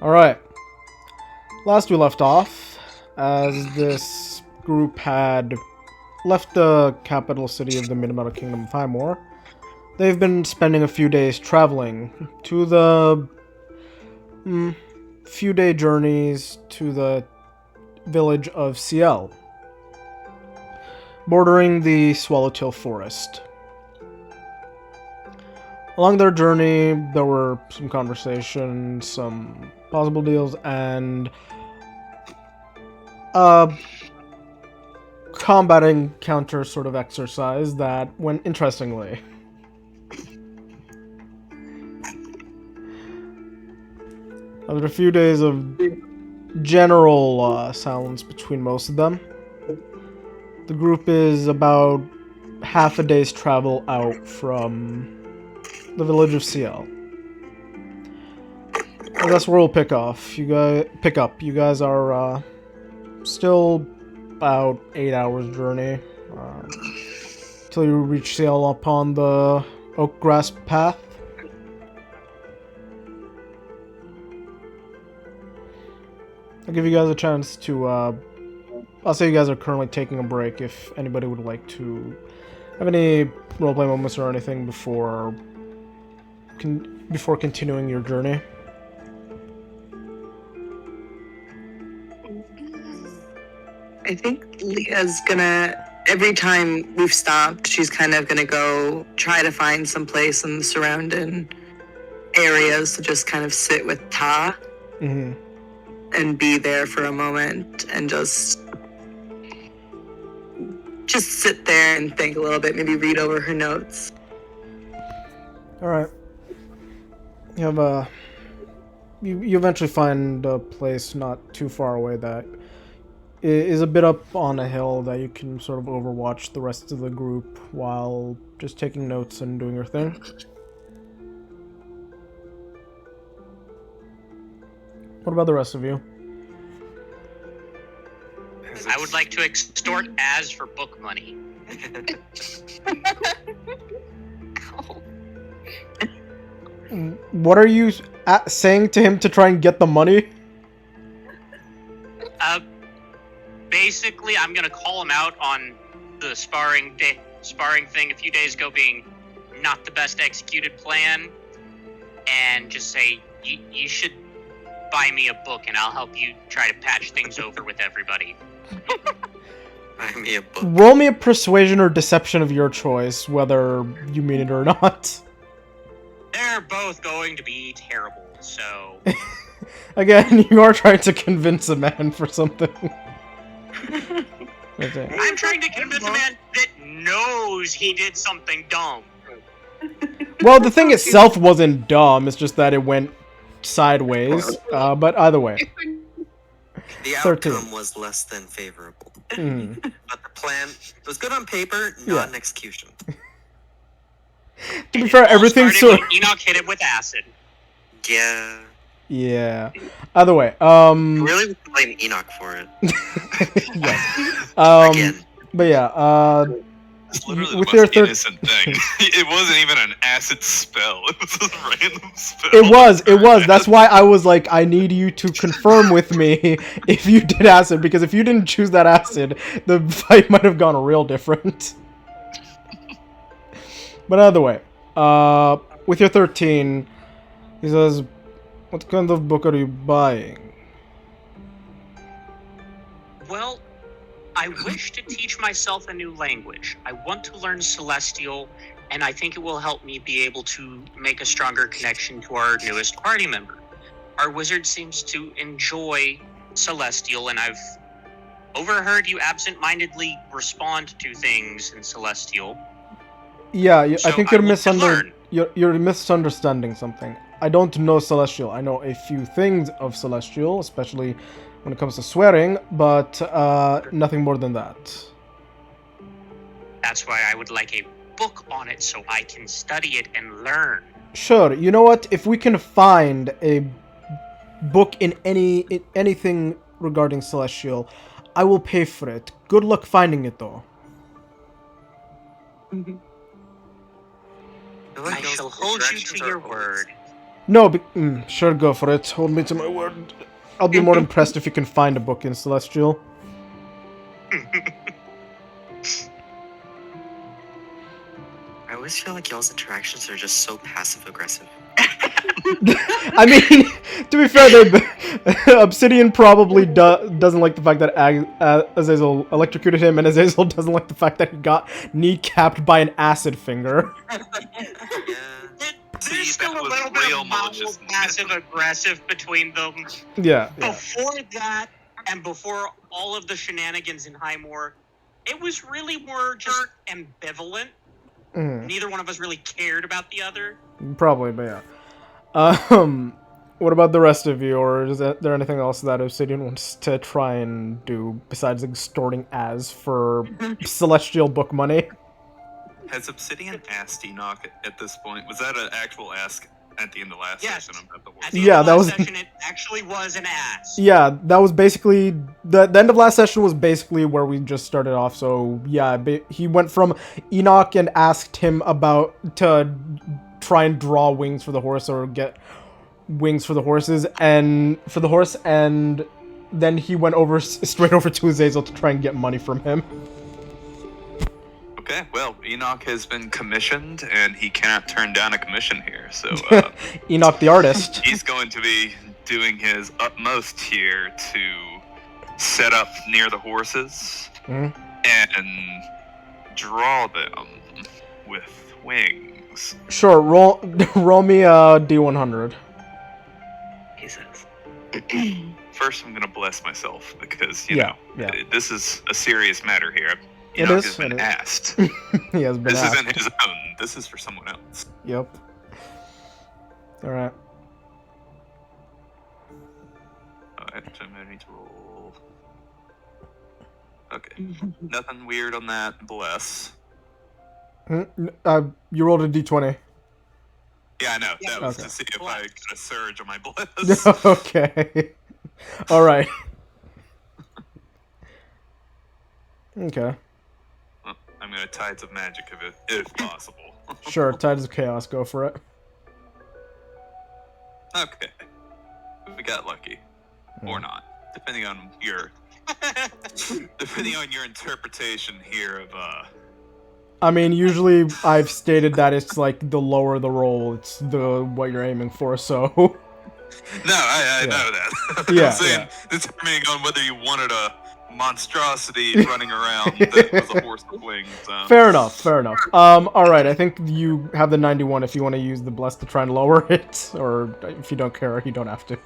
Alright. Last we left off, as this group had left the capital city of the Mid-Metal Kingdom of Highmore, they've been spending a few days traveling to the few day journeys to the village of Ciel, bordering the Swallowtail Forest. Along their journey, there were some conversations, some possible deals, and a combat encounter sort of exercise that went interestingly. After a few days of general silence between most of them, the group is about half a day's travel out from the village of Ciel. And that's where we'll pick up. You guys are still about 8 hours journey till you reach Ciel upon the oak grass path. I'll give you guys a chance to I'll say you guys are currently taking a break if anybody would like to have any roleplay moments or anything before continuing your journey. I think Leah's gonna, every time we've stopped, she's kind of gonna go try to find some place in the surrounding areas to just kind of sit with Ta and be there for a moment and just sit there and think a little bit, maybe read over her notes. Alright. You have you eventually find a place not too far away that is a bit up on a hill that you can sort of overwatch the rest of the group while just taking notes and doing your thing. What about the rest of you? I would like to extort Az for book money. What are you saying to him to try and get the money? Basically, I'm gonna call him out on the sparring thing a few days ago being not the best executed plan, and just say you should buy me a book and I'll help you try to patch things over with everybody. Buy me a book. Roll me a persuasion or deception of your choice, whether you mean it or not. They're both going to be terrible, so... Again, you are trying to convince a man for something. Okay. I'm trying to convince a man that knows he did something dumb. Well, the thing itself wasn't dumb, it's just that it went sideways, but either way. The 13. outcome was less than favorable. Mm. But the plan was good on paper, not in execution. To be fair, everything sort when Enoch hit it with acid. Yeah. Yeah. Either way, Really would blame Enoch for it. yes. Again. But yeah, It's literally with the your most innocent thing. It wasn't even an acid spell. It was a random spell. it was. That's why I was like, I need you to confirm with me if you did acid, because if you didn't choose that acid, the fight might have gone real different. But either way, with your 13, he says, what kind of book are you buying? Well, I wish to teach myself a new language. I want to learn Celestial, and I think it will help me be able to make a stronger connection to our newest party member. Our wizard seems to enjoy Celestial, and I've overheard you absent-mindedly respond to things in Celestial. Yeah, So I think I you're want to learn. you're misunderstanding something. I don't know Celestial. I know a few things of Celestial, especially when it comes to swearing, but nothing more than that. That's why I would like a book on it so I can study it and learn. Sure. You know what? If we can find a book in anything regarding Celestial, I will pay for it. Good luck finding it, though. I I shall hold you to your word. No, sure, go for it. Hold me to my word. I'll be more impressed if you can find a book in Celestial. I always feel like y'all's interactions are just so passive aggressive. I mean, to be fair, Obsidian probably doesn't like the fact that Azazel electrocuted him, and Azazel doesn't like the fact that he got kneecapped by an acid finger. Yeah. There's still a was little bit real of mild malicious. passive aggressive between them. Yeah. Before that, and before all of the shenanigans in Highmore, it was really more just ambivalent. Neither one of us really cared about the other. Probably, but yeah. What about the rest of you, or is there anything else that Obsidian wants to try and do besides extorting Az for celestial book money? Has Obsidian asked Enoch at this point? Was that an actual ask at the end of the last Yes. session about the At horse? the Yeah, end of that last was- session, it actually was an ass. Yeah, that was basically the end of last session was basically where we just started off. So yeah, he went from Enoch and asked him to try and draw wings for the horse or get wings for the horses and then he went straight over to Azazel to try and get money from him. Okay, well, Enoch has been commissioned, and he cannot turn down a commission here, so Enoch the artist. he's going to be doing his utmost here to set up near the horses Mhm. and draw them with wings. Sure, roll me a D100. Jesus. First, I'm going to bless myself because, you Yeah, know, yeah. this is a serious matter here. It Enoch is, has been it is. asked. He has been This asked. isn't his own. This is for someone else. Yep. All right. Alright, so I need to roll. Okay. Nothing weird on that. Bless. You rolled a D20. Yeah, I know. Yeah, That was okay. to see if I got a surge on my bless. Okay. All right. Okay. Well, I'm gonna Tides of Magic if possible. Sure. Tides of Chaos. Go for it. Okay. We got lucky. Or not. Depending on your interpretation here of I mean, usually I've stated that it's like the lower the roll, it's the what you're aiming for. So. No, I Yeah. know that. Yeah, I'm saying determining on whether you wanted a monstrosity running around that was a horse with wings. Fair enough. Fair enough. All right. I think you have the 91 if you want to use the bless to try and lower it, or if you don't care, you don't have to.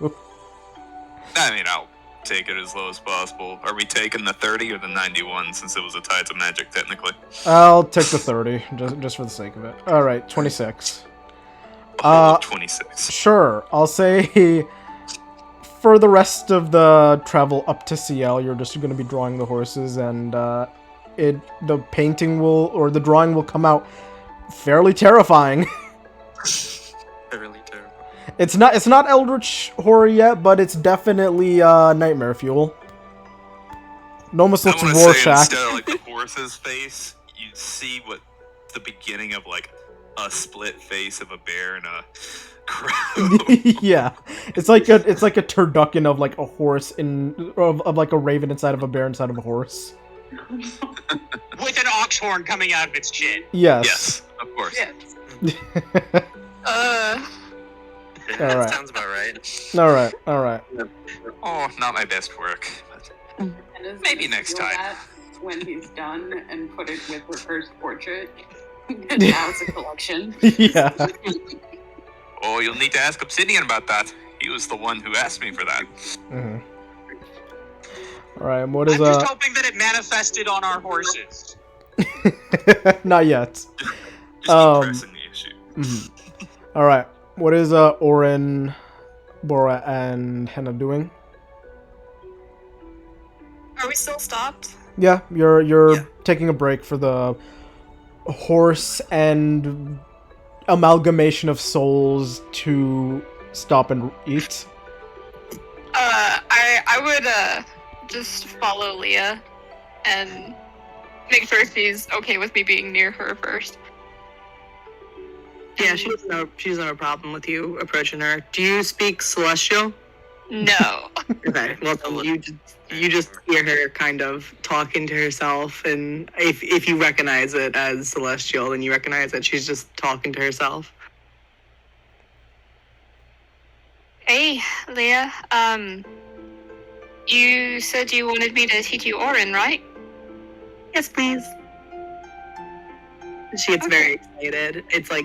I mean, I'll take it as low as possible. Are we taking the 30 or the 91 since it was a Tides of Magic technically? I'll take the 30 just for the sake of it. All right. 26. A whole of 26. Sure. I'll say for the rest of the travel up to CL, you're just going to be drawing the horses, and the painting the drawing will come out fairly terrifying. Really terrible. It's not Eldritch horror yet, but it's definitely nightmare fuel. It almost looks I want to say Rorschach. instead of like the horse's face, you see what the beginning of like a split face of a bear and a crow. Yeah, it's like a turducken of like a horse of like a raven inside of a bear inside of a horse. With an ox horn coming out of its chin. Yes. Yes, of course. Yeah, All that right. sounds about right. All right. Oh, not my best work. But And Maybe next time. that when he's done and put it with her first portrait. And now it's a collection. Yeah. oh, you'll need to ask Obsidian about that. He was the one who asked me for that. Mhm. All right. What is I'm just hoping that it manifested on our horses. Not yet. Just keep pressing the issue. Mhm. All right. What is Orin, Bora, and Henna doing? Are we still stopped? Yeah, you're Yeah. taking a break for the horse and amalgamation of souls to stop and eat. I would just follow Leah and make sure she's okay with me being near her first. Yeah, she doesn't have a problem with you approaching her. Do you speak Celestial? No. Okay, well, then you just hear her kind of talking to herself, and if you recognize it as Celestial, then you recognize that she's just talking to herself. Hey, Leah. You said you wanted me to teach you Orin, right? Yes, please. She gets Okay. very excited. It's like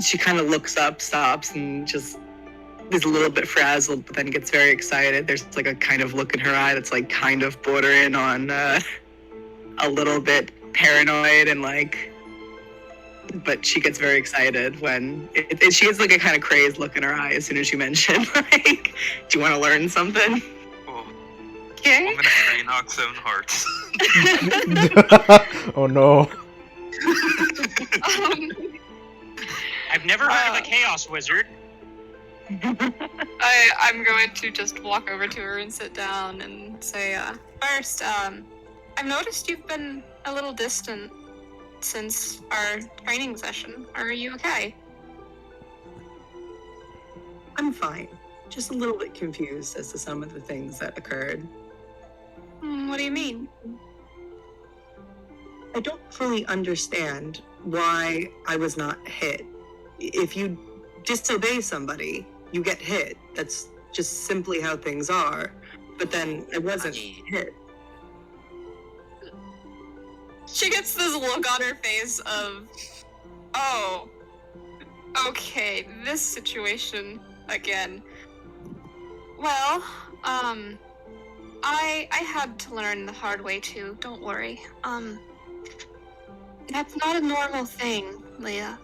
she kind of looks up, stops, and just is a little bit frazzled, but then gets very excited. There's like a kind of look in her eye that's like kind of bordering on a little bit paranoid and like, but she gets very excited when she has like a kind of crazed look in her eye as soon as you mention like, do you want to learn something? Oh, Okay. I'm gonna free Nox's own hearts. Oh no. I've never heard of a chaos wizard. I'm going to just walk over to her and sit down and say, first, I've noticed you've been a little distant since our training session. Are you okay? I'm fine. Just a little bit confused as to some of the things that occurred. What do you mean? I don't fully understand why I was not hit. If you disobey somebody, you get hit. That's just simply how things are. But then I wasn't hit. She gets this look on her face of, oh, okay, this situation again. Well, I had to learn the hard way too, don't worry. That's not a normal thing, Leah.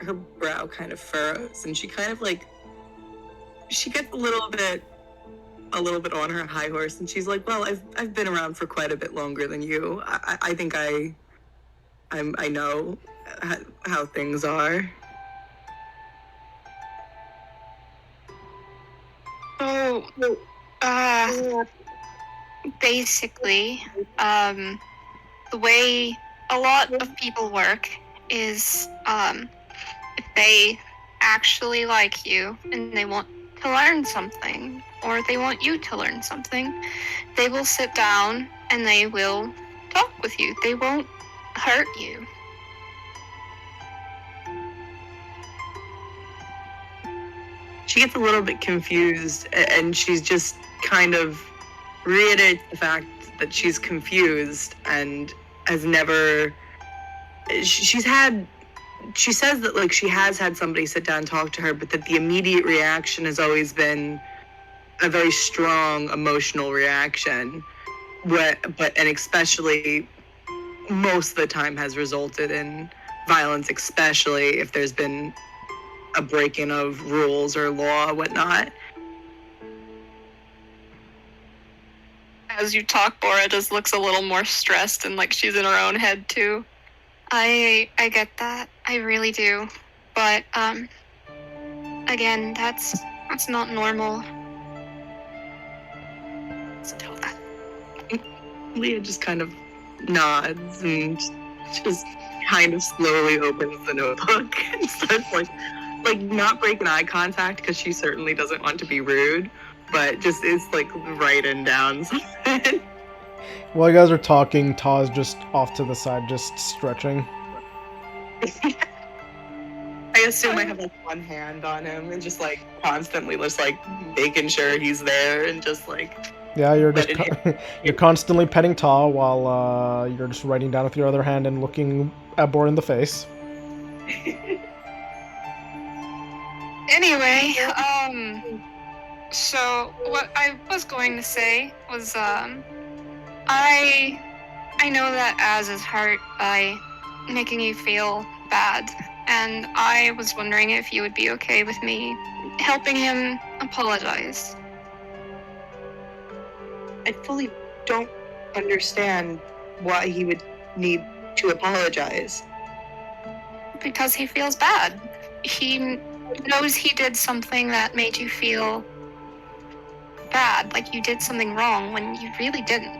Her brow kind of furrows, and she kind of like, she gets a little bit on her high horse, and she's like, well, I've been around for quite a bit longer than you. I think I know how things are. So, basically, the way a lot of people work is, if they actually like you and they want to learn something, or they want you to learn something, they will sit down and they will talk with you. They won't hurt you. She gets a little bit confused, and she's just kind of reiterates the fact that she's confused and has never. She says that like she has had somebody sit down and talk to her, but that the immediate reaction has always been a very strong emotional reaction, and especially most of the time has resulted in violence, especially if there's been a breaking of rules or law, whatnot. As you talk, Bora just looks a little more stressed and like she's in her own head too. I get that. I really do. But again, that's not normal. Leah just kind of nods and just kind of slowly opens the notebook and starts like not breaking eye contact because she certainly doesn't want to be rude, but just is like writing down something. While you guys are talking, Ta's just off to the side, just stretching. I assume I have like one hand on him and just like constantly just like making sure he's there and just like. Yeah, you're just you're constantly petting Ta while you're just writing down with your other hand and looking at Bor in the face. Anyway, so what I was going to say was, I know that Az is hurt by making you feel bad, and I was wondering if you would be okay with me helping him apologize. I fully don't understand why he would need to apologize. Because he feels bad. He knows he did something that made you feel bad, like you did something wrong when you really didn't.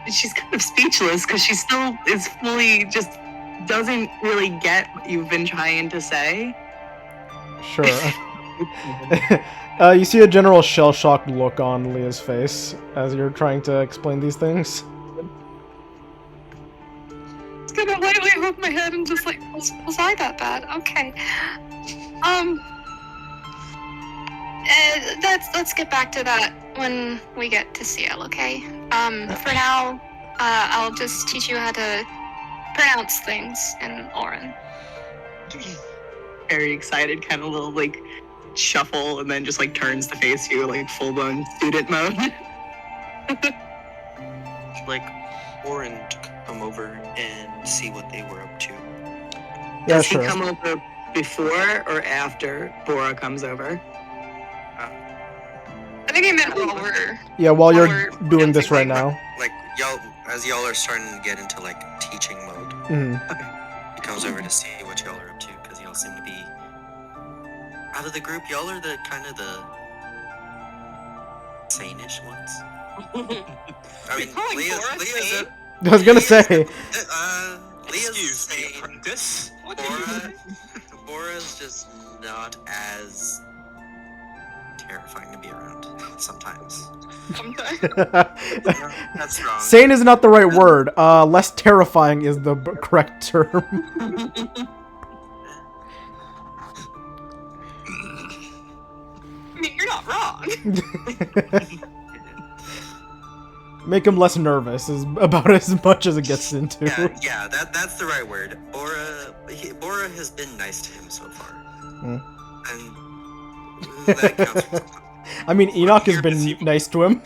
she's kind of speechless because she still is fully just doesn't really get what you've been trying to say. Sure. You see a general shell-shocked look on Leah's face as you're trying to explain these things. It's gonna lightly hook my head and just like, was I that bad? Okay. Let's get back to that when we get to CL, okay? For now, I'll just teach you how to pronounce things in Orin. Very excited, kind of little like shuffle, and then just like turns to face you like full blown student mode. Like, Orin to come over and see what they were up to. Yeah, Does sure. he come over before or after Bora comes over? I think I meant while we're... Yeah, while you're we're doing this right dancing. now. Like, as y'all are starting to get into, like, teaching mode, he comes over to see what y'all are up to, because y'all seem to be... Out of the group, y'all are the kind of the... sane-ish ones. I mean, calling Leah's Bora sane? I was gonna say. Leah's Excuse me, sane. apprentice. What did you say? Bora's just not as terrifying to be around sometimes. That's wrong. Sane is not the right word. Less terrifying is the correct term. I mean, you're not wrong. Make him less nervous is about as much as it gets into. Yeah, that's the right word. Bora has been nice to him so far. And that counts for something. I mean, Enoch has been nice to him.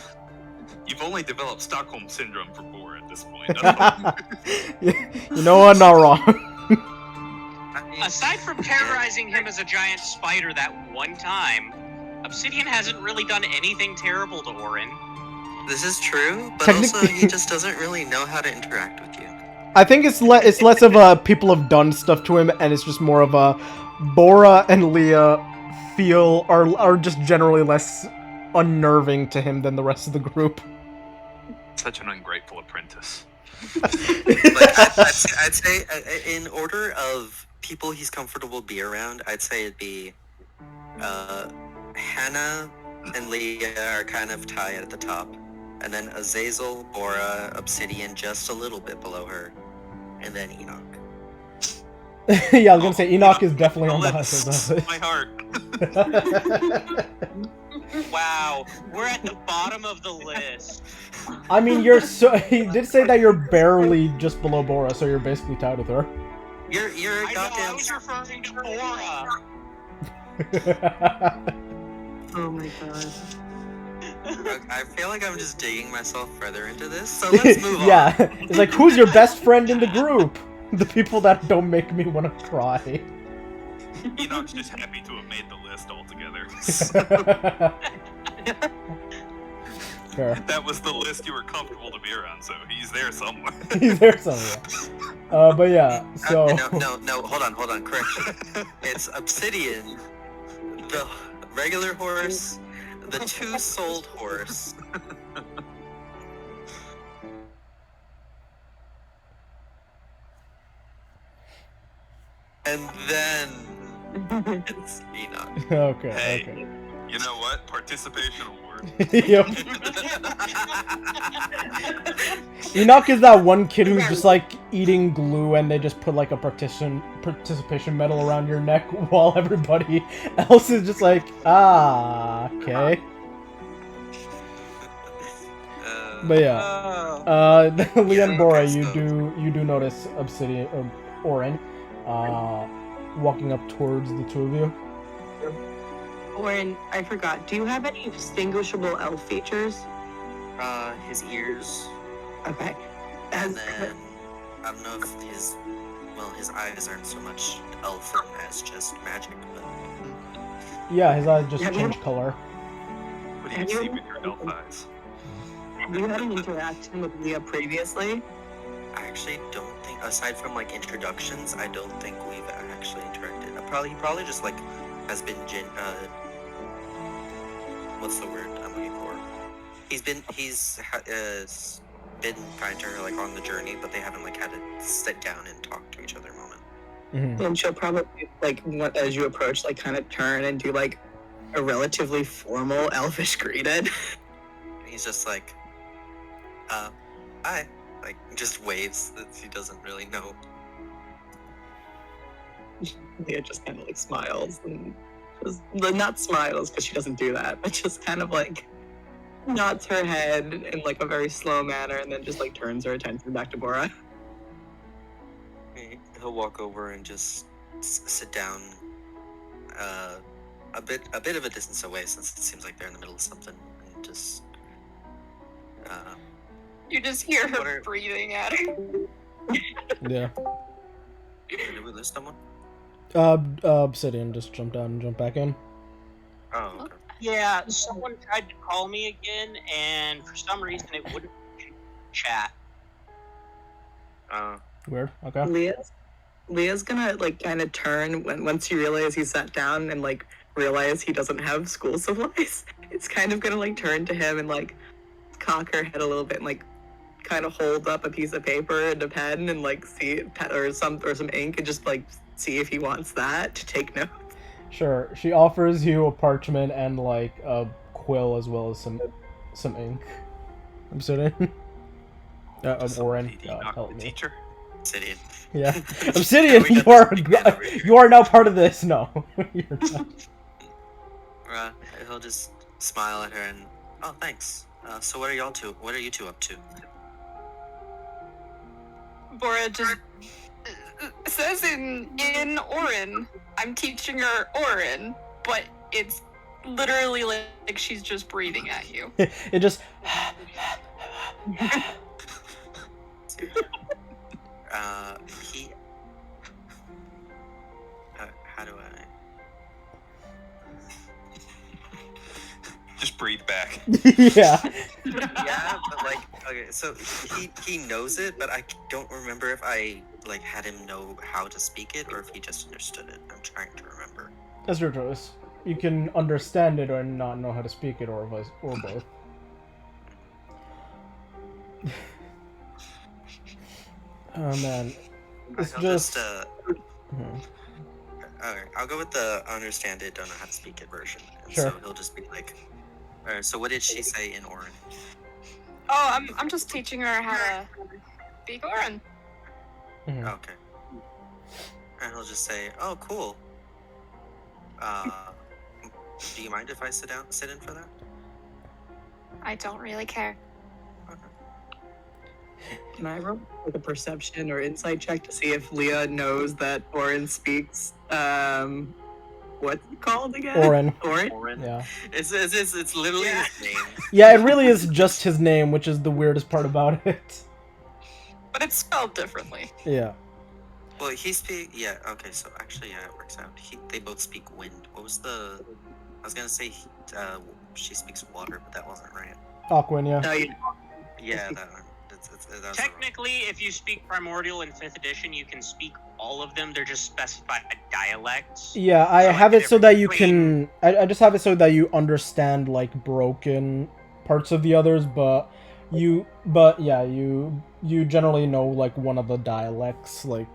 You've only developed Stockholm syndrome for Bora at this point. You know what? Not wrong. Aside from terrorizing him as a giant spider that one time, Obsidian hasn't really done anything terrible to Orin. This is true, but also he just doesn't really know how to interact with you. I think it's less of a people have done stuff to him, and it's just more of a Bora and Leah are just generally less unnerving to him than the rest of the group. Such an ungrateful apprentice. I'd say, in order of people he's comfortable to be around, I'd say it'd be Hannah and Leah are kind of tied at the top, and then Azazel, Bora, Obsidian just a little bit below her, and then Enoch. Yeah, I was gonna say Enoch is definitely on the high side. My heart. Wow, we're at the bottom of the list. I mean, he did say that you're barely just below Bora, so you're basically tied with her. You're a I know, I goddamn. was referring to Bora. Oh my god. I feel like I'm just digging myself further into this, so let's move on. Yeah, it's like, who's your best friend in the group? The people that don't make me want to cry. Enoch's just happy to have made the list altogether. Fair. That was the list you were comfortable to be around, so he's there somewhere. He's there somewhere. But yeah, so... No, hold on, correction. It's Obsidian, the regular horse, the two-souled horse. And then it's Enoch. Okay, Hey. okay. You know what? Participation award. Yep. Enoch is that one kid who's just like eating glue and they just put like a participation medal around your neck while everybody else is just like, okay. But yeah, Leah and Bora, you do notice Obsidian or Orin walking up towards the two of you. Orin, I forgot. Do you have any distinguishable elf features? His ears, Okay. and then I don't know if his eyes aren't so much elfin as just magic, but Yeah, his eyes just Yeah, change color. What do you see with your elf eyes? Have you had an interaction with Leah previously? I actually don't think, aside from like introductions, I don't think we've actually interacted. He probably just like has been what's the word I'm looking for? been kind to her like on the journey, but they haven't like had to sit down and talk to each other moment. And she'll probably, like, as you approach, like, kind of turn and do, like, a relatively formal elfish greeting. And he's just like, hi. Like, just waves that he doesn't really know. Leah just kind of, like, smiles and just, not smiles because she doesn't do that, but just kind of, like, nods her head in, like, a very slow manner and then just, like, turns her attention back to Bora. He'll walk over and just sit down a bit of a distance away, since it seems like they're in the middle of something, and just You just hear her breathing at her. Yeah. Did we lose someone? Obsidian just jumped out and jumped back in. Oh, okay. Yeah, someone tried to call me again, and for some reason it wouldn't chat. Weird. Okay. Leah's gonna, like, kind of turn once you realize he sat down and, like, realize he doesn't have school supplies. It's kind of gonna, like, turn to him and, like, cock her head a little bit and, like, kind of hold up a piece of paper and a pen and, like, see or some ink and just, like, see if he wants that to take notes. Sure. She offers you a parchment and like a quill as well as some ink. Obsidian. Oren. Help me. Teacher. Obsidian. Yeah. Obsidian, you are now part of this. No. You're not. He'll just smile at her and, oh, thanks. So what are you two up to? Bora just says in Orin, I'm teaching her Orin, but it's literally like she's just breathing at you. It just. How do I? Just breathe back. Yeah. Yeah, but like, okay, so he knows it, but I don't remember if I like had him know how to speak it or if he just understood it. I'm trying to remember. That's your choice. You can understand it or not know how to speak it, or both. Oh man, it's I'll just. Okay, I'll go with the understand it, don't know how to speak it version. And Sure. So he'll just be like, alright, so what did she say in Orin? Oh, I'm just teaching her how to speak Orin. Mhm. Okay. And he'll just say, oh, cool. Do you mind if I sit in for that? I don't really care. Okay. Can I roll, like, a perception or insight check to see if Leah knows that Orin speaks, what's it called again? Orin. Orin? Yeah. It's literally his name. Yeah, it really is just his name, which is the weirdest part about it. But it's spelled differently. Yeah. Well, yeah, okay, so actually, yeah, it works out. They both speak wind. What was I was gonna say, she speaks water, but that wasn't right. Aquin, yeah. No, you Yeah, that one. That's Technically, if you speak Primordial in 5th edition, you can speak all of them. They're just specified dialects. Yeah, I So, have like, it so that you between- can... I just have it so that you understand, like, broken parts of the others, but you generally know, like, one of the dialects, like,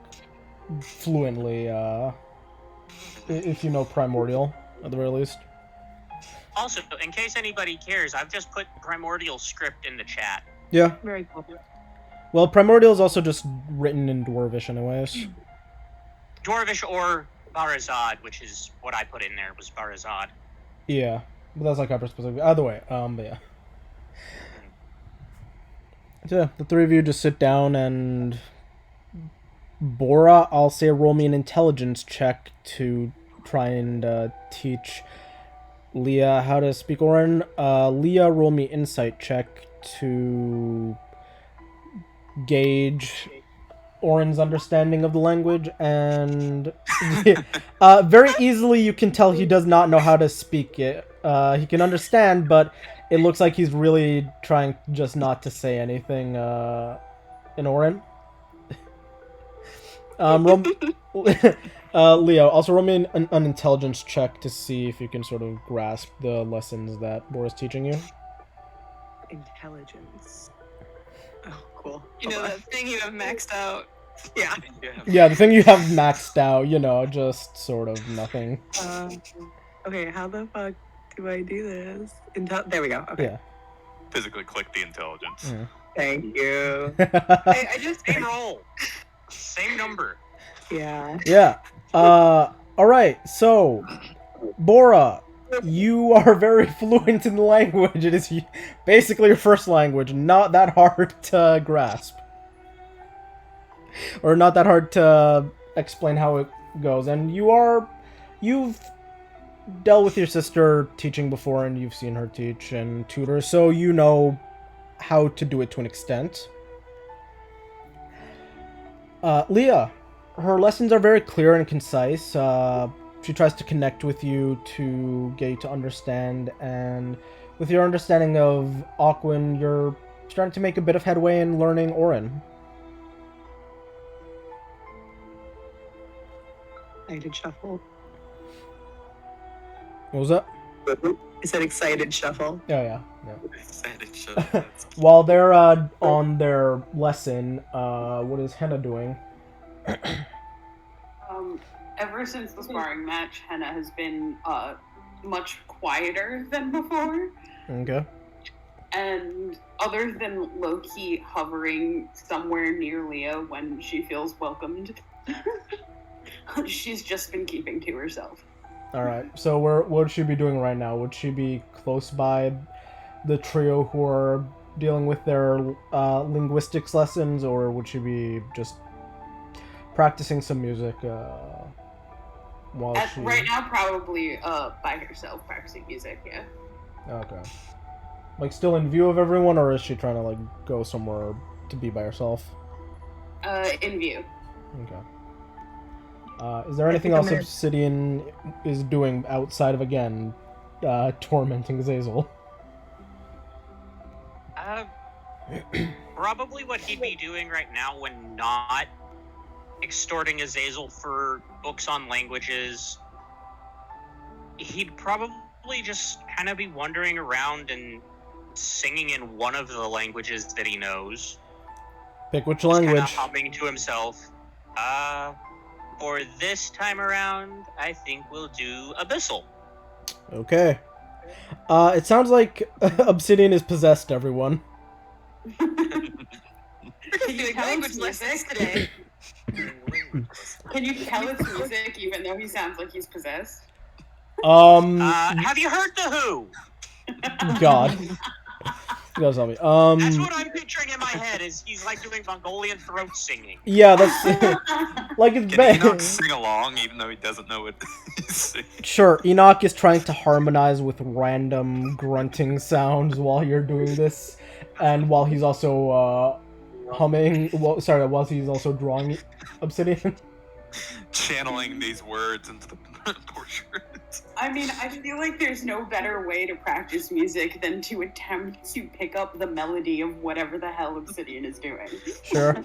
fluently, if you know Primordial, at the very least. Also, in case anybody cares, I've just put Primordial script in the chat. Yeah. very cool. Well, Primordial is also just written in Dwarvish anyways. Dwarvish or Barazad, which is what I put in there, was Barazad. Yeah. But that's like hyper specific. Either way, but yeah. So yeah, the three of you just sit down and Bora, I'll say roll me an intelligence check to try and teach Leah how to speak Orin. Leah, roll me insight check to gauge Orin's understanding of the language, and very easily you can tell he does not know how to speak it. He can understand, but it looks like he's really trying just not to say anything in Orin. Leo, also roll me an intelligence check to see if you can sort of grasp the lessons that Bora's teaching you. Intelligence. Oh, cool. You know that thing you have maxed out. Yeah. Yeah, the thing you have maxed out, just sort of nothing. Okay, how the fuck do I do this? There we go. Okay. Yeah. Physically click the intelligence. Yeah. Thank you. I just Same roll. Same number. Yeah. Yeah. Alright, so, Bora, you are very fluent in the language. It is basically your first language, not that hard to grasp. Or not that hard to explain how it goes. And you've dealt with your sister teaching before, and you've seen her teach and tutor, so you know how to do it to an extent. Leah, her lessons are very clear and concise. She tries to connect with you to get you to understand, and with your understanding of Aquin, you're starting to make a bit of headway in learning Orin. Excited shuffle. What was that? I said excited shuffle. Oh, yeah. Excited show. While they're on their lesson, what is Henna doing? Ever since the sparring match, Henna has been much quieter than before. Okay. And other than low-key hovering somewhere near Leah when she feels welcomed, she's just been keeping to herself. Alright, so what would she be doing right now? Would she be close by the trio who are dealing with their linguistics lessons, or would she be just practicing some music while she... Right now, probably by herself, practicing music, yeah. Okay. Like, still in view of everyone, or is she trying to, go somewhere to be by herself? In view. Okay. Is there anything else Obsidian is doing outside of, again, tormenting Zazel? Probably what he'd be doing right now when not extorting Azazel for books on languages. He'd probably just kind of be wandering around and singing in one of the languages that he knows. Pick which Just language. kind of humming to himself. For this time around, I think we'll do Abyssal. Okay. It sounds like Obsidian is possessed, everyone. Can you tell language it's lessons music? today. Can you tell it's music even though he sounds like he's possessed? Have you heard The Who? God. You gotta tell me. That's what I'm picturing in my head, is he's like doing Mongolian throat singing. Yeah, that's... like, it's Can Enoch bad. sing along even though he doesn't know what he's singing? Sure, Enoch is trying to harmonize with random grunting sounds while you're doing this, and while he's also, humming... while he's also drawing Obsidian. Channeling these words into the portrait. I mean, I feel like there's no better way to practice music than to attempt to pick up the melody of whatever the hell Obsidian is doing. Sure.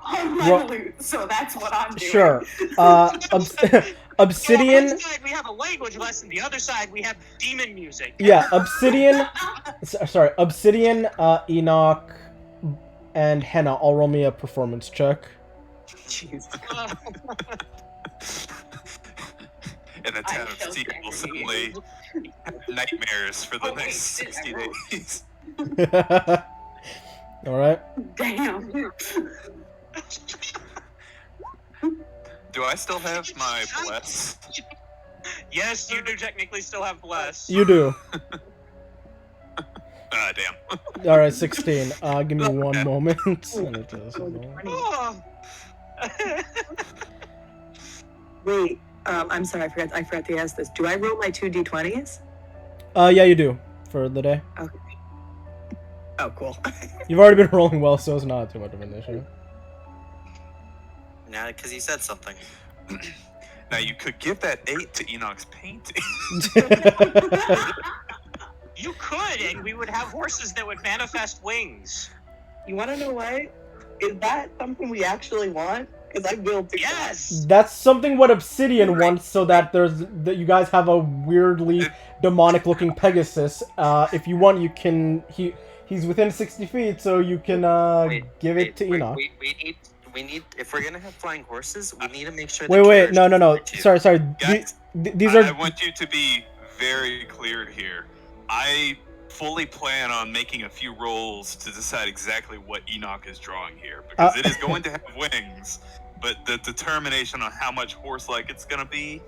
On my lute, so that's what I'm doing. Sure. Obsidian... So on one side we have a language lesson, the other side we have demon music. Yeah, Obsidian... Sorry, Obsidian, Enoch, and Henna all roll me a performance check. Jeez. And the town of Steel will suddenly have nightmares for the next 60 days. Alright. Damn. Do I still have my bless? Yes, you do technically still have bless. You do. Damn. Alright, 16. Give me one moment. Oh. Wait, I'm sorry, I forgot to ask this. Do I roll my 2 d20s? Yeah, you do. For the day. Okay. Oh, cool. You've already been rolling well, so it's not too much of an issue. Now, because he said something. Now you could give that 8 to Enoch's painting. You could, and we would have horses that would manifest wings. You want to know what? Is that something we actually want? Because I will do Yes! That's something what Obsidian wants, so that you guys have a weirdly demonic-looking Pegasus. If you want, you can... He's within 60 feet, so you can give it to Enoch. We need. If we're gonna have flying horses, we need to make sure. Wait, no. Sorry. Guys, These are. I want you to be very clear here. I fully plan on making a few rolls to decide exactly what Enoch is drawing here, because it is going to have wings, but the determination on how much horse-like it's gonna be.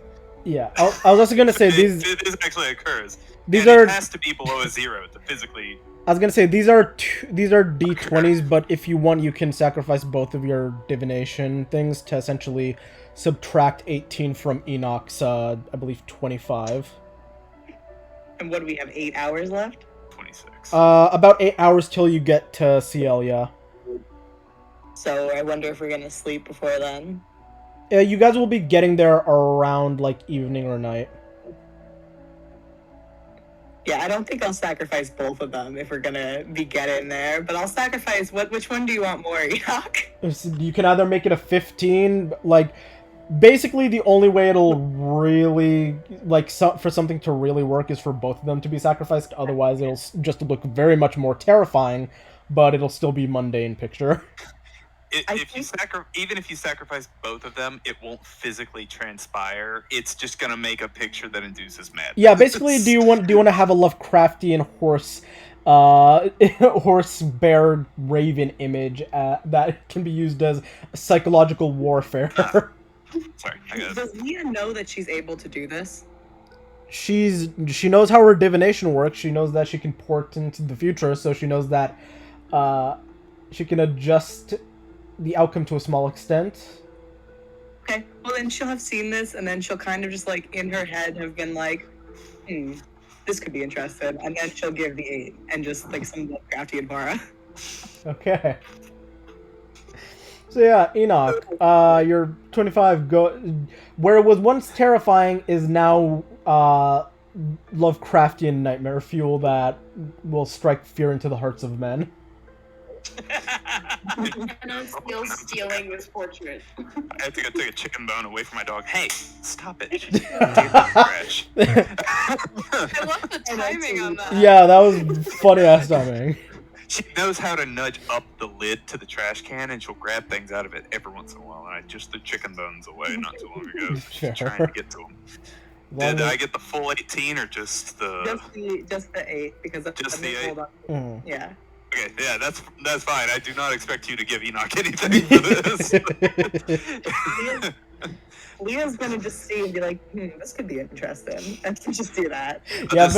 Yeah, I was also gonna say these. This actually occurs. These and are. It has to be below a 0 to physically. I was gonna say these are D20s, but if you want, you can sacrifice both of your divination things to essentially subtract 18 from Enoch's, I believe 25. And what do we have? 8 hours left? 26. About 8 hours till you get to CL. Yeah. So I wonder if we're gonna sleep before then. Yeah, you guys will be getting there around like evening or night. Yeah, I don't think I'll sacrifice both of them if we're gonna be getting there. But I'll sacrifice which one do you want more, Enoch? You can either make it a 15, like, basically the only way it'll really, like, for something to really work is for both of them to be sacrificed. Otherwise, it'll just look very much more terrifying, but it'll still be mundane picture. Even if you sacrifice both of them, it won't physically transpire. It's just gonna make a picture that induces madness. Yeah, basically, do you want to have a Lovecraftian horse bear raven image that can be used as psychological warfare? Sorry, I got it. Does Leah know that she's able to do this? She knows how her divination works. She knows that she can port into the future, so she knows that she can adjust the outcome to a small extent. Okay, well then she'll have seen this, and then she'll kind of just like in her head have been like, this could be interesting, and then she'll give the 8 and just like some Lovecraftian horror. Okay. So yeah, Enoch, your 25 where it was once terrifying is now Lovecraftian nightmare fuel that will strike fear into the hearts of men. Hannah's still stealing this portrait. I have to go take a chicken bone away from my dog. Hey, stop it. Trash. I love the timing on that. Yeah, that was funny ass timing. She knows how to nudge up the lid to the trash can, and she'll grab things out of it every once in a while. And I just threw chicken bones away not too long ago. So she's trying to get to them. Did I get the full 18 or just the? Just the 8 because just the 8. Yeah. Okay, yeah, that's fine. I do not expect you to give Enoch anything for this. Leah's gonna just see and be like, this could be interesting. And just do that. Yeah,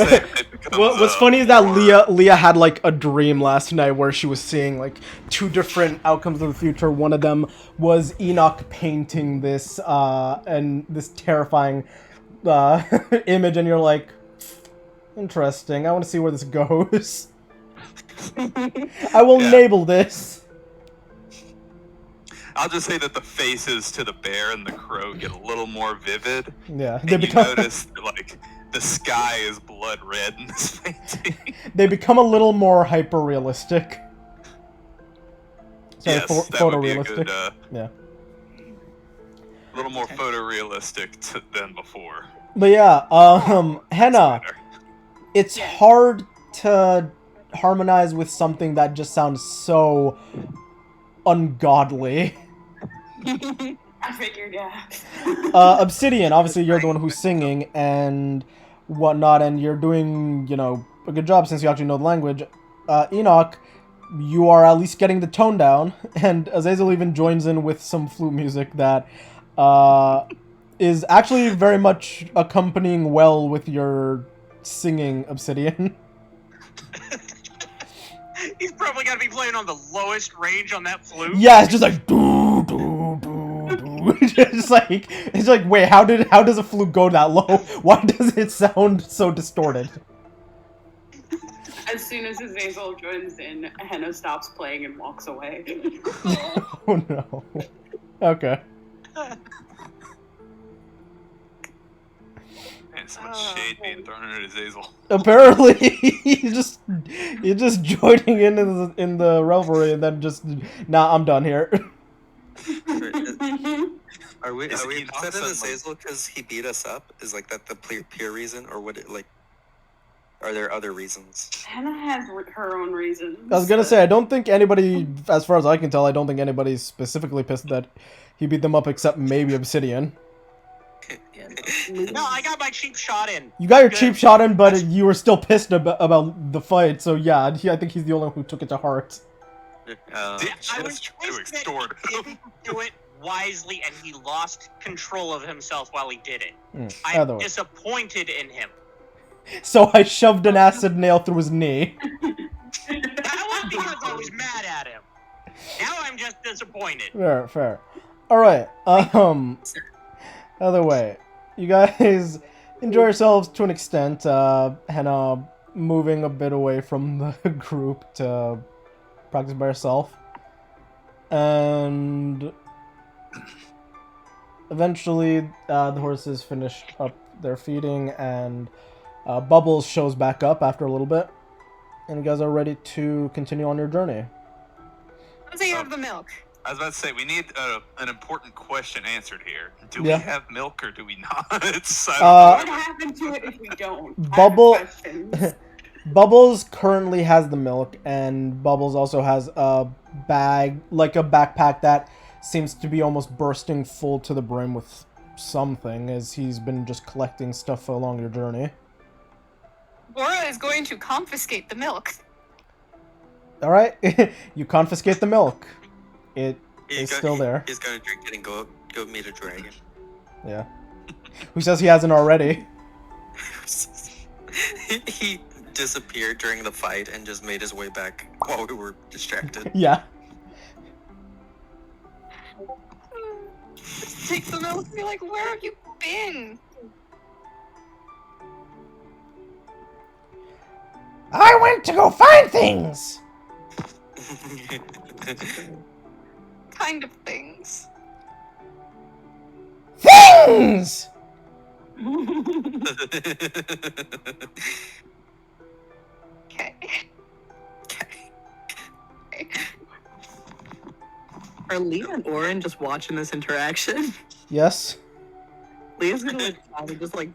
but what's funny is that Leah had like a dream last night where she was seeing like 2 different outcomes of the future. One of them was Enoch painting this and this terrifying image, and you're like, interesting. I want to see where this goes. I will enable this. I'll just say that the faces to the bear and the crow get a little more vivid. Yeah, and you notice like the sky is blood red in this painting. They become a little more hyper realistic. Sorry, yes, that photorealistic. would be a good, yeah. A little more photorealistic than before. But yeah, Henna, it's hard to harmonize with something that just sounds so ungodly. I figured, yeah. Obsidian, obviously you're the one who's singing and whatnot, and you're doing, a good job since you actually know the language. Enoch, you are at least getting the tone down, and Azazel even joins in with some flute music that is actually very much accompanying well with your singing, Obsidian. He's probably got to be playing on the lowest range on that flute. Yeah, it's just like doo doo doo doo. It's like wait, how does a flute go that low? Why does it sound so distorted? As soon as Azazel joins in, Henna stops playing and walks away. Oh no. Okay. Man, so much shade being thrown at Azazel. Apparently, he's just joining in the revelry, and then just I'm done here. Are we Is upset at Azazel because he beat us up? Is like that the pure reason, or would it like? are there other reasons? Hannah has her own reasons. I was gonna say, I don't think anybody, as far as I can tell, I don't think anybody's specifically pissed that he beat them up except maybe Obsidian. No, I got my cheap shot in. You got your Good. cheap shot in, but you were still pissed about the fight, so yeah, I think he's the only one who took it to heart. I was Just to pissed that extort he didn't do it wisely and he lost control of himself while he did it. Either I'm way. disappointed in him. So I shoved an acid nail through his knee. That was because I was mad at him. Now I'm just disappointed. Fair. Alright, other way. You guys enjoy yourselves to an extent, Hannah moving a bit away from the group to practice by herself. And eventually, the horses finish up their feeding, and Bubbles shows back up after a little bit. And you guys are ready to continue on your journey. Does he have the milk? I was about to say, we need an important question answered here. Do Yeah. we have milk or do we not? I What don't know. happened to it if we don't? Bubble- I have questions. Bubbles currently has the milk, and Bubbles also has a bag, like a backpack that seems to be almost bursting full to the brim with something, as he's been just collecting stuff along your journey. Bora is going to confiscate the milk. Alright, you confiscate the milk. It He's is go- still there. He's gonna drink it and go meet a dragon. Yeah. Who says he hasn't already? He disappeared during the fight and just made his way back while we were distracted. Yeah. Just take the milk and be like, where have you been? I went to go find things! Kind of things. Things! Okay. Are Leah and Oren just watching this interaction? Yes. Leah's gonna like try to just like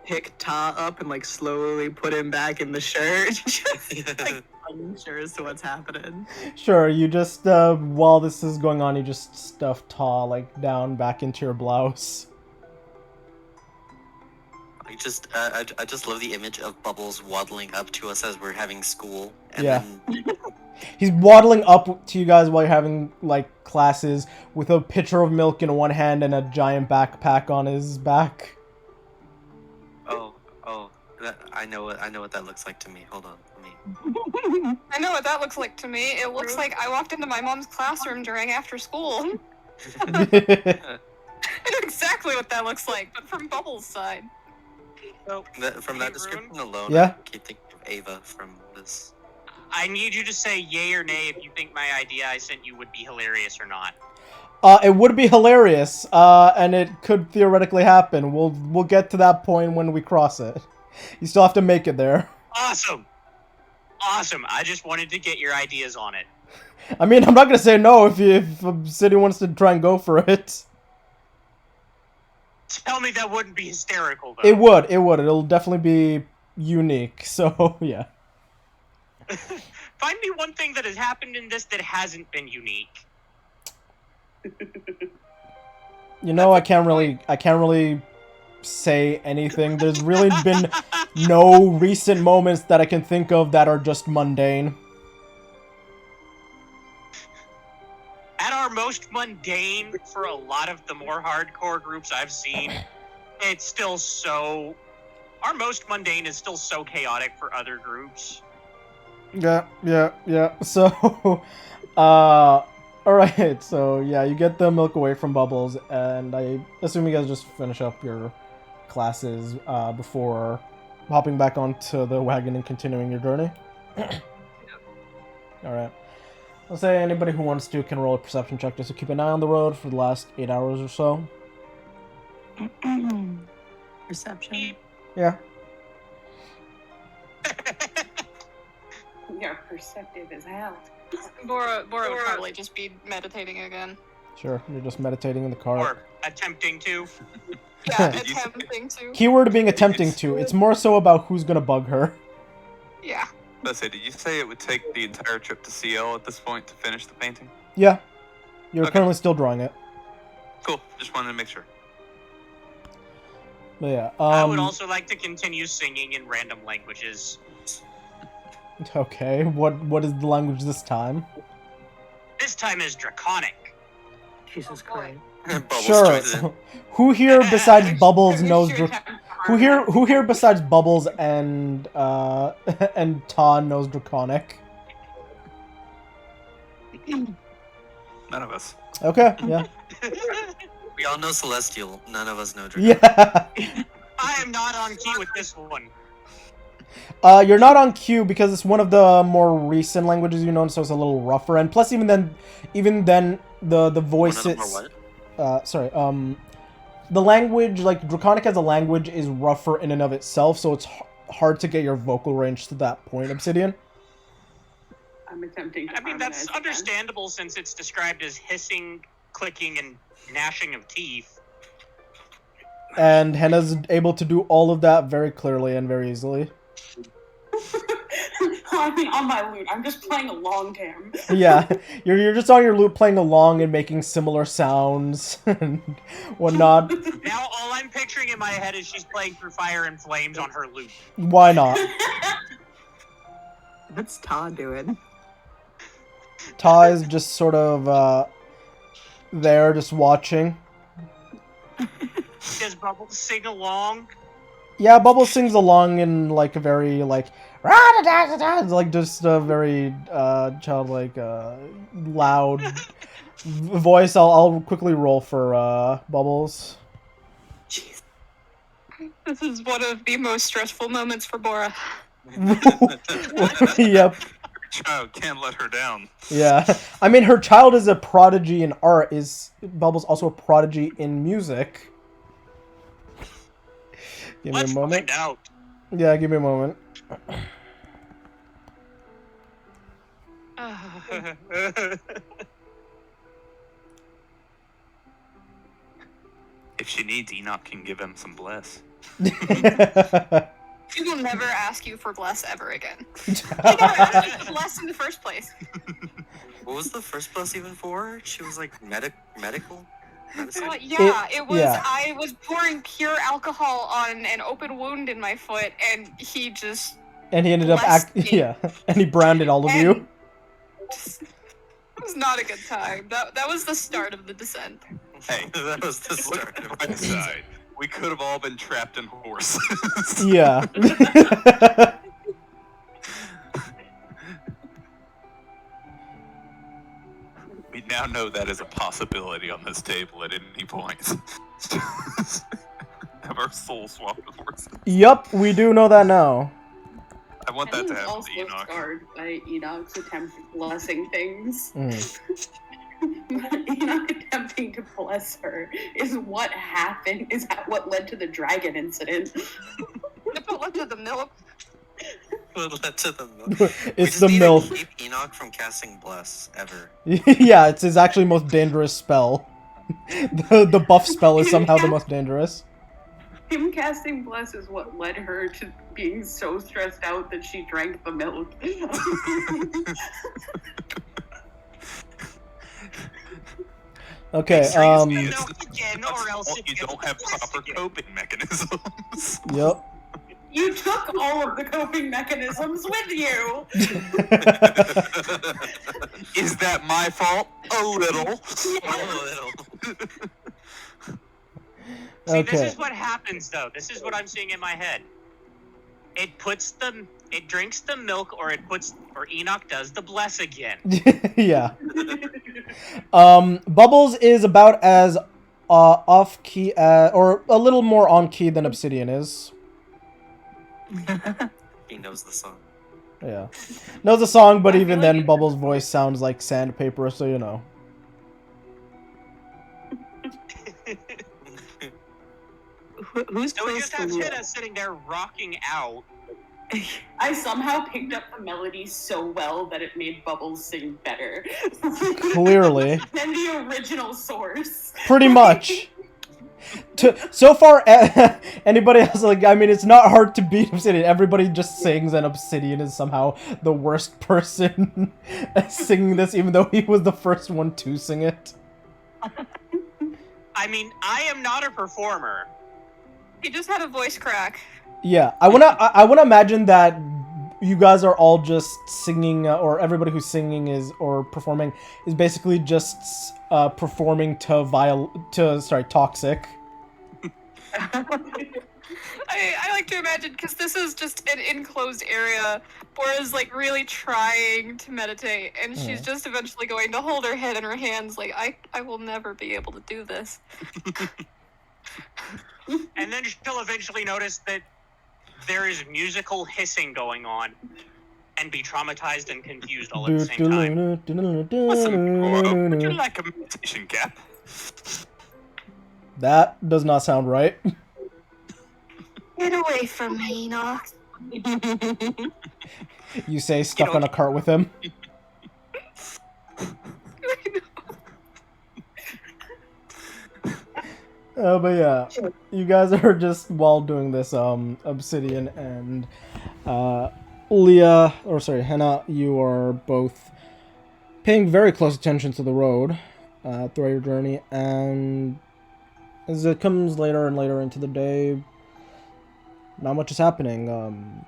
pick Ta up and like slowly put him back in the shirt. Just like unsure as to what's happening. Sure, you just, while this is going on, you just stuff Ta, like, down back into your blouse. I just love the image of Bubbles waddling up to us as we're having school. And Yeah. then He's waddling up to you guys while you're having, like, classes with a pitcher of milk in one hand and a giant backpack on his back. I know what that looks like to me. Hold on, let me. I know what that looks like to me. It looks like I walked into my mom's classroom during after school. I know exactly what that looks like, but from Bubbles' side. So, From that Hey, description Rune? alone, Yeah? I keep thinking of Ava from this. I need you to say yay or nay if you think my idea I sent you would be hilarious or not. It would be hilarious, and it could theoretically happen. We'll get to that point when we cross it. You still have to make it there. Awesome! Awesome. I just wanted to get your ideas on it. I mean, I'm not gonna say no if City wants to try and go for it. Tell me that wouldn't be hysterical, though. It would. It'll definitely be unique, so yeah. Find me one thing that has happened in this that hasn't been unique. You know, I can't really say anything. There's really been no recent moments that I can think of that are just mundane. At our most mundane for a lot of the more hardcore groups I've seen, it's still so... Our most mundane is still so chaotic for other groups. Yeah. So, alright, so yeah, you get the milk away from Bubbles, and I assume you guys just finish up your classes before hopping back onto the wagon and continuing your journey. Alright. I'll say anybody who wants to can roll a perception check just to keep an eye on the road for the last 8 hours or so. Perception. Yeah. We are perceptive as hell. Bora would probably just be meditating again. Sure, you're just meditating in the car. Or attempting to. Yeah, Did you say- attempting to. Keyword being attempting to. It's more so about who's gonna bug her. Yeah. Let's say, did you say it would take the entire trip to CL at this point to finish the painting? Yeah. You're Okay. currently still drawing it. Cool. Just wanted to make sure. But yeah. I would also like to continue singing in random languages. Okay. What is the language this time? This time is Draconic. Jesus Christ. Bubbles Sure. joins in. Who here besides Bubbles knows? Finish your Who attempt here? Who here besides Bubbles and and Ta knows Draconic? None of us. Okay. Yeah. We all know Celestial. None of us know Draco. Yeah. I am not on key with this one. You're not on cue because it's one of the more recent languages you know, so it's a little rougher. And plus, even then, the voice One of them it's are what? the language, like Draconic as a language, is rougher in and of itself, so it's hard to get your vocal range to that point. Obsidian. I'm attempting to I mean, that's harmonize again. understandable since it's described as hissing, clicking, and gnashing of teeth. And Henna's able to do all of that very clearly and very easily. I mean, on my lute, I'm just playing along, Cam. Yeah, you're just on your lute playing along and making similar sounds and whatnot. Now all I'm picturing in my head is she's playing through Fire and Flames on her lute. Why not? What's Todd doing? Ta is just sort of there, just watching. Does Bubbles sing along? Yeah, Bubbles sings along in like a very like it's like just a very childlike loud voice. I'll quickly roll for Bubbles. Jeez. This is one of the most stressful moments for Bora. Yep. Child can't let her down. Yeah. I mean, her child is a prodigy in art. Is Bubbles also a prodigy in music? Give me Let's a moment. find out. Yeah, give me a moment. If she needs, Enoch can give him some bless. She will never ask you for bless ever again. She never asked you for bless in the first place. What was the first bless even for? She was like medical? Medicine? Yeah, it was. yeah. I was pouring pure alcohol on an open wound in my foot, and he just. And he ended up Blessed me. yeah, and he branded all of you. And it was not a good time. That was the start of the descent. Hey, That was the start of right side. We could have all been trapped in horses. Yeah. We now know that is a possibility on this table at any point. Have our souls swapped with horses. Yup, we do know that now. I want that to Henna's happen also to Enoch. scarred by Enoch's attempt at blessing things. Mm. Enoch attempting to bless her is what happened, is what led to the dragon incident. That's what led to the milk. What led to the milk? We It's just the need milk. to keep Enoch from casting bless ever. Yeah, it's his actually most dangerous spell. The buff spell is somehow the most dangerous. Him casting bless is what led her to being so stressed out that she drank the milk. Okay, Milk It's- again, or That's else all- it you gets don't have blessed proper again. coping mechanisms. yep. You took all of the coping mechanisms with you! Is that my fault? A little. See, Okay. this is what happens, though. This is what I'm seeing in my head. It drinks the milk, or Enoch does the bless again. Yeah. Bubbles is about as off key or a little more on key than Obsidian is. He knows the song. Yeah. Knows the song, but even then, Bubbles' voice sounds like sandpaper, so you know. Who's So we close just to have Leah? Tina sitting there rocking out. I somehow picked up the melody so well that it made Bubbles sing better. Clearly. Than the original source. Pretty much. So far, anybody else, like, I mean, it's not hard to beat Obsidian. Everybody just sings, and Obsidian is somehow the worst person singing this, even though he was the first one to sing it. I mean, I am not a performer. He just had a voice crack. Yeah, I wanna imagine that you guys are all just singing, or everybody who's singing or performing is basically just performing to Toxic. I like to imagine, because this is just an enclosed area, Bora's like really trying to meditate, and she's just eventually going to hold her head in her hands like, I will never be able to do this. And then she'll eventually notice that there is musical hissing going on and be traumatized and confused all at the same time. Listen, Bora, would you like a meditation cap? That does not sound right. Get away from me, Enoch. You say stuck on a cart with him. But yeah, you guys are just, while doing this, Obsidian and Henna, you are both paying very close attention to the road throughout your journey, and as it comes later and later into the day, not much is happening.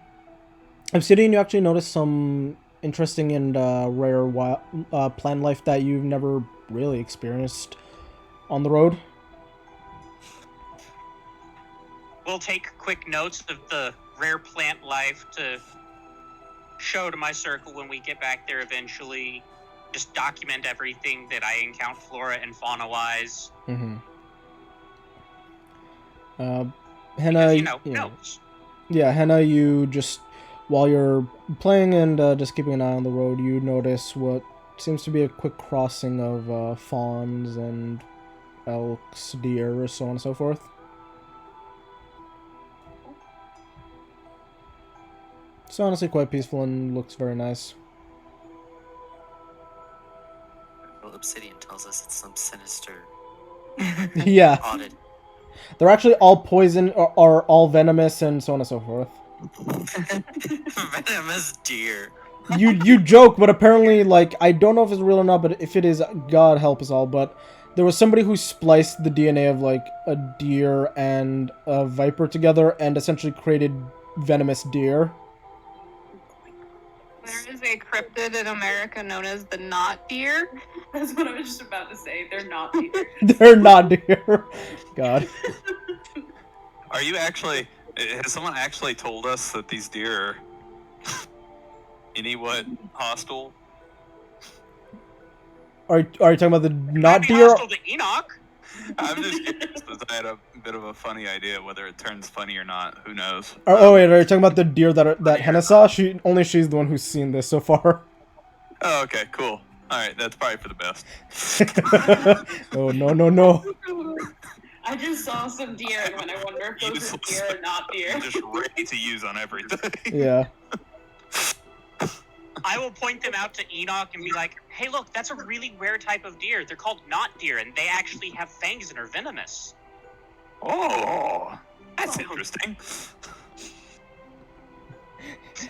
Obsidian, you actually notice some interesting and rare plant life that you've never really experienced on the road. We'll take quick notes of the rare plant life to show to my circle when we get back there eventually. Just document everything that I encounter flora and fauna-wise. Mm-hmm. Henna, Henna, notes. Yeah, Henna, you just, while you're playing and just keeping an eye on the road, you notice what seems to be a quick crossing of fawns and elks, deer, so on and so forth. It's honestly quite peaceful and looks very nice. Well, Obsidian tells us it's some sinister Yeah. audit. They're actually all poison, or all venomous, and so on and so forth. Venomous deer. You joke, but apparently, like, I don't know if it's real or not, but if it is, God help us all, but there was somebody who spliced the DNA of, like, a deer and a viper together and essentially created venomous deer. There is a cryptid in America known as the knot deer. That's what I was just about to say. They're not deer. They're not deer. God. Are you actually... Has someone actually told us that these deer are anywhat hostile? Are you talking about the not Might be deer? hostile to Enoch. I'm just curious, because I had a bit of a funny idea. Whether it turns funny or not, who knows? Wait, are you talking about the deer that Henna saw? She's the one who's seen this so far. Oh, okay, cool. Alright, that's probably for the best. Oh, no. I just saw some deer, and I wonder if those are deer or not deer. Just ready to use on everything. Yeah. I will point them out to Enoch and be like, hey, look, that's a really rare type of deer. They're called knot deer, and they actually have fangs and are venomous. Oh, that's interesting.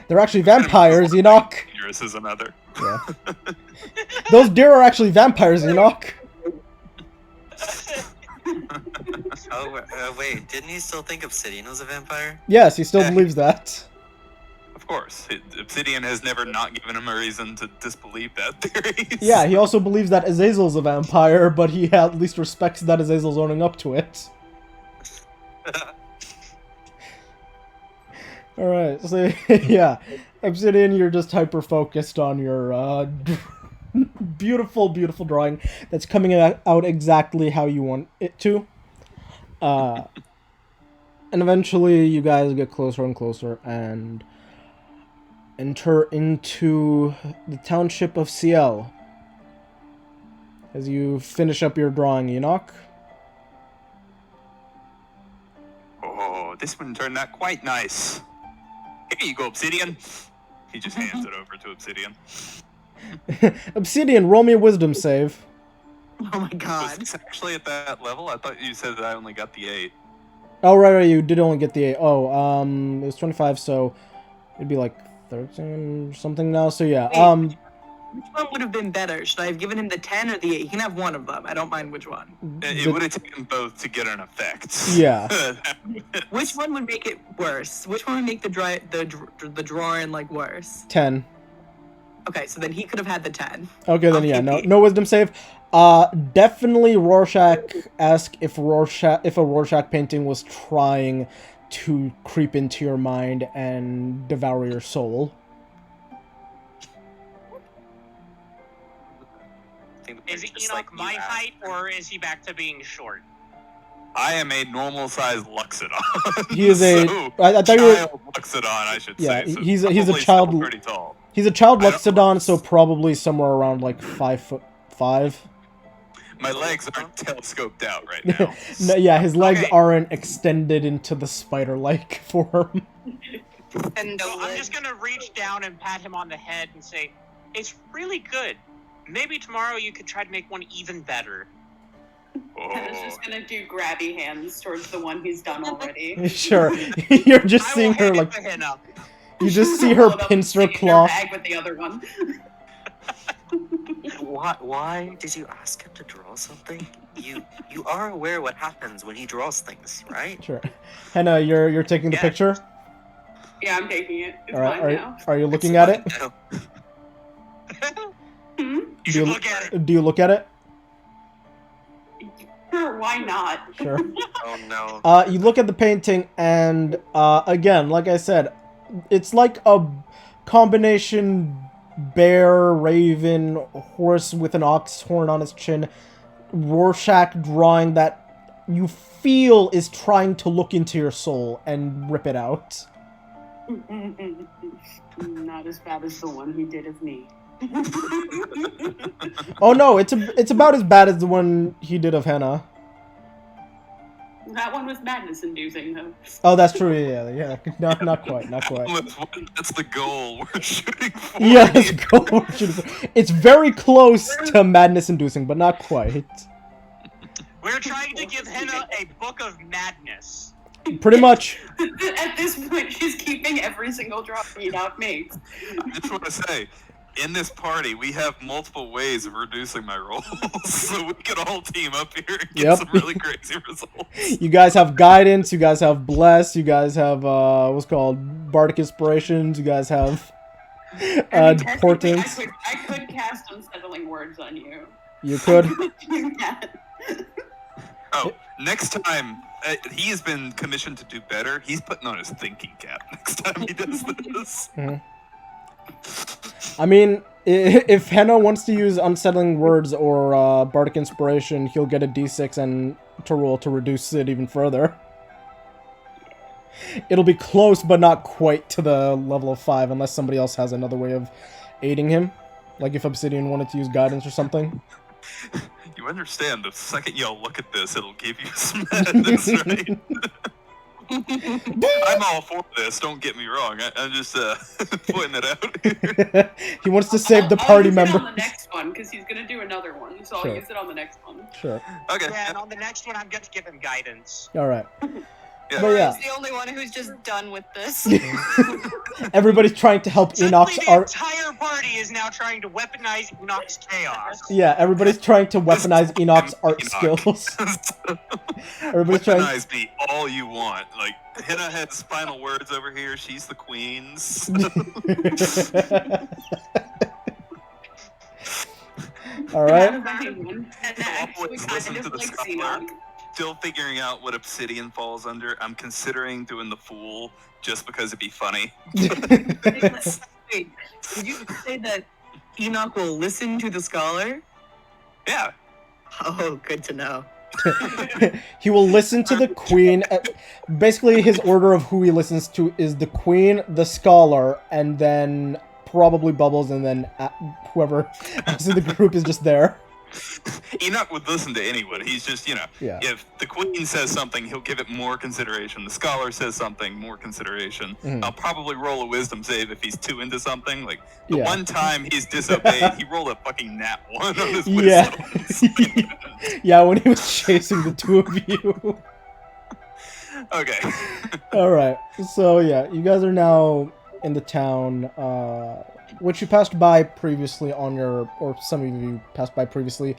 They're actually vampires, Enoch. Yours is another. Yeah. Those deer are actually vampires, Enoch. Oh, wait, didn't he still think Obsidian was a vampire? Yes, he still believes that. Of course. Obsidian has never not given him a reason to disbelieve that theory. Yeah, he also believes that Azazel's a vampire, but he at least respects that Azazel's owning up to it. Alright, so yeah. Obsidian, you're just hyper-focused on your beautiful, beautiful drawing that's coming out exactly how you want it to. And eventually you guys get closer and closer and enter into the township of Ciel. As you finish up your drawing, Enoch. Oh, this one turned out quite nice. Here you go, Obsidian. He just hands it over to Obsidian. Obsidian, roll me a wisdom save. Oh my Was god. this actually at that level? I thought you said that I only got the 8. Oh, right, you did only get the 8. Oh, it was 25, so it'd be like 13 or something now. So yeah, Wait. Which one would have been better? Should I have given him the 10 or the 8? He can have one of them. I don't mind which one. It would have taken both to get an effect. Yeah. Which one would make it worse? Which one would make the drawing like worse? 10. Okay, so then he could have had the 10. Okay, then I'll yeah, keep no, the- no wisdom save. Definitely Rorschach-esque if a Rorschach painting was trying to creep into your mind and devour your soul. Is Just Enoch like you my asked. height, or is he back to being short? I am a normal-sized Luxodon. He is a. So, I thought you were. child Luxodon, I should Yeah, say. So he's a probably child- still pretty tall. He's a child I don't- Luxodon, so probably somewhere around like 5'5". My legs aren't telescoped out right now. No, yeah, his legs Okay. aren't extended into the spider-like form. And So I'm just gonna reach down and pat him on the head and say, "It's really good. Maybe tomorrow you could try to make one even better." Henna's Oh, just gonna do grabby hands towards the one he's done already. Sure, you're just I will seeing her hand it like to Henna. you just see her Hold up, pincer stick in her claw. bag with the other one. Why did you ask him to draw something? You are aware what happens when he draws things, right? Sure, Henna, you're taking the Yeah. picture. Yeah, I'm taking it. It's All right, mine now. are you looking at it? No. Hmm? You should look at it. Do you look at it? Sure, why not? Sure. Oh no. You look at the painting, and again, like I said, it's like a combination bear, raven, horse with an ox horn on its chin, Rorschach drawing that you feel is trying to look into your soul and rip it out. Not as bad as the one he did of me. Oh no, it's about as bad as the one he did of Henna. That one was madness inducing though. Oh, that's true. Yeah. No, not quite. that's the goal we're shooting for. Yeah, it's very close to madness-inducing, but not quite. We're trying to give Henna a book of madness. Pretty much. At this point, she's keeping every single drop Enoch makes. I just want to say, in this party, we have multiple ways of reducing my rolls, so we can all team up here and get Yep. some really crazy results. You guys have guidance. You guys have bless. You guys have what's called bardic inspirations. You guys have I mean, technically, portents. I could cast unsettling words on you. You could. Do that. Oh, next time, he has been commissioned to do better. He's putting on his thinking cap next time he does this. I mean, if Henna wants to use unsettling words or bardic inspiration, he'll get a d6 and to roll to reduce it even further. It'll be close, but not quite to the level of 5, unless somebody else has another way of aiding him. Like if Obsidian wanted to use guidance or something. You understand, the second y'all look at this, it'll give you some madness, right? I'm all for this, don't get me wrong. I'm just pointing it out here. He wants to save the I'll party use it members. on the next one because he's gonna do another one, so Sure. I'll use it on the next one. Sure. Okay. Yeah, and on the next one, I'm going to give him guidance. Alright. Yeah. But yeah. He's the only one who's just done with this. Everybody's trying to help Suddenly, Enoch's the art. entire party is now trying to weaponize Enoch's chaos. Yeah, everybody's trying to weaponize Enoch's art skills. Everybody's trying. Weaponize me all you want. Like, Henna has final words over here. She's the queens. Alright. And that actually Always kind listen of to the likes scholar. Enoch. Still figuring out what obsidian falls under. I'm considering doing the fool just because it'd be funny. Wait, did you say that Enoch will listen to the scholar? Yeah. Oh, good to know. He will listen to the queen. Basically, his order of who he listens to is the queen, the scholar, and then probably Bubbles, and then whoever else in the group is just there. Enoch would listen to anyone. He's just, Yeah. if the queen says something, he'll give it more consideration. The scholar says something, more consideration. I'll probably roll a wisdom save if he's too into something. Like, the one time he's disobeyed, he rolled a fucking nat 1 on his wisdom. Yeah, when he was chasing the two of you. Okay. Alright, so yeah, you guys are now in the town, which you passed by previously on your, or some of you passed by previously,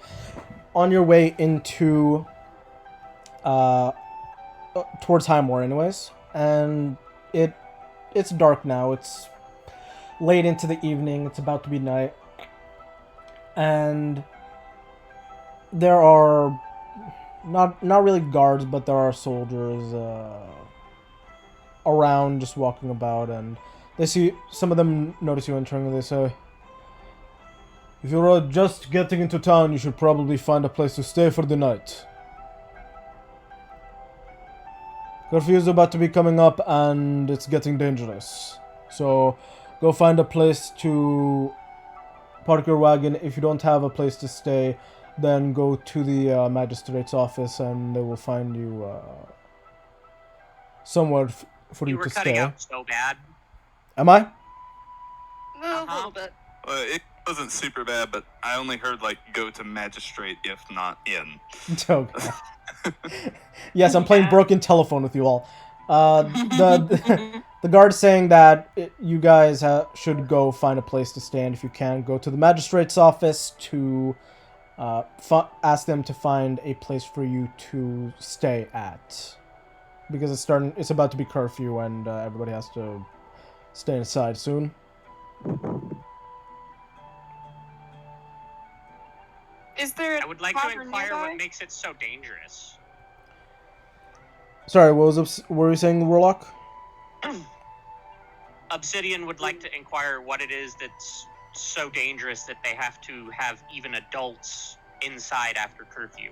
on your way into, towards Highmore anyways, and it's dark now, it's late into the evening, it's about to be night, and there are not really guards, but there are soldiers, around, just walking about, and they see, some of them notice you entering, and they say, "If you're just getting into town, you should probably find a place to stay for the night. Curfew is about to be coming up, and it's getting dangerous. So, go find a place to park your wagon. If you don't have a place to stay, then go to the magistrate's office, and they will find you somewhere for you to stay." You were cutting out so bad. Am I? A little bit. It wasn't super bad, but I only heard, like, go to magistrate if not in. Okay. Yes, I'm playing broken telephone with you all. The guard's saying that you guys should go find a place to stay, and if you can, go to the magistrate's office to ask them to find a place for you to stay at, because it's about to be curfew, and everybody has to stay inside soon. Is there? I would like to inquire what makes it so dangerous. Sorry, what were you saying, Warlock? Obsidian would like to inquire what it is that's so dangerous that they have to have even adults inside after curfew.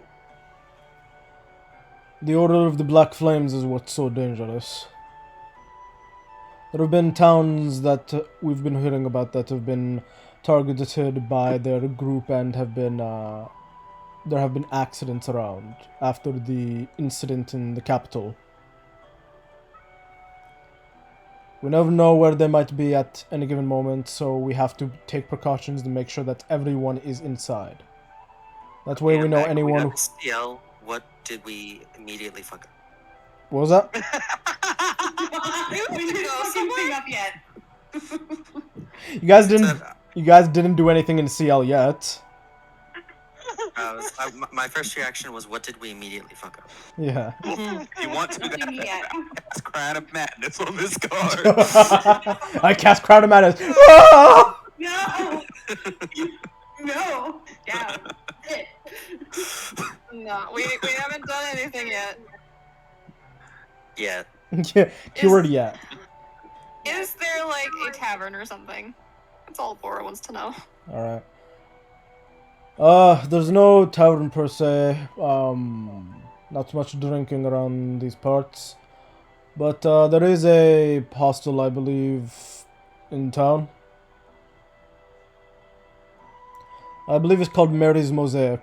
The Order of the Black Flames is what's so dangerous. There have been towns that we've been hearing about that have been targeted by their group, and have been there have been accidents around after the incident in the capital. We never know where they might be at any given moment, so we have to take precautions to make sure that everyone is inside. That way we know anyone. CL, what did we immediately fuck up? What was that? We didn't go something up yet. You guys didn't do anything in CL yet. My first reaction was, what did we immediately fuck up? Yeah. You want to cast Crown of Madness on this card. I cast Crown of Madness. No! No! Down. Sit. No, we haven't done anything yet. Yeah. Yeah, keyword yet. Is there like a tavern or something? That's all Bora wants to know. Alright. There's no tavern per se. Not much drinking around these parts. But there is a hostel, I believe, in town. I believe it's called Mary's Mosaic.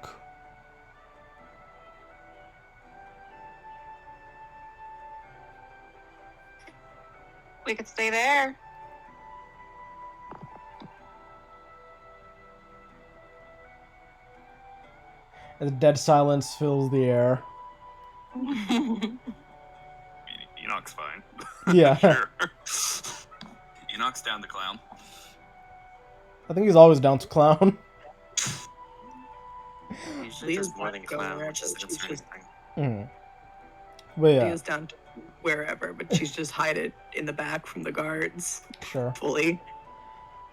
We could stay there. A dead silence fills the air. Enoch's fine. Yeah. Sure. Enoch's down to clown. I think he's always down to clown. Usually just more than clown, which is just But yeah. Leah's down to wherever, but she's just hiding in the back from the guards. Sure. Fully.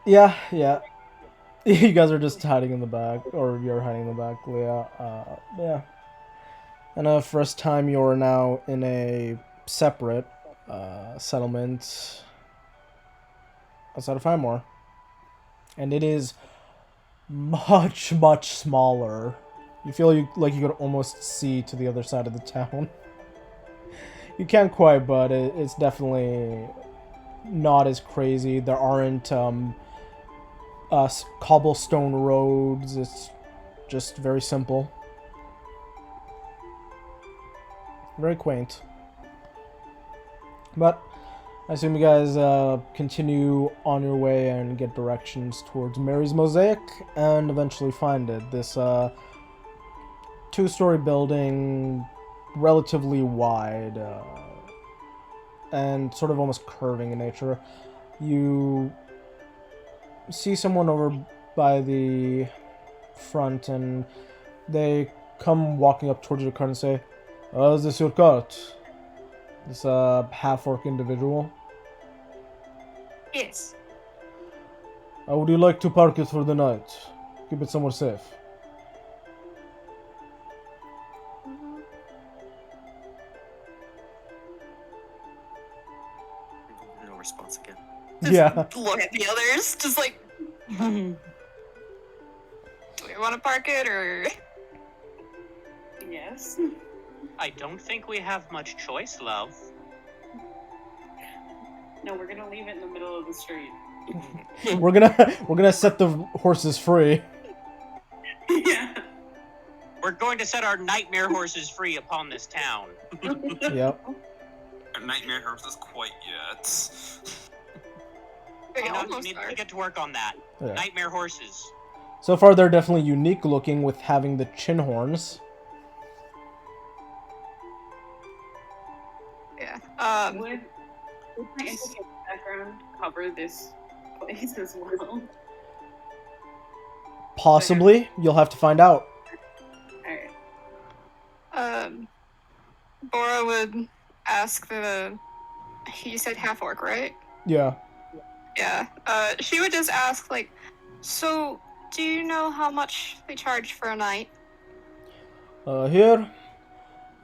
Yeah. You guys are just hiding in the back, or you're hiding in the back, Leah. Yeah. And first time you're now in a separate settlement outside of Highmore. And it is much, much smaller. You feel like you could almost see to the other side of the town. You can't quite, but it's definitely not as crazy. There aren't cobblestone roads. It's just very simple. Very quaint. But I assume you guys continue on your way and get directions towards Mary's Mosaic and eventually find it. This two-story building, relatively wide and sort of almost curving in nature. You see someone over by the front and they come walking up towards your cart and say, is this your cart? This half-orc individual. Yes. Would you like to park it for the night? Keep it somewhere safe. No response again. Just Yeah. look at the others, just like, do we want to park it or? Yes. I don't think we have much choice, love. No, we're gonna leave it in the middle of the street. We're gonna set the horses free. Yeah. We're going to set our nightmare horses free upon this town. Yep. Our nightmare horses quite yet. They You know, almost need are. to get to work on that. Yeah. Nightmare horses. So far, they're definitely unique looking with having the chin horns. Yeah. Would my entertainment background cover this place as well? Possibly. You'll have to find out. Alright. Bora would ask the. You said half orc, right? Yeah. Yeah. She would just ask like, so do you know how much they charge for a night? Here,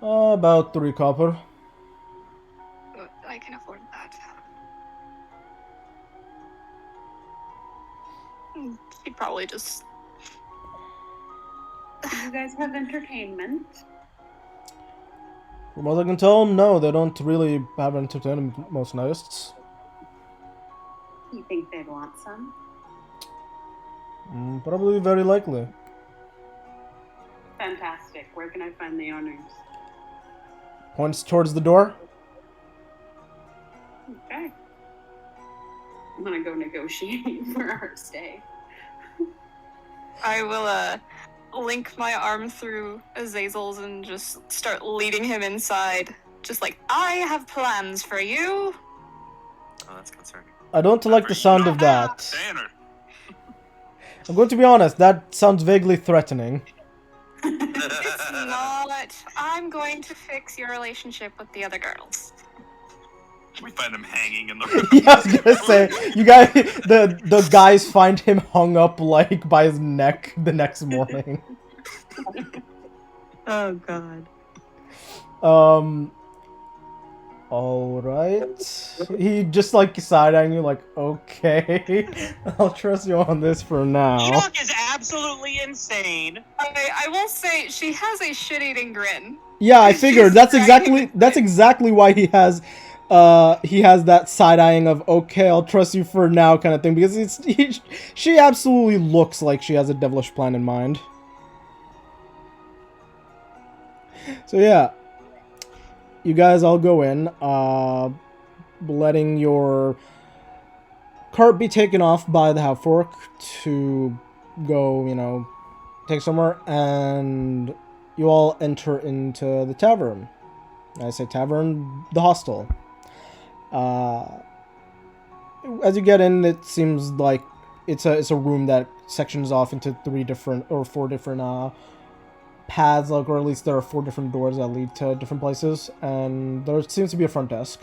about 3 copper. I can afford that. She'd probably just. Do you guys have entertainment? From what I can tell, no, they don't really have entertainment most nights. You think they'd want some? Probably very likely. Fantastic. Where can I find the owners? Points towards the door. Okay. I'm gonna go negotiate for our stay. I will link my arm through Azazel's and just start leading him inside. Just like, I have plans for you. Oh, that's concerning. I don't like the sound of that. Banner. I'm going to be honest, that sounds vaguely threatening. It's not. I'm going to fix your relationship with the other girls. We find him hanging in the Yeah, I was gonna say, you guys, the guys find him hung up like by his neck the next morning. Oh god. All right. He just like side-eyeing you, like, okay, I'll trust you on this for now. Enoch is absolutely insane. I will say she has a shit-eating grin. Yeah, I He's figured just that's exactly why he has that side-eyeing of, okay, I'll trust you for now kind of thing, because she absolutely looks like she has a devilish plan in mind. So yeah, you guys all go in, letting your cart be taken off by the half-orc to go, take somewhere, and you all enter into the tavern. I say tavern, the hostel. As you get in, it seems like it's a room that sections off into 4 different paths, like, or at least there are 4 different doors that lead to different places, and there seems to be a front desk.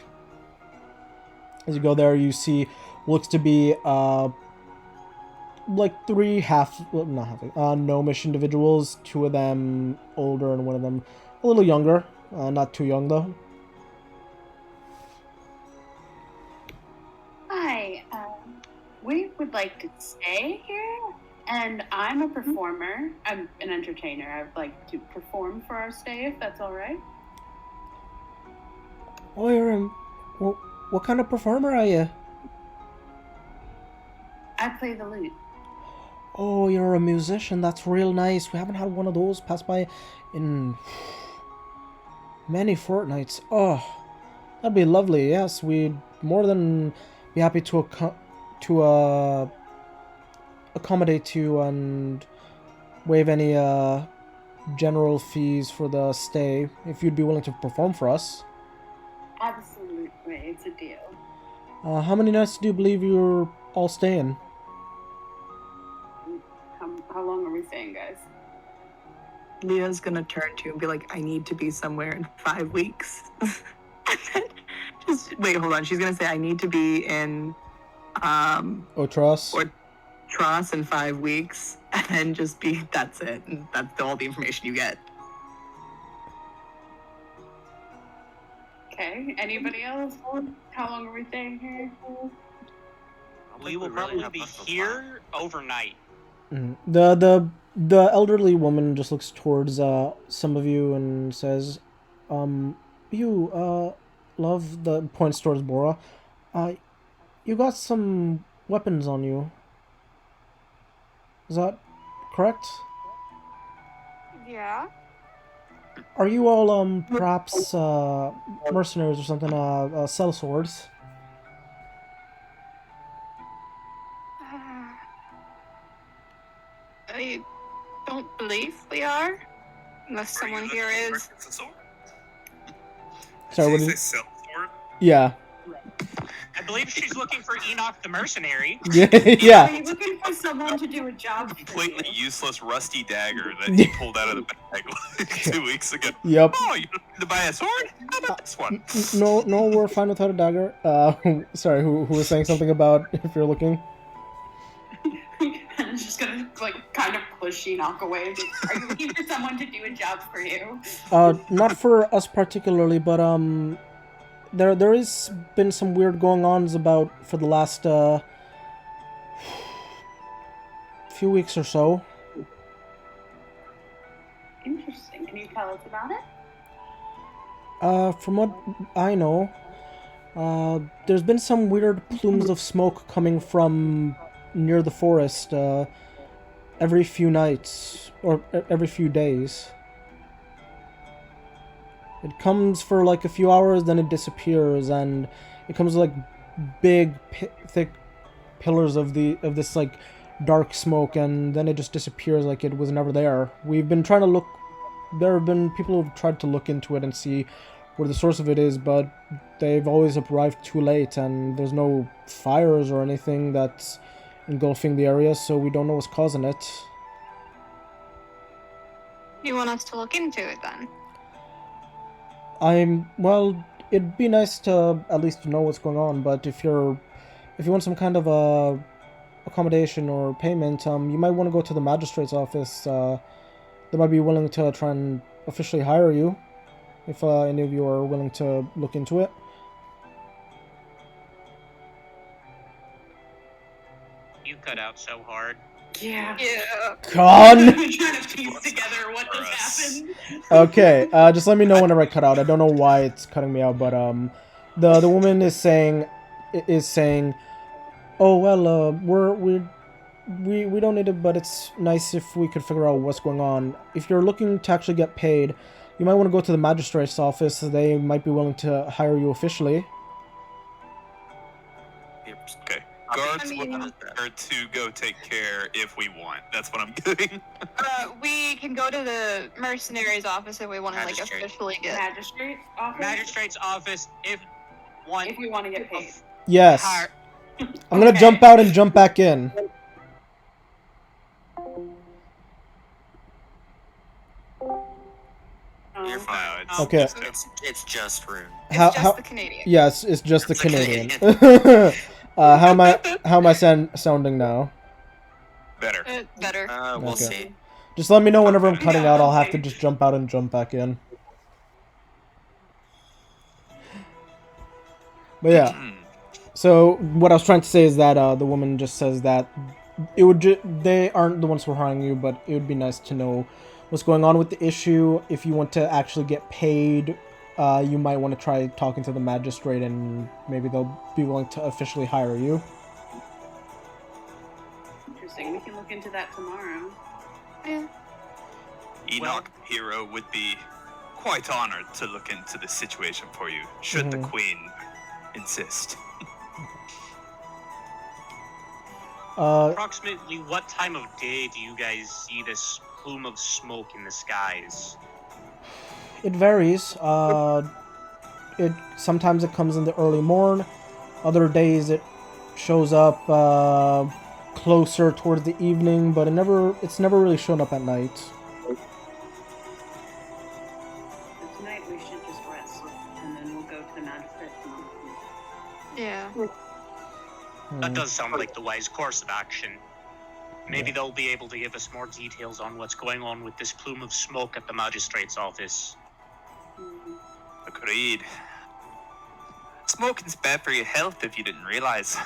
As you go there, you see looks to be like 3 gnomish individuals, 2 of them older and 1 of them a little younger, not too young though. Hi, we would like to stay here, and I'm a performer. I'm an entertainer. I would like to perform for our stay, if that's all right. Oh, you're what kind of performer are you? I play the lute. Oh, you're a musician. That's real nice. We haven't had one of those pass by in many fortnights. Oh, that'd be lovely. Yes, we'd more than be happy to accommodate you and waive any general fees for the stay if you'd be willing to perform for us. Absolutely, it's a deal. How many nights do you believe you're all staying? How long are we staying, guys? Leah's gonna turn to you and be like, I need to be somewhere in 5 weeks. And then just wait, hold on. She's gonna say, I need to be in Otras? or Tross in 5 weeks, and then just be, that's it. And that's all the information you get. Okay, anybody else? How long are we staying here? We will probably be here overnight. The elderly woman just looks towards some of you and says, you love, the points towards Bora. You got some weapons on you. Is that correct? Yeah. Are you all perhaps mercenaries or something? Sell swords? I don't believe we are. Unless someone here is. Sorry, what Did did you you... say sword? Yeah. I believe she's looking for Enoch the mercenary. Yeah. Are Yeah. you looking for someone to do a job for Completely you? useless rusty dagger that he pulled out of the bag like 2 weeks ago. Yep. Oh, you don't need to buy a sword? How about this one? No, we're fine without a dagger. Sorry, who was saying something about if you're looking? And it's just gonna like kind of push Enoch away. Are you looking for someone to do a job for you? Not for us particularly, but there is been some weird going-ons about for the last few weeks or so. Interesting. Can you tell us about it? From what I know, there's been some weird plumes of smoke coming from near the forest every few nights or every few days. It comes for like a few hours, then it disappears, and it comes like big, thick pillars of this like dark smoke, and then it just disappears like it was never there. We've been trying to look. There have been people who've tried to look into it and see where the source of it is, but they've always arrived too late, and there's no fires or anything that's engulfing the area, so we don't know what's causing it. You want us to look into it then? Well, it'd be nice to at least know what's going on, but if you want some kind of accommodation or payment, you might want to go to the magistrate's office. They might be willing to try and officially hire you, if any of you are willing to look into it. You cut out so hard. Yeah. Yeah. Con! I'm trying to piece together what just happened. Okay, just let me know whenever I cut out. I don't know why it's cutting me out, but the woman is saying, oh well, we don't need it, but it's nice if we could figure out what's going on. If you're looking to actually get paid, you might want to go to the magistrate's office. They might be willing to hire you officially. Okay. Guards I mean- will are to go take care if we want. That's what I'm doing. We can go to the mercenary's office if we want to like Magistrate. officially get. Magistrate office. Magistrate's office if If we want to get paid. Yes. Hire- I'm gonna jump out and jump back in. You're fine. Okay. It's just Rune. It's How- just how- the Canadian. Yes, it's just the It's a Canadian. Canadian. How am I sounding now? Better. Better. We'll Okay. see. Just let me know whenever I'm cutting out. I'll have to just jump out and jump back in. But yeah. So what I was trying to say is that the woman just says that it would they aren't the ones who are hiring you, but it would be nice to know what's going on with the issue. If you want to actually get paid, you might want to try talking to the magistrate, and maybe they'll be willing to officially hire you. Interesting. We can look into that tomorrow. Yeah. Enoch Hero would be quite honored to look into the situation for you, should the Queen insist. Approximately what time of day do you guys see this plume of smoke in the skies? It varies. Sometimes it comes in the early morn. Other days it shows up closer towards the evening, but it's never really shown up at night. So tonight we should just rest, and then we'll go to the magistrate tomorrow. Yeah. That does sound like the wise course of action. Maybe they'll be able to give us more details on what's going on with this plume of smoke at the magistrate's office. Agreed. Smoking's bad for your health if you didn't realize.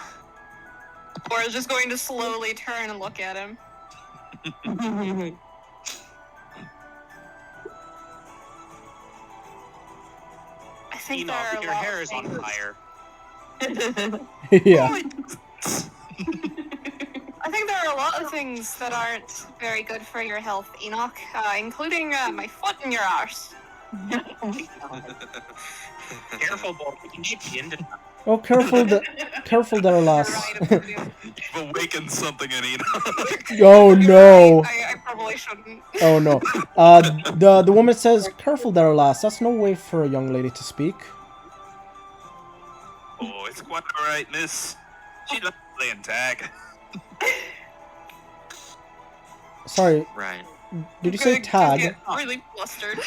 Or is just going to slowly turn and look at him. I think Enoch, there are your hair is on fire. Yeah. I think there are a lot of things that aren't very good for your health, Enoch, including my foot in your arse. Careful, boy. You can get you into that. Oh, careful there, lass. You've awakened something in Enoch. Oh no. I probably shouldn't. Oh no. The woman says, "Careful there, lass. That's no way for a young lady to speak." Oh, it's quite alright, miss. She loves playing tag. Sorry, Right. did you say tag? Get really flustered.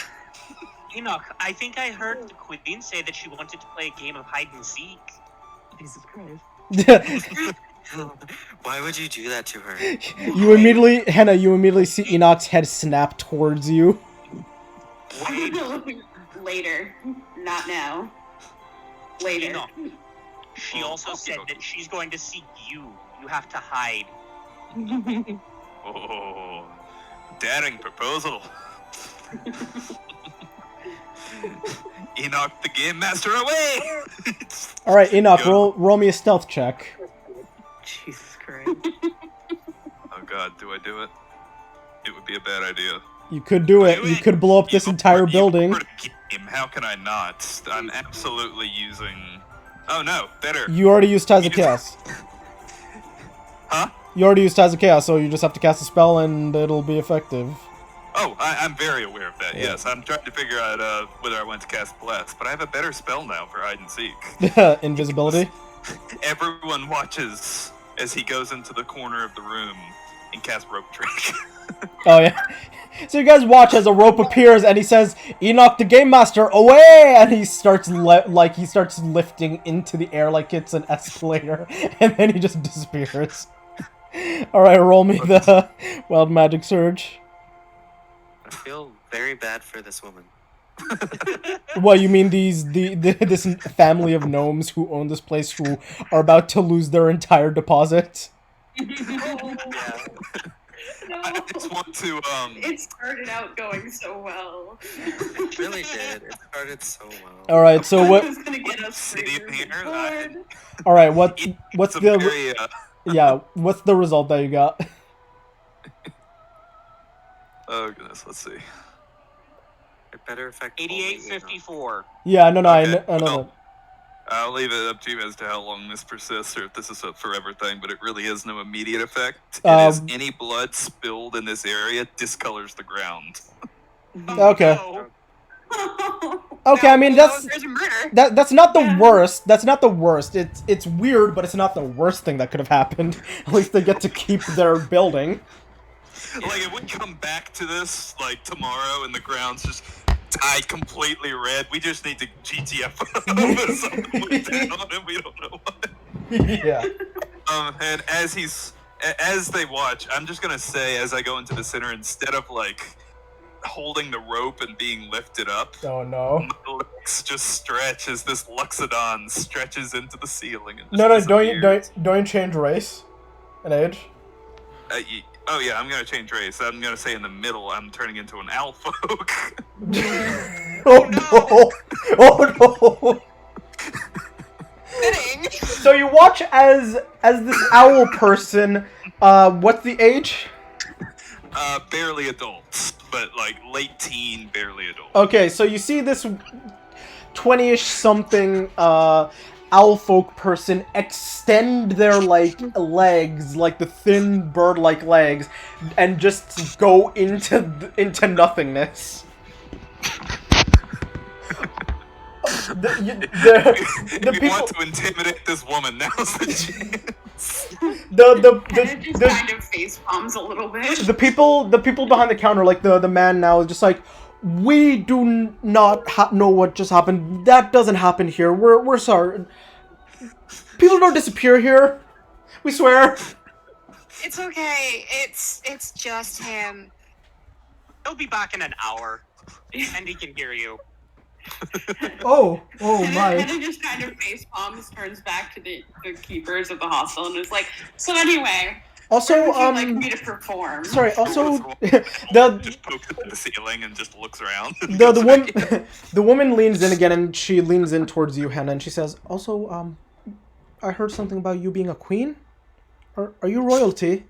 Enoch, I think I heard the Queen say that she wanted to play a game of hide and seek. Jesus Christ. Why would you do that to her? You immediately see Enoch's head snap towards you. Later. Not now. Later. Enoch, she also said that she's going to seek you. You have to hide. Oh, daring proposal. Enoch the Game Master away! Alright, Enoch, roll me a stealth check. Jesus Christ. Oh god, do I do it? It would be a bad idea. You could do it. You could blow up this entire building. Game. How can I not? I'm absolutely using... Oh no, better. You already used Ties of Chaos. Huh? You already used Ties of Chaos, so you just have to cast a spell and it'll be effective. Oh, I'm very aware of that, yes. I'm trying to figure out whether I want to cast Bless, but I have a better spell now for Hide and Seek. Invisibility? Everyone watches as he goes into the corner of the room and casts Rope Trick. Oh, yeah. So you guys watch as a rope appears and he says, "Enoch the Game Master, away!" And he starts lifting into the air like it's an escalator, and then he just disappears. Alright, roll me the Wild Magic Surge. I feel very bad for this woman. What, you mean this family of gnomes who own this place who are about to lose their entire deposit? Yeah. No. I just want to, It started out going so well. It really did. It started so well. Alright, so what... was gonna get us City flavor here, board. Alright, what's the... very, Yeah, what's the result that you got? Oh goodness, let's see. It better affect 8854. Yeah, no, I know well, that. I'll leave it up to you as to how long this persists, or if this is a forever thing, but it really has no immediate effect. It is any blood spilled in this area discolors the ground. Okay. No. Okay, I mean, There's murder. that's not the worst. That's not the worst. It's weird, but it's not the worst thing that could have happened. At least they get to keep their building. Like, if we come back to this, like, tomorrow and the ground's just dyed completely red, we just need to GTF something went down and we don't know what. Yeah. And as they watch, I'm just gonna say, as I go into the center, instead of, like, holding the rope and being lifted up, Oh no. my legs just stretch as this Luxodon stretches into the ceiling. And just No, disappears. don't you change race and age? Oh yeah, I'm gonna change race. I'm gonna say in the middle, I'm turning into an owl folk. Oh no! Oh no! Fitting. So you watch as this owl person What's the age? Barely adults, but like late teen, barely adult. Okay, so you see this 20-ish something owl folk person extend their like legs, like the thin bird-like legs, and just go into nothingness. The we people want to intimidate this woman. Now's the chance. Just kind of face palms a little bit. The people behind the counter, like the man now, is just like, we do not know what just happened. That doesn't happen here. We're sorry. People don't disappear here. We swear. It's okay. It's just him. He'll be back in an hour, and he can hear you. Oh And my. it just kind of face palms, turns back to the keepers of the hostel, and is like, so anyway, Also, where would you like me to perform? sorry. Also, Just pokes up at the ceiling and just looks around. the woman leans in again, and she leans in towards you, Hannah, and she says, "Also, I heard something about you being a queen. Are you royalty?"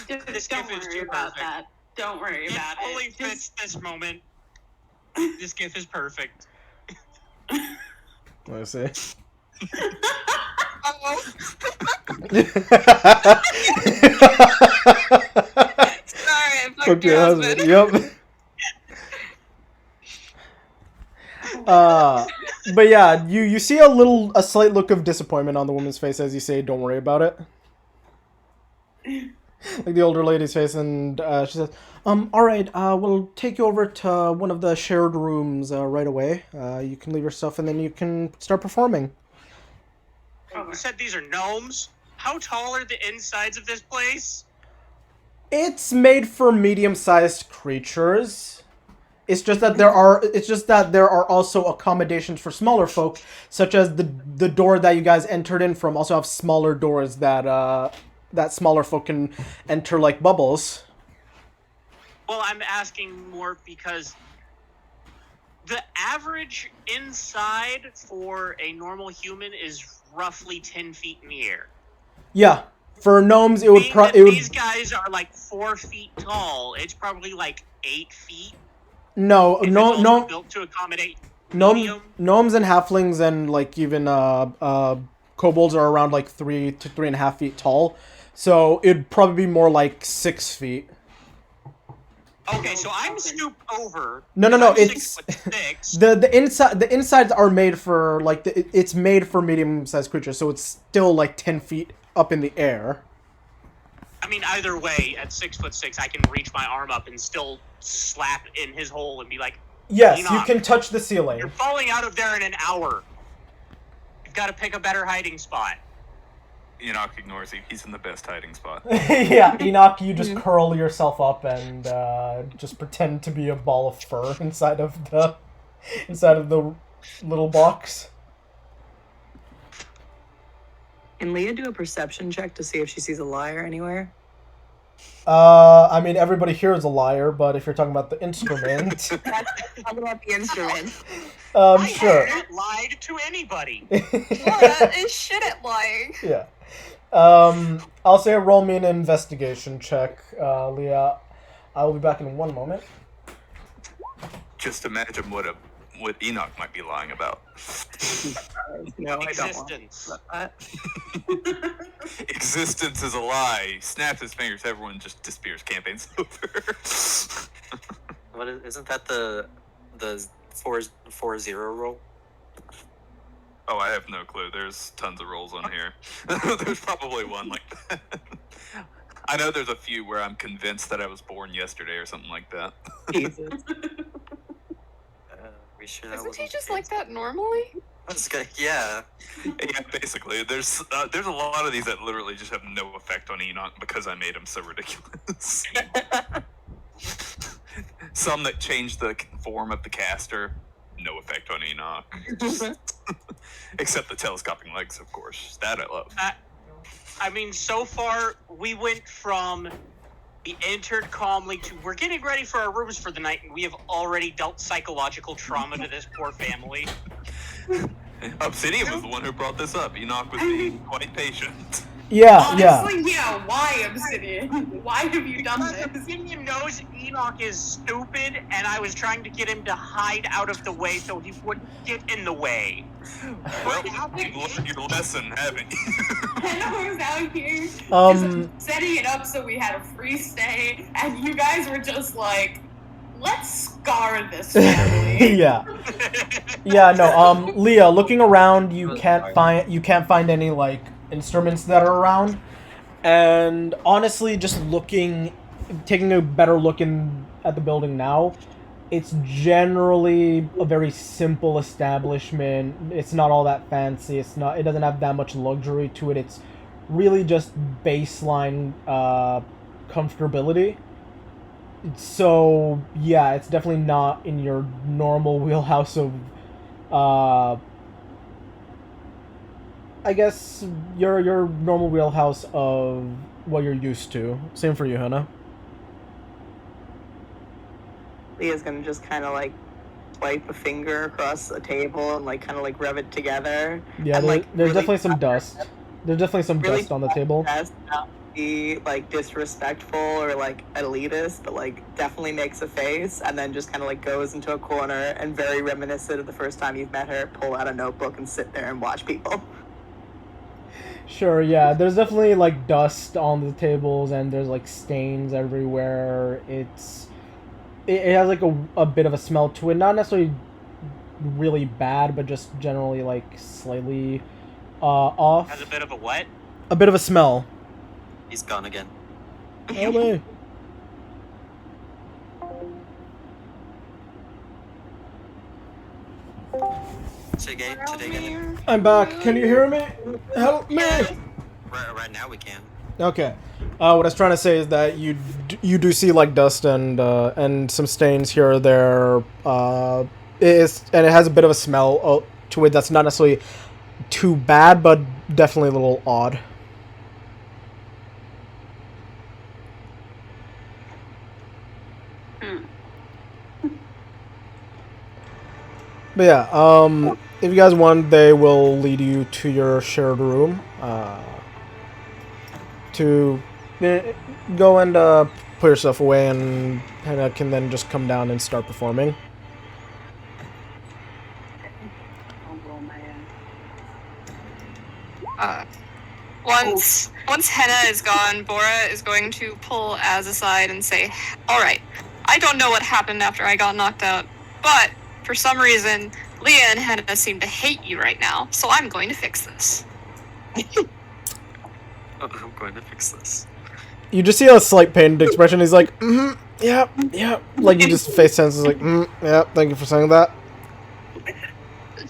This Don't gif is worry too about perfect. that. Don't worry It about fully it. fits this moment. This gif is perfect. Let me see. Oh, sorry, I fucked your husband. Yep. But yeah, you see a slight look of disappointment on the woman's face as you say, "Don't worry about it." Like the older lady's face, and she says, all right, we'll take you over to one of the shared rooms right away. You can leave your stuff, and then you can start performing." You said these are gnomes? How tall are the insides of this place? It's made for medium-sized creatures. It's just that there are also accommodations for smaller folk, such as the door that you guys entered in from also have smaller doors that smaller folk can enter like bubbles. Well, I'm asking more because the average inside for a normal human is roughly 10 feet in the air. Yeah, for gnomes it would These guys are like 4 feet tall. It's probably like 8 feet. no Built to accommodate gnomes medium. gnomes and halflings and like even kobolds are around like 3 to 3.5 feet tall. So it'd probably be more like 6 feet. Okay, so I'm scooped over. No, I'm it's 6'6". the insides are made for like it's made for medium-sized creatures, so it's still like 10 feet up in the air. I mean, either way, at 6'6", I can reach my arm up and still slap in his hole and be like, Yes, Enoch, you can touch the ceiling. "You're falling out of there in an hour. You've got to pick a better hiding spot." Enoch ignores you. He's in the best hiding spot. Yeah, Enoch, you just curl yourself up and just pretend to be a ball of fur inside of the little box. Can Leah do a perception check to see if she sees a liar anywhere? I mean, everybody here is a liar, but if you're talking about the instrument, Talk about the instrument. sure. I haven't lied to anybody. Laura is shit at lying. Yeah. I'll say roll me an investigation check, Leah. I will be back in 1 moment. Just imagine what Enoch might be lying about. No, I don't want Existence. that. Existence is a lie. Snaps his fingers. Everyone just disappears. Campaign's over. Isn't that the 4-0 roll? Oh, I have no clue. There's tons of rolls on here. There's probably one like that. I know there's a few where I'm convinced that I was born yesterday or something like that. Jesus. We sure that Isn't he wasn't just the like case? that normally? Yeah. Yeah, basically, there's a lot of these that literally just have no effect on Enoch because I made him so ridiculous. Some that change the form of the caster, no effect on Enoch. Except the telescoping legs, of course. That I love. I mean, so far, we went from we entered calmly to we're getting ready for our rooms for the night, and we have already dealt psychological trauma to this poor family. Obsidian was the one who brought this up. Enoch was being quite patient. Honestly, yeah. Why, Obsidian? Why have you done this? Obsidian knows Enoch is stupid, and I was trying to get him to hide out of the way so he wouldn't get in the way. Well, you've learned your lesson, haven't you? Henna was out here just setting it up so we had a free stay, and you guys were just like, let's scar this family. Yeah. Yeah, no, Leah, looking around, you can't find any, like, instruments that are around. And honestly, just taking a better look at the building now, it's generally a very simple establishment. It's not all that fancy. It doesn't have that much luxury to it. It's really just baseline comfortability. So yeah, it's definitely not in your normal wheelhouse of I guess your normal wheelhouse of what you're used to. Same for you, Hannah. Leah's gonna just kind of like swipe a finger across the table and like kind of like rub it together. Yeah, and, like, there's really definitely some dust. There's definitely some really dust on the table. Not be like disrespectful or like elitist, but like definitely makes a face and then just kind of like goes into a corner and very reminiscent of the first time you've met her, pull out a notebook and sit there and watch people. Sure, yeah. There's definitely like dust on the tables and there's like stains everywhere. It has like a bit of a smell to it, not necessarily really bad, but just generally like slightly off. Has a bit of a what? A bit of a smell. He's gone again. Oh, man. Today again. I'm back. Can you hear me? Help me! Right now we can. Okay. What I was trying to say is that you do see like dust and some stains here or there. And it has a bit of a smell to it that's not necessarily too bad, but definitely a little odd. But yeah, if you guys want, they will lead you to your shared room. To go and put yourself away, and Hannah can then just come down and start performing. Once Henna is gone, Bora is going to pull Az aside and say, "All right, I don't know what happened after I got knocked out, but for some reason, Leah and Henna seem to hate you right now, so I'm going to fix this." I'm going to fix this. You just see a slight pained expression. He's like, yeah. Like, you just face senses like, yeah, thank you for saying that.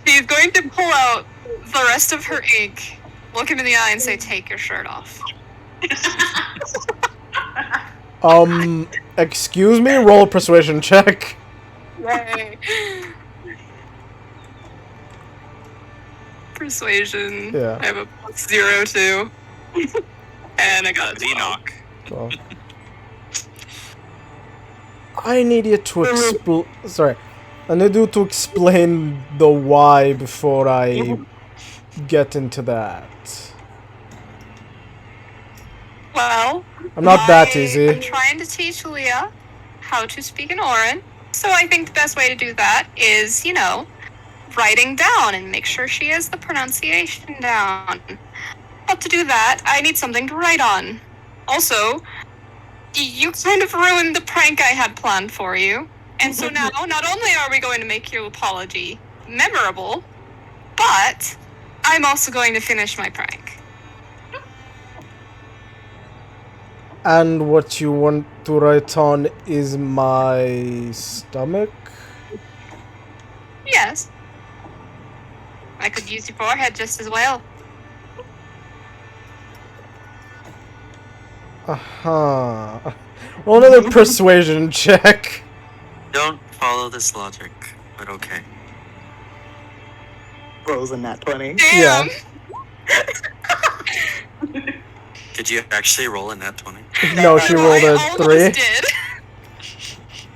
She's going to pull out the rest of her ink, look him in the eye, and say, "Take your shirt off." Excuse me? Roll a persuasion check. Yay. Persuasion. Yeah. I have a +0 too. And I got a 12. Enoch. Well, I need you to I need you to explain the why before I get into that. Well, I'm not that easy. I'm trying to teach Leah how to speak in Orin, so I think the best way to do that is, writing down and make sure she has the pronunciation down. But to do that, I need something to write on. Also, you kind of ruined the prank I had planned for you. And so now, not only are we going to make your apology memorable, but I'm also going to finish my prank. And what you want to write on is my stomach? Yes. I could use your forehead just as well. Roll another persuasion check. Don't follow this logic, but okay. Rolls in that 20. Damn! Yeah. Did you actually roll in that 20? No, she rolled a I 3. almost did.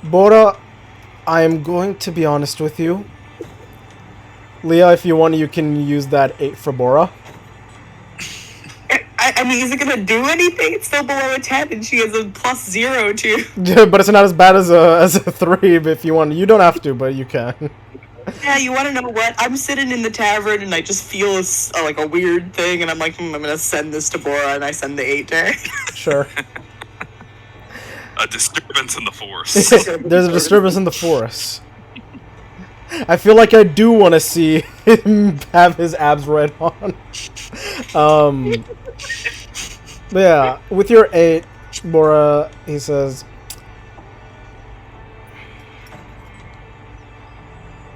Bora, I am going to be honest with you. Leah, if you want, you can use that 8 for Bora. I mean, is it gonna do anything? It's still below a 10, and she has a +0 too. Yeah, but it's not as bad as a 3. If you want, you don't have to, but you can. Yeah, you want to know what? I'm sitting in the tavern, and I just feel like a weird thing, and I'm like, I'm gonna send this to Bora, and I send the 8 to her. Sure. A disturbance in the force. There's a disturbance in the force. I feel like I do want to see him have his abs right on. But yeah, with your 8, Bora, he says,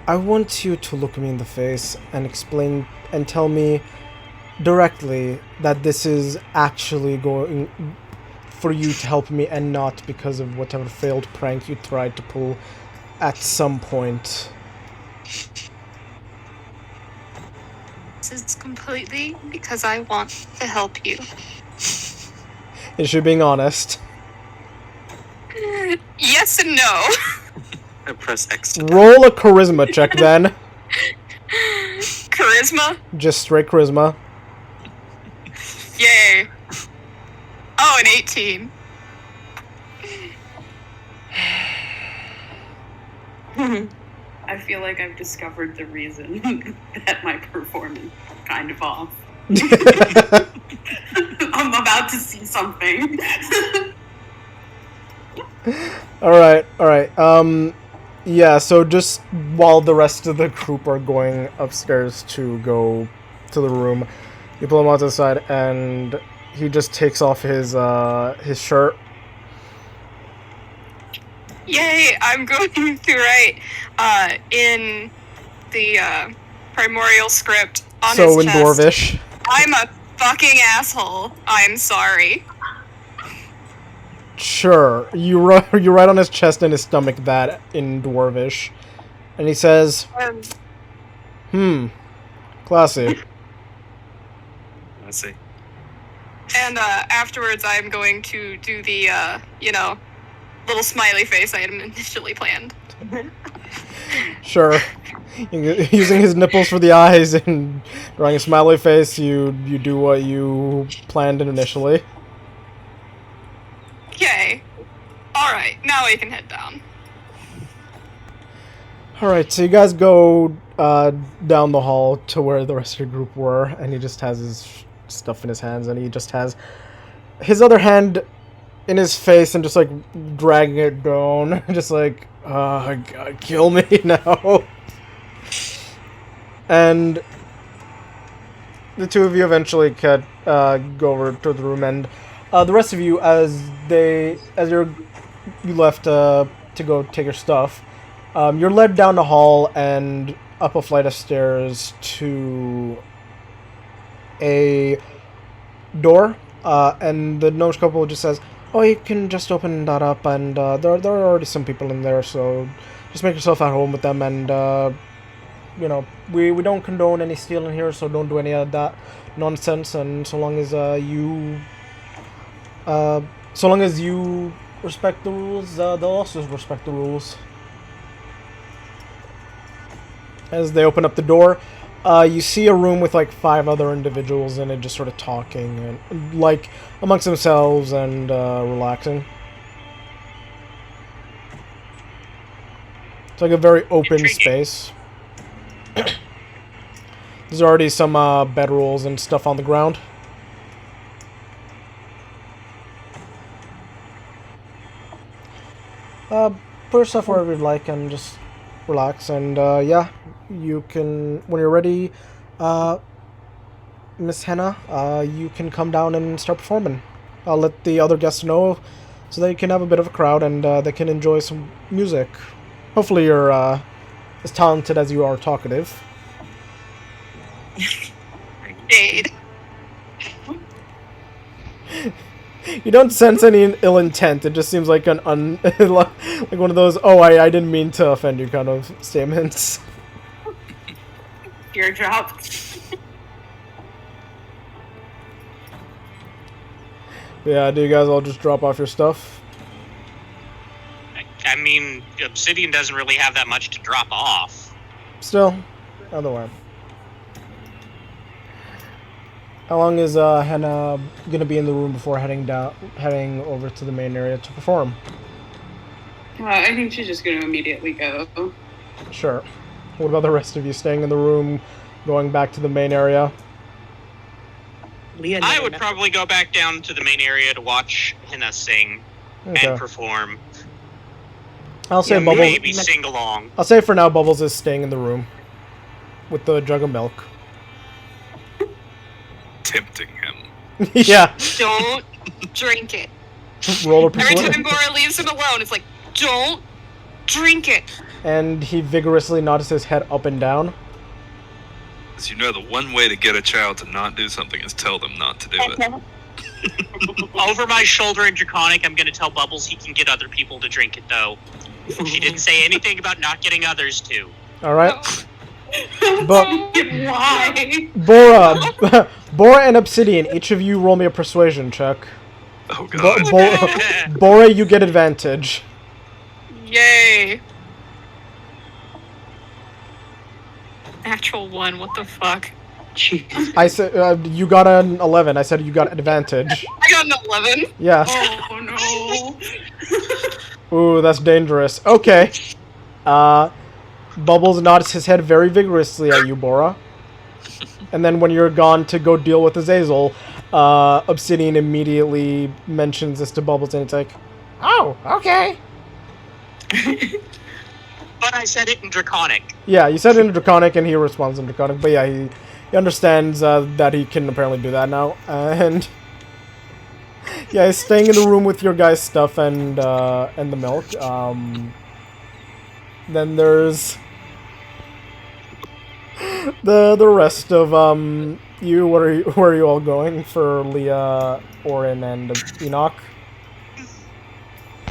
I want you to look me in the face and explain and tell me directly that this is actually going for you to help me and not because of whatever failed prank you tried to pull at some point. This is completely because I want to help you. Is she being honest? Yes and no. I press X to Roll a charisma check then. Charisma? Just straight charisma. Yay. Oh, an 18. I feel like I've discovered the reason that my performance is kind of off. I'm about to see something. Alright. Yeah, so just while the rest of the group are going upstairs to go to the room, you pull him out to the side and he just takes off his shirt. Yay, I'm going to write in the primordial script on So his in chest, Dwarvish. I'm a fucking asshole. I'm sorry. Sure. You write on his chest and his stomach that in Dwarvish. And he says, classy. Let's see. And afterwards I'm going to do the, little smiley face I had initially planned. Sure. Using his nipples for the eyes and drawing a smiley face, you do what you planned initially. Yay. Alright, now we can head down. Alright, so you guys go down the hall to where the rest of your group were, and he just has his stuff in his hands, and he just has his other hand in his face and just like dragging it down, just like, God, kill me now. And the two of you eventually go over to the room, and the rest of you, you left to go take your stuff, you're led down the hall and up a flight of stairs to a door, and the gnomish couple just says, oh, you can just open that up, and there are already some people in there, so just make yourself at home with them, and we don't condone any stealing here, so don't do any of that nonsense, and so long as you respect the rules, they'll also respect the rules. As they open up the door, you see a room with like 5 other individuals in it, just sort of talking and like amongst themselves and relaxing. It's like a very open space. There's already some bedrolls and stuff on the ground. Put yourself wherever you'd like and just relax, and yeah, you can, when you're ready, Miss Henna, you can come down and start performing. I'll let the other guests know so they can have a bit of a crowd and they can enjoy some music. Hopefully you're as talented as you are talkative. Jade. You don't sense any ill intent. It just seems like like one of those, oh, I didn't mean to offend you kind of statements. Eardrop. Yeah, do you guys all just drop off your stuff? I mean, Obsidian doesn't really have that much to drop off. Still, other way. How long is Henna gonna be in the room before heading over to the main area to perform? I think she's just going to immediately go. Sure. What about the rest of you staying in the room, going back to the main area? Leah I would probably go back down to the main area to watch Henna sing and perform. I'll say Bubbles. Maybe sing along. I'll say for now, Bubbles is staying in the room with the jug of milk. Tempting him. Yeah. Don't drink it. Roll a Every persuasion. time Bora leaves him alone, it's like, don't drink it. And he vigorously nods his head up and down. As you know, the one way to get a child to not do something is tell them not to do it. Over my shoulder in Draconic, I'm going to tell Bubbles he can get other people to drink it, though. She didn't say anything about not getting others to. Alright. But Why? Bora and Obsidian, each of you roll me a persuasion check. Oh god. Bora, you get advantage. Yay. Natural 1, what the fuck? Jeez. I said you got an 11. I said you got advantage. I got an 11. Yeah. Oh no. Ooh, that's dangerous. Okay. Bubbles nods his head very vigorously at you, Bora. And then when you're gone to go deal with Azazel, Obsidian immediately mentions this to Bubbles, and it's like, oh, okay. But I said it in Draconic. Yeah, you said it in Draconic, and he responds in Draconic. But yeah, he understands that he can apparently do that now. And yeah, he's staying in the room with your guys' stuff and the milk. Then there's the rest of you. Where are you all going for Leah, Orin, and Enoch?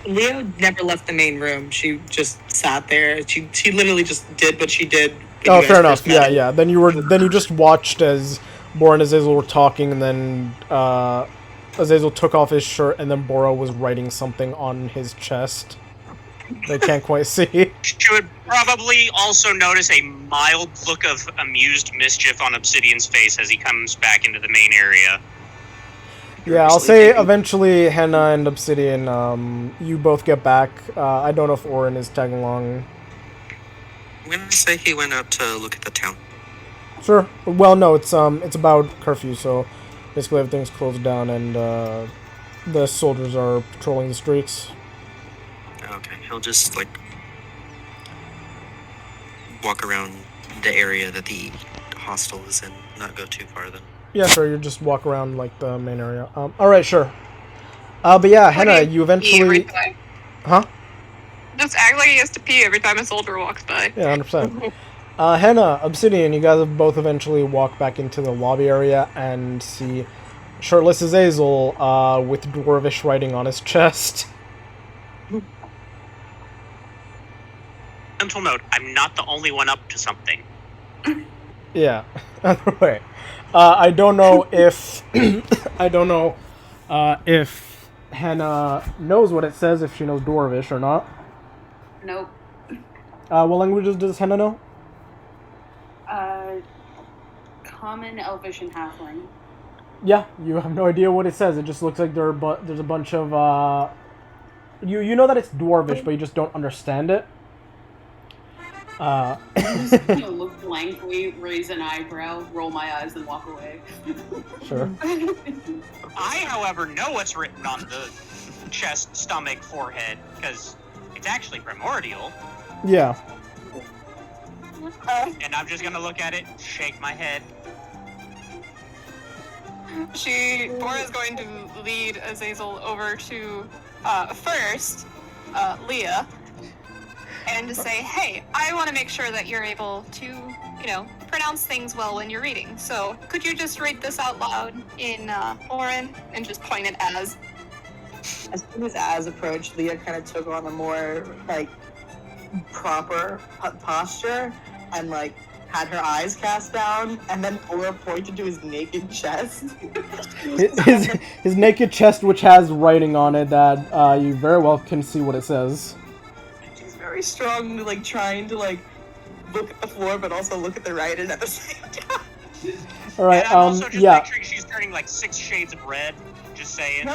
Leah never left the main room. She just sat there. She literally just did what she did. Oh, fair enough. Yeah, yeah. Then you just watched as Bora and Azazel were talking, and then Azazel took off his shirt, and then Bora was writing something on his chest. They can't quite see. She would probably also notice a mild look of amused mischief on Obsidian's face as he comes back into the main area. Yeah, I'll say eventually Henna and Obsidian, you both get back. I don't know if Orin is tagging along. I'm gonna say he went out to look at the town. Sure. Well, no, it's about curfew, so basically everything's closed down and the soldiers are patrolling the streets. Okay, he'll just like walk around the area that the hostel is in, not go too far then. Yeah, sure. You just walk around like the main area. All right, sure. But yeah, Henna, you eventually. Huh? Just act like he has to pee every time a soldier walks by. Yeah, 100%. Henna, Obsidian, you guys have both eventually walked back into the lobby area and see shirtless Azazel with dwarvish writing on his chest. Mental note, I'm not the only one up to something. Yeah. Either way. I don't know if if Henna knows what it says, if she knows Dwarvish or not. Nope. What languages does Henna know? Common, Elvish, and Halfling. Yeah, you have no idea what it says. It just looks like there's a bunch of you know that it's Dwarvish, but you just don't understand it. Just look blankly, raise an eyebrow, roll my eyes, and walk away. Sure. I, however, know what's written on the chest, stomach, forehead, because it's actually primordial. Yeah. And I'm just gonna look at it, shake my head. Bora's going to lead Azazel over to, first, Leah, and to say, hey, I want to make sure that you're able to, pronounce things well when you're reading. So could you just read this out loud in, Orin, and just point it as? As soon as Az approached, Leah kind of took on a more, proper posture and, had her eyes cast down, and then Bora pointed to his naked chest. his naked chest, which has writing on it that you very well can see what it says. She's very strongly, trying to, look at the floor, but also look at the writing at the same time. All right. And I'm also just Yeah. picturing she's turning like 6 shades of red. Just saying.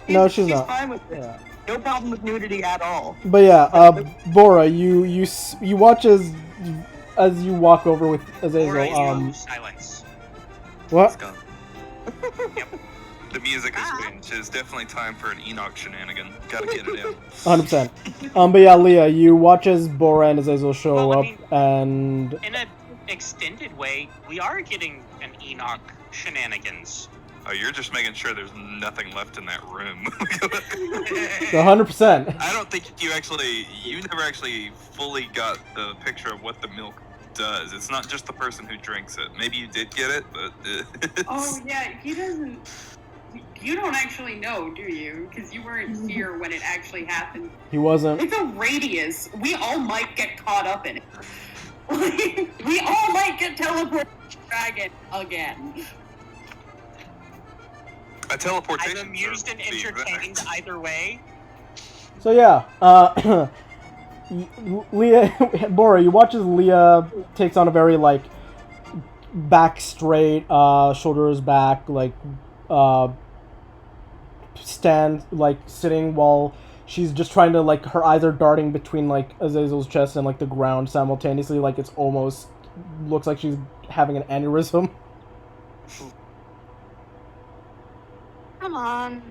No, she's not. fine with it. Yeah. No problem with nudity at all. But yeah, Bora, you watch as you walk over with Azazel. Silence. What? Go. The music has changed. It's definitely time for an Enoch shenanigan. Gotta get it in. 100%. But yeah, Leah, you watch as Bora and Azazel show Well, I up, mean, and in an extended way, we are getting an Enoch shenanigans. Oh, you're just making sure there's nothing left in that room. 100%. I don't think you never actually fully got the picture of what the milk does. It's not just the person who drinks it. Maybe you did get it, but Oh yeah, he doesn't. You don't actually know, do you? Because you weren't here when it actually happened. He wasn't. It's a radius. We all might get caught up in it. We all might get teleported to the dragon again. a teleportation. I'm amused and entertained either way. So yeah, Leah, Bora, you watch as Leah takes on a very like back straight, shoulders back, like stand, like sitting while she's just trying to like her eyes are darting between like Azazel's chest and like the ground simultaneously, like it's almost looks like she's having an aneurysm. Come on.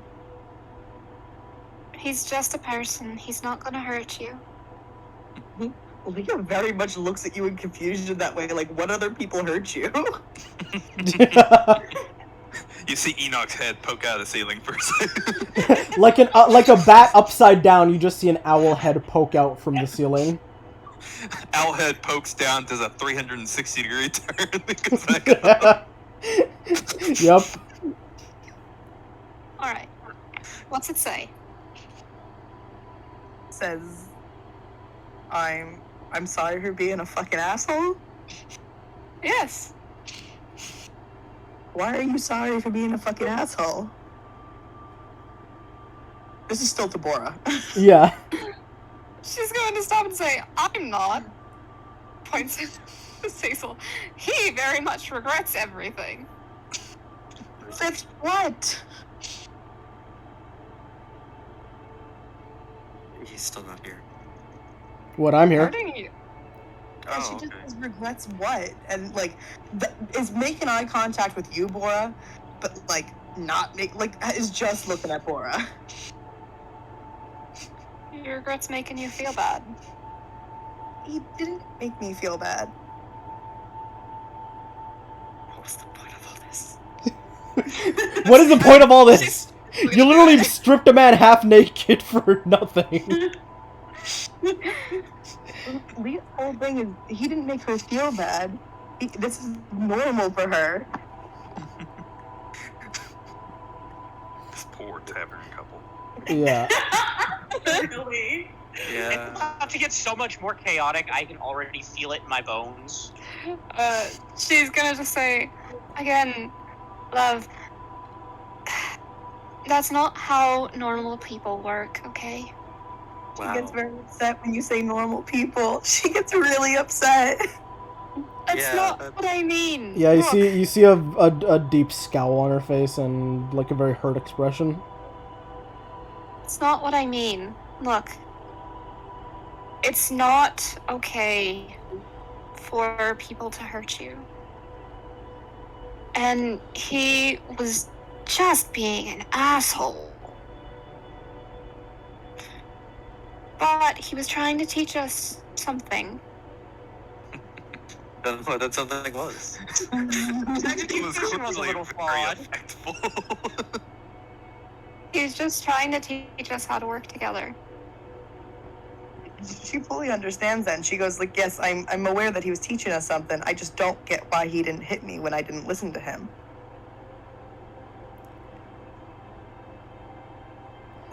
He's just a person. He's not gonna hurt you. Leah very much looks at you in confusion that way. Like, what other people hurt you? You see Enoch's head poke out of the ceiling for a second. like a bat upside down. You just see an owl head poke out from the ceiling. Owl head pokes down, does a 360-degree turn, and goes back up. Yep. Alright. What's it say? Says, I'm sorry for being a fucking asshole. Yes. Why are you sorry for being a fucking asshole? This is still Tabora. Yeah. She's going to stop and say, I'm not. Points to Cecil. He very much regrets everything. That's what? He's still not here. What, I'm here? Hurting you. And she just says, regrets what? And like, is making eye contact with you, Bora, but like not make like is just looking at Bora. He regrets making you feel bad. He didn't make me feel bad. What was the point of all this? What is the point of all this? You literally stripped a man half naked for nothing. Leah's whole thing is he didn't make her feel bad. This is normal for her. This poor tavern couple. Yeah. Really? Yeah. It's about to get so much more chaotic, I can already feel it in my bones. She's gonna just say, Again, love. That's not how normal people work, okay? She gets very upset when you say normal people. She gets really upset. That's Yeah, not that- what I mean. Yeah, you Look, see a deep scowl on her face and like a very hurt expression. It's not what I mean. Look. It's not okay for people to hurt you. And he was just being an asshole. But he was trying to teach us something. Don't know what that something was. His It execution was a clearly little very flawed. effectful. He was just trying to teach us how to work together. She fully understands that, and she goes like, "Yes, I'm aware that he was teaching us something. I just don't get why he didn't hit me when I didn't listen to him."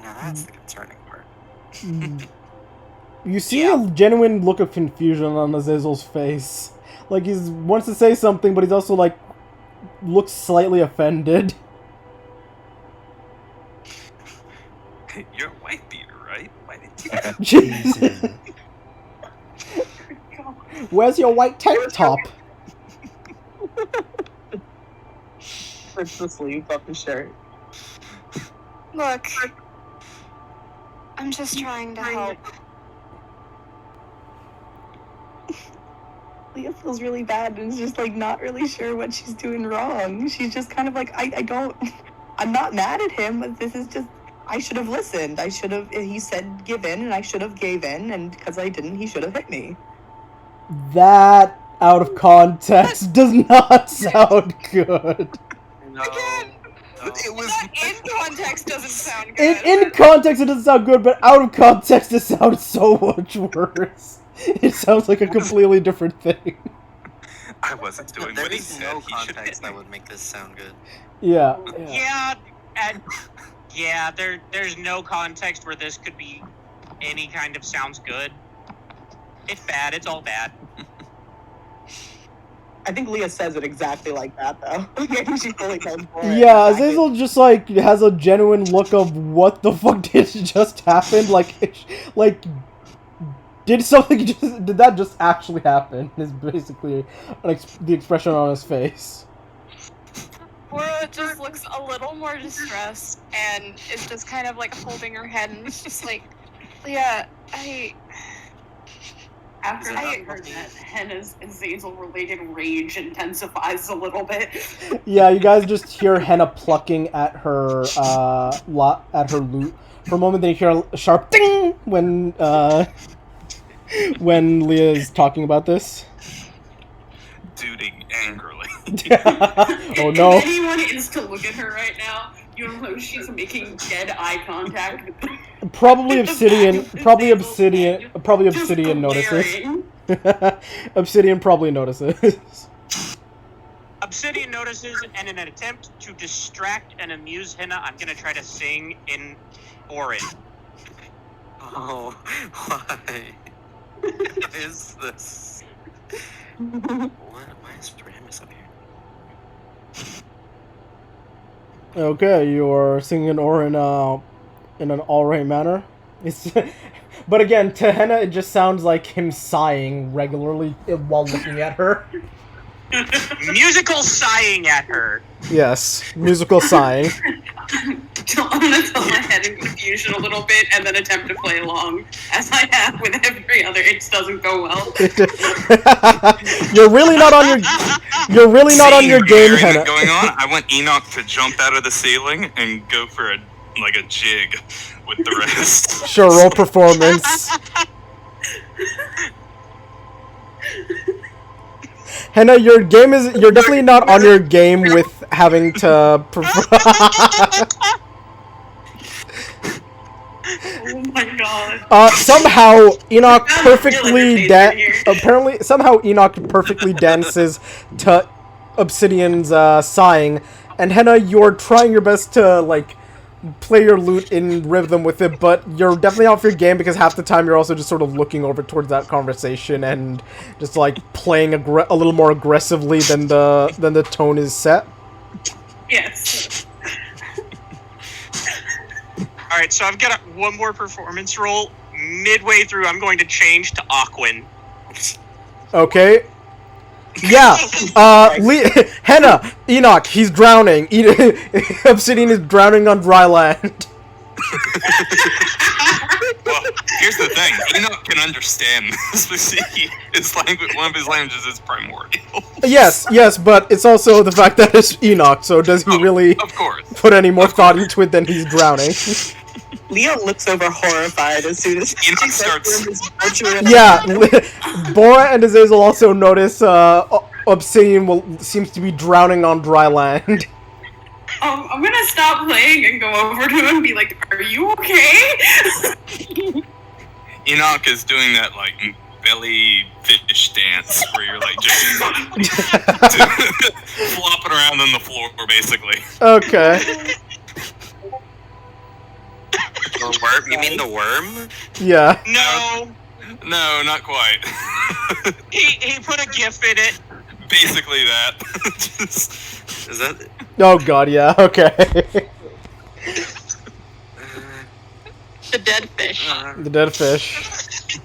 Now that's the concerning part. You see a genuine look of confusion on Azazel's face. Like he wants to say something, but he's also like looks slightly offended. You're a white beater, right? Why did you? Jesus. Where's your white tank top? rips the sleeves off his shirt. Look, I'm just trying to help. Leah feels really bad and is just like not really sure what she's doing wrong. She's just kind of like, I'm not mad at him, but this is just, I should have listened. He said give in, and I should have gave in, and because I didn't, he should have hit me. That, out of context, does not sound good. No. It was In context doesn't sound good. In context, it doesn't sound good, but out of context, it sounds so much worse. It sounds like a completely different thing. I wasn't doing There what he is said. no He should context that would make this sound good. Yeah. There's no context where this could be any kind of sounds good. It's bad. It's all bad. I think Leah says it exactly like that, though. I think she fully goes for it. Yeah, Exactly. Azazel just, like, has a genuine look of what the fuck did just happen? Did that just actually happen? Is basically the expression on his face. Bora just looks a little more distressed and is just kind of like holding her head and it's just like, Leah, After I- I heard that, Henna's and Zazel-related rage intensifies a little bit. Yeah, you guys just hear Henna plucking at her loot. For a moment, then you hear a sharp ding when Leah is talking about this. Duding angrily. Oh no! If anyone is to look at her right now, you'll know she's making dead eye contact with Probably with the Obsidian. back of Probably Zazel's Obsidian. head. Probably Just Obsidian notices. glaring. Obsidian probably notices. Obsidian notices, and in an attempt to distract and amuse Henna, I'm gonna try to sing in Orin. Oh, why? What is this? Why is Ramus up here? Okay, you're singing Orin in an alright manner. But again, to Henna, it just sounds like him sighing regularly while looking at her. Musical sighing at her. Yes, musical sighing. I'm gonna tilt my head in confusion a little bit and then attempt to play along, as I have with every other It Doesn't Go Well. You're really not on your Seeing game, everything Henna. going on, I want Enoch to jump out of the ceiling and go for a jig with the rest. Sure, roll performance. Henna, you're definitely not on your game with having to Oh my god. somehow Enoch I'm perfectly really irritated somehow Enoch perfectly dances to Obsidian's sighing, and Henna, you're trying your best to like play your lute in rhythm with it, but you're definitely off your game because half the time you're also just sort of looking over towards that conversation and just like playing a little more aggressively than the tone is set. Yes. Alright, so I've got one more performance roll. Midway through, I'm going to change to Aquin. Okay. Yeah, Henna, Enoch, he's drowning. Obsidian is drowning on dry land. Well, here's the thing. Enoch can understand this. His language, one of his languages is primordial. Yes, but it's also the fact that it's Enoch, so does he really Of course. put any more thought into it than he's drowning? Leo looks over horrified as soon as Enoch she starts- Yeah, Bora and Azazel also notice Obsidian seems to be drowning on dry land. I'm gonna stop playing and go over to him and be like, "Are you okay?" Enoch is doing that like belly fish dance where you're like just flopping around on the floor, basically. Okay. The worm? You mean the worm? Yeah. No, not quite. he put a gif in it. Basically that. Is that? Oh god, yeah, okay. The dead fish. The dead fish.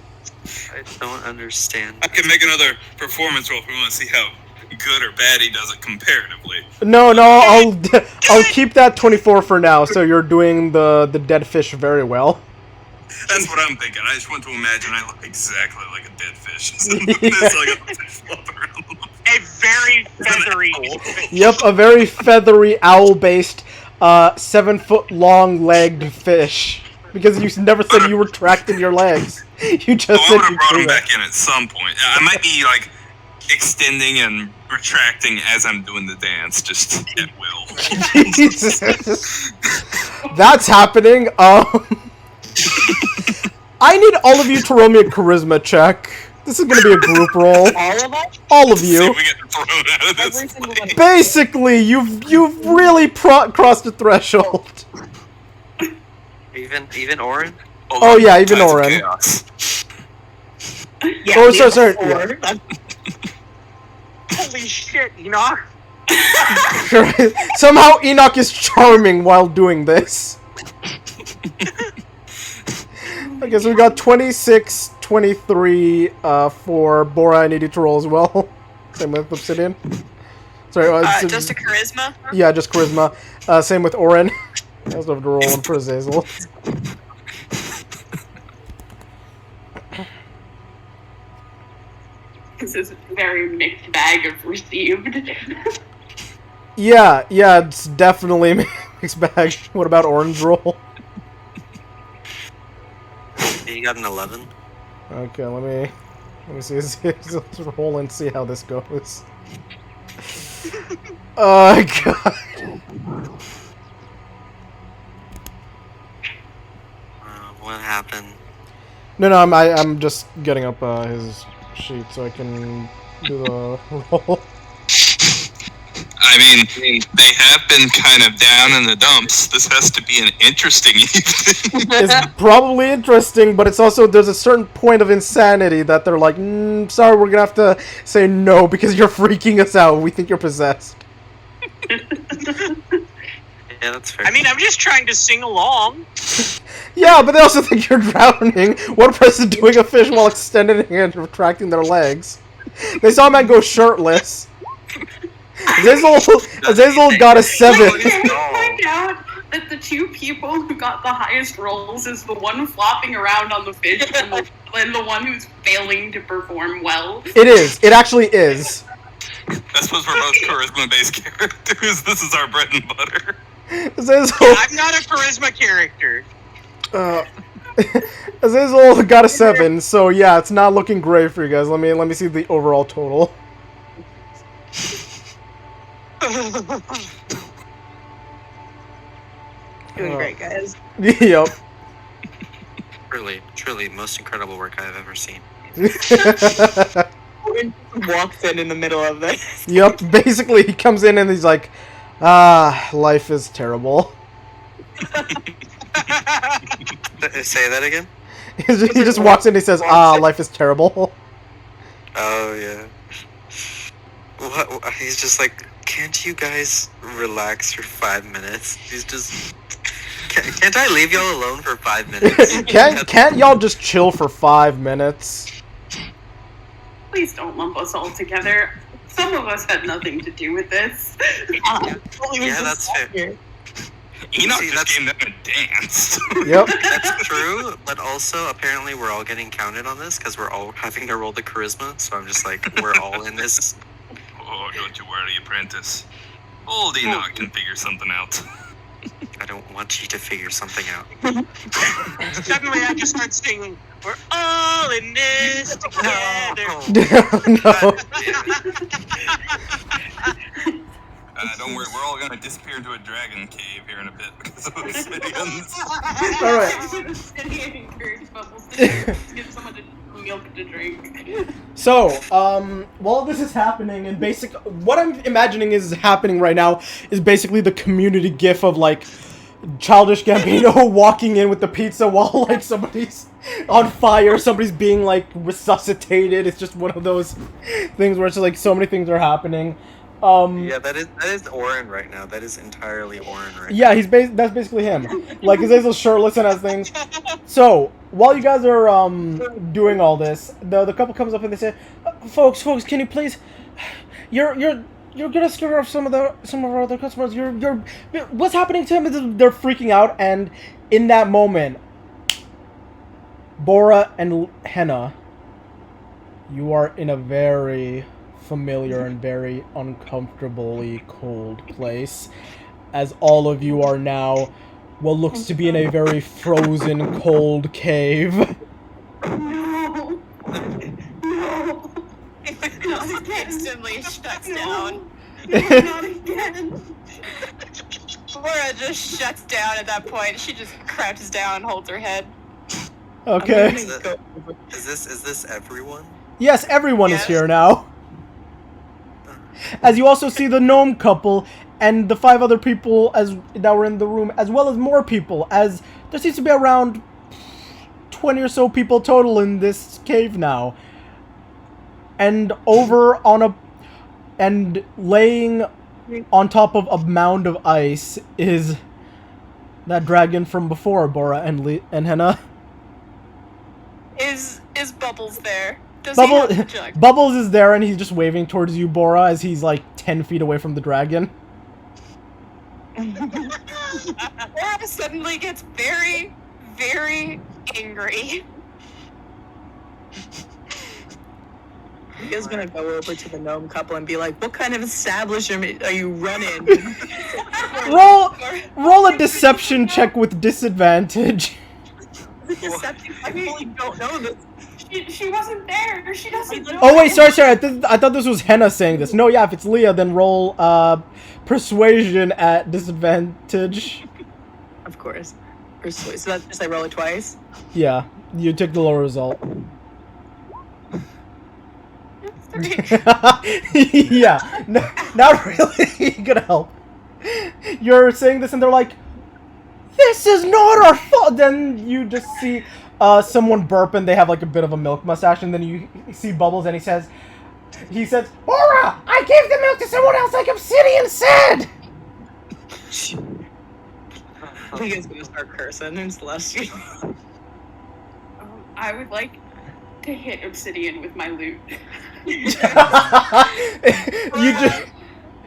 I don't understand. I can make another performance roll if we want to see how good or bad he does it comparatively. No, I'll keep that 24 for now. So you're doing the dead fish very well. That's what I'm thinking. I just want to imagine I look exactly like a dead fish. It's like a fish flopping around. A very feathery. Yep, a very feathery owl-based, 7-foot long legged fish. Because you never said you retracted your legs. You just I said would have you brought him threw back in at some point. I might be like extending and retracting as I'm doing the dance, just at will. Jesus. That's happening. I need all of you to roll me a charisma check. This is gonna be a group roll. All of us? All of See you. if we get thrown out of this Every single one. Basically, you've really crossed the threshold. Even Orin? Oh yeah, even Tides of Oren. chaos. Yeah, Oh, we sorry, have sorry. four. Holy shit, Enoch! Somehow Enoch is charming while doing this. Okay, so we got 26, 23 for Bora. I need you to roll as well. Same with Obsidian. Sorry, Just a charisma. yeah, just charisma. Same with Oren. I also have to roll one for Azazel. This is a very mixed bag of received. Yeah, it's definitely a mixed bag. What about Oren's roll? He got an 11. Okay, let me see. Let's roll and see how this goes. Oh god. What happened? No, I'm just getting up his sheet so I can do the roll. I mean, they have been kind of down in the dumps. This has to be an interesting evening. It's probably interesting, but it's also there's a certain point of insanity that they're like, sorry, we're gonna have to say no because you're freaking us out. We think you're possessed. Yeah, that's fair. I mean, I'm just trying to sing along. Yeah, but they also think you're drowning. One person doing a fish while extending and retracting their legs. They saw a man go shirtless. Azazel got a 7. Can we find out that the two people who got the highest rolls is the one flopping around on the fish and the one who's failing to perform well? It is. It actually is. That's supposed for most charisma-based characters. This is our bread and butter. Azazel, I'm not a charisma character. Azazel got a 7, so yeah, it's not looking great for you guys. Let me see the overall total. Doing great, guys. Yep. Truly, most incredible work I have ever seen. Walks in the middle of this. Yep. Basically, he comes in and he's like, life is terrible. Say that again? He just walks in and he says, life is terrible. Oh, yeah. What? He's just like, can't you guys relax for 5 minutes? He's just... Can't I leave y'all alone for 5 minutes? Can't y'all just chill for 5 minutes? Please don't lump us all together. Some of us had nothing to do with this. Yeah, that's fair. Enoch See, just came down and danced. Yep. That's true, but also apparently we're all getting counted on this because we're all having to roll the charisma. So I'm just like, we're all in this. Oh, don't you worry, apprentice. Old Enoch can figure something out. I don't want you to figure something out. Suddenly I just start singing, we're all in this together. No. Don't worry, we're all gonna disappear into a dragon cave here in a bit because of the Obsidians. Alright. Give someone milk to drink. So, while this is happening, and what I'm imagining is happening right now is basically the community gif of, like, Childish Gambino walking in with the pizza while, like, somebody's on fire, somebody's being, like, resuscitated. It's just one of those things where it's like so many things are happening. Yeah, that is Orin right now. That is entirely Orin right now. Yeah, that's basically him. Like, Azazel's shirtless and has things. So, while you guys are doing all this, the couple comes up and they say, folks, can you please You're gonna scare off some of our other customers. What's happening to them is they're freaking out, and in that moment, Bora and Henna, you are in a very familiar and very uncomfortably cold place, as all of you are now what looks to be in a very frozen, cold cave. No. No. Instantly shuts down. No, not again. Laura just shuts down at that point. She just crouches down and holds her head. Okay. Is this everyone? Yes, everyone is Yes. here now. As you also see the gnome couple and the 5 other people that were in the room, as well as more people, as there seems to be around 20 or so people total in this cave now. And laying on top of a mound of ice is that dragon from before, Bora and Henna. Is Bubbles there? Does he have the jug? Bubbles is there, and he's just waving towards you, Bora, as he's like 10 feet away from the dragon. Bora suddenly gets very, very angry. Leah's gonna go over to the gnome couple and be like, "What kind of establishment are you running?" Roll a deception check with disadvantage. Deception. I really don't know this. She wasn't there. She doesn't know. Oh wait, sorry. I thought this was Henna saying this. No, yeah, if it's Leah, then roll persuasion at disadvantage. Of course. So that's just I roll it twice. Yeah, you took the low result. Yeah, not really gonna help. You're saying this and they're like, "This is not our fault." Then you just see someone burp and they have like a bit of a milk mustache, and then you see Bubbles and he says, "Bora, I gave the milk to someone else like Obsidian said." Leah's gonna start cursing and Celestial. I would like to hit Obsidian with my loot. You just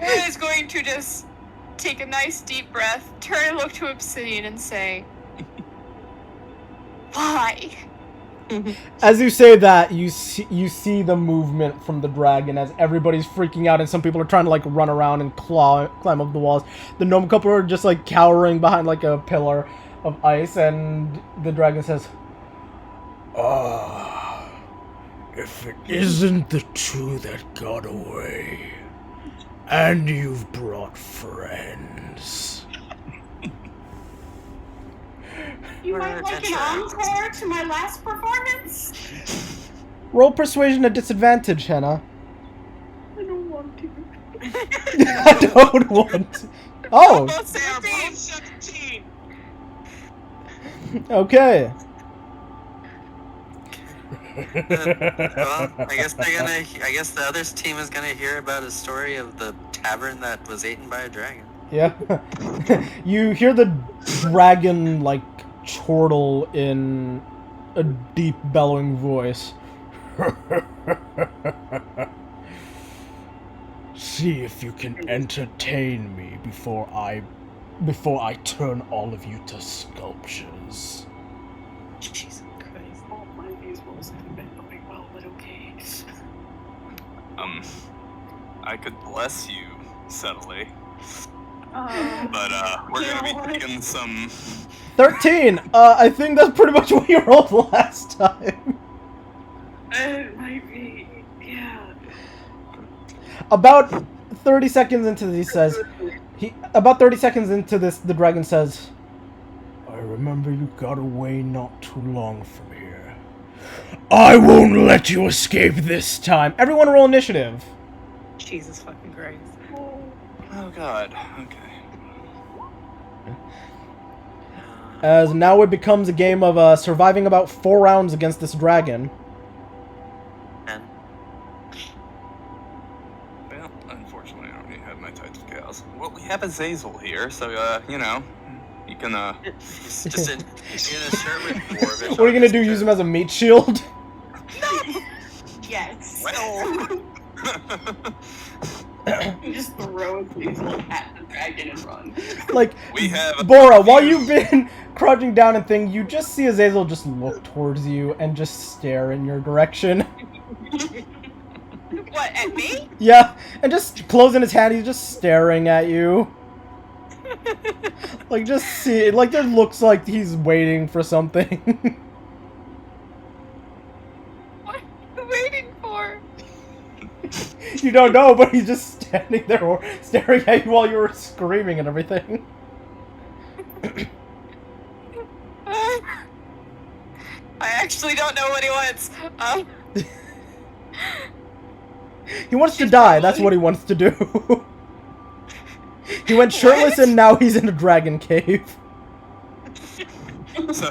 Laura is going to just take a nice deep breath, turn and look to Obsidian and say, "Why?" As you say that, you see the movement from the dragon as everybody's freaking out and some people are trying to like run around and climb up the walls. The gnome couple are just like cowering behind like a pillar of ice, and the dragon says, "If it isn't the two that got away, and you've brought friends." You might like an encore to my last performance? Roll persuasion at disadvantage, Henna. I don't want to. I don't want to. Oh, Both 17. okay. Well, I guess the other team is gonna hear about a story of the tavern that was eaten by a dragon. Yeah. You hear the dragon, like, chortle in a deep, bellowing voice. See if you can entertain me before I turn all of you to sculptures. Jesus Christ. All my of these rolls haven't been going well, but okay. I could bless you subtly, Uh, but we're gonna be taking some. 13! I think that's pretty much what you rolled last time. it might be, yeah. About 30 seconds into this, the dragon says, "I remember you got away not too long from here. I won't let you escape this time." Everyone roll initiative. Jesus fucking Christ. Oh God. Okay. As now it becomes a game of surviving about 4 rounds against this dragon. And Well, unfortunately, I already have my Tides of Chaos. Well, we have Azazel here, so you know, you can just in a shirt with dwarvish. What are you gonna do? Use him as a meat shield? Yes. Well, You just throw Azazel at the dragon and run. Like, We have Bora, while you've been crouching down and thing, you just see Azazel just look towards you and just stare in your direction. What, at me? Yeah, and just closing his hand, he's just staring at you. Like, just see, like, it looks like he's waiting for something. What are you waiting for? You don't know, but he's just standing there staring at you while you were screaming and everything. I actually don't know what he wants. He wants to die, that's what he wants to do. He went shirtless What? and now he's in a dragon cave. So,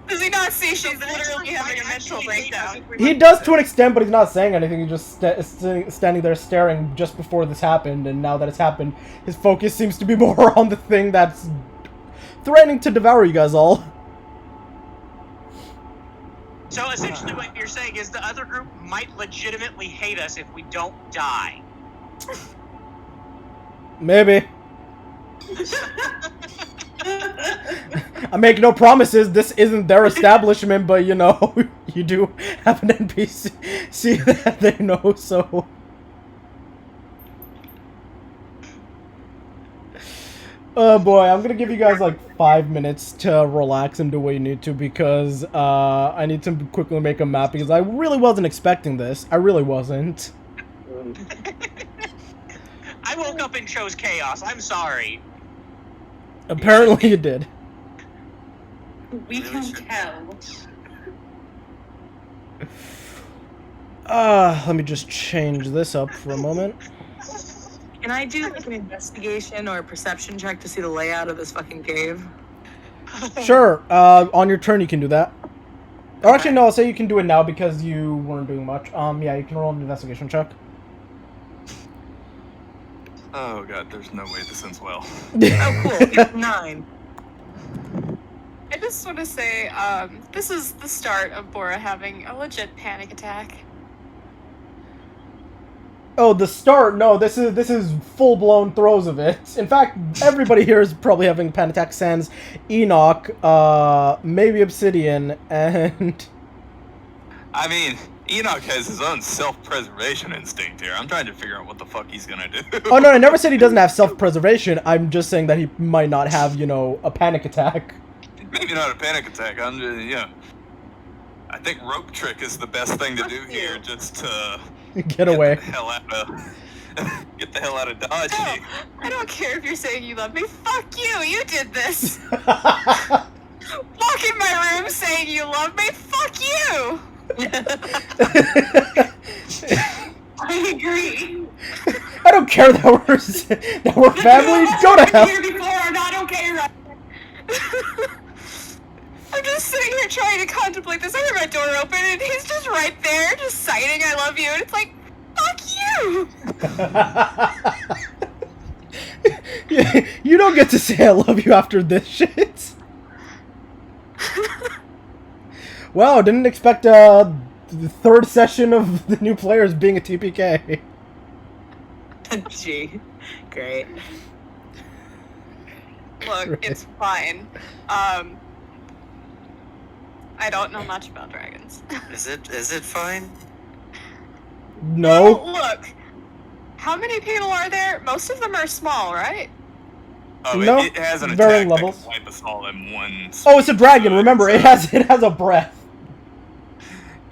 Does he not see she's literally having a mental breakdown? He does to an extent, but he's not saying anything. He's just standing there staring just before this happened, and now that it's happened, his focus seems to be more on the thing that's threatening to devour you guys all. So essentially what you're saying is the other group might legitimately hate us if we don't die. Maybe. I make no promises, this isn't their establishment, but you know, you do have an NPC that they know, so... Oh boy, I'm gonna give you guys like 5 minutes to relax and do what you need to, because I need to quickly make a map, because I really wasn't expecting this. I really wasn't. I woke up and chose chaos. I'm sorry. Apparently you did. We can tell. Let me just change this up for a moment. Can I do like an investigation or a perception check to see the layout of this fucking cave? Sure, on your turn you can do that. Or actually, no, I'll say you can do it now because you weren't doing much. Yeah, you can roll an investigation check. oh god, there's no way this ends well. Oh, cool. It's 9. I just want to say, this is the start of Bora having a legit panic attack. Oh, the start? No, this is full-blown throes of it. In fact, everybody here is probably having panic attack sans Enoch, maybe Obsidian, and... I mean, Enoch has his own self-preservation instinct here. I'm trying to figure out what the fuck he's gonna do. Oh, no, I never said he doesn't have self-preservation. I'm just saying that he might not have, you know, a panic attack. Maybe not a panic attack. I'm just, yeah. I think rope trick is the best thing to do here, just to Get away. Get the hell out of, get the hell out of Dodge. No, here. I don't care if you're saying you love me. Fuck you! You did this! Walk in my room saying you love me? Fuck you! I agree. I don't care that we're family. Go to hell. Here before are not okay, right? I'm just sitting here trying to contemplate this. I hear my door open and he's just right there, just citing I love you, and it's like, fuck you! You don't get to say I love you after this shit. Wow, didn't expect the third session of the new players being a TPK. Gee, great. Look, it's fine. I don't know much about dragons. Is it fine? No. Well, look, how many people are there? Most of them are small, right? Oh, No, it has an varying attack levels. that can wipe us all in one. Oh, it's a dragon. swing, Remember, so it has a breath.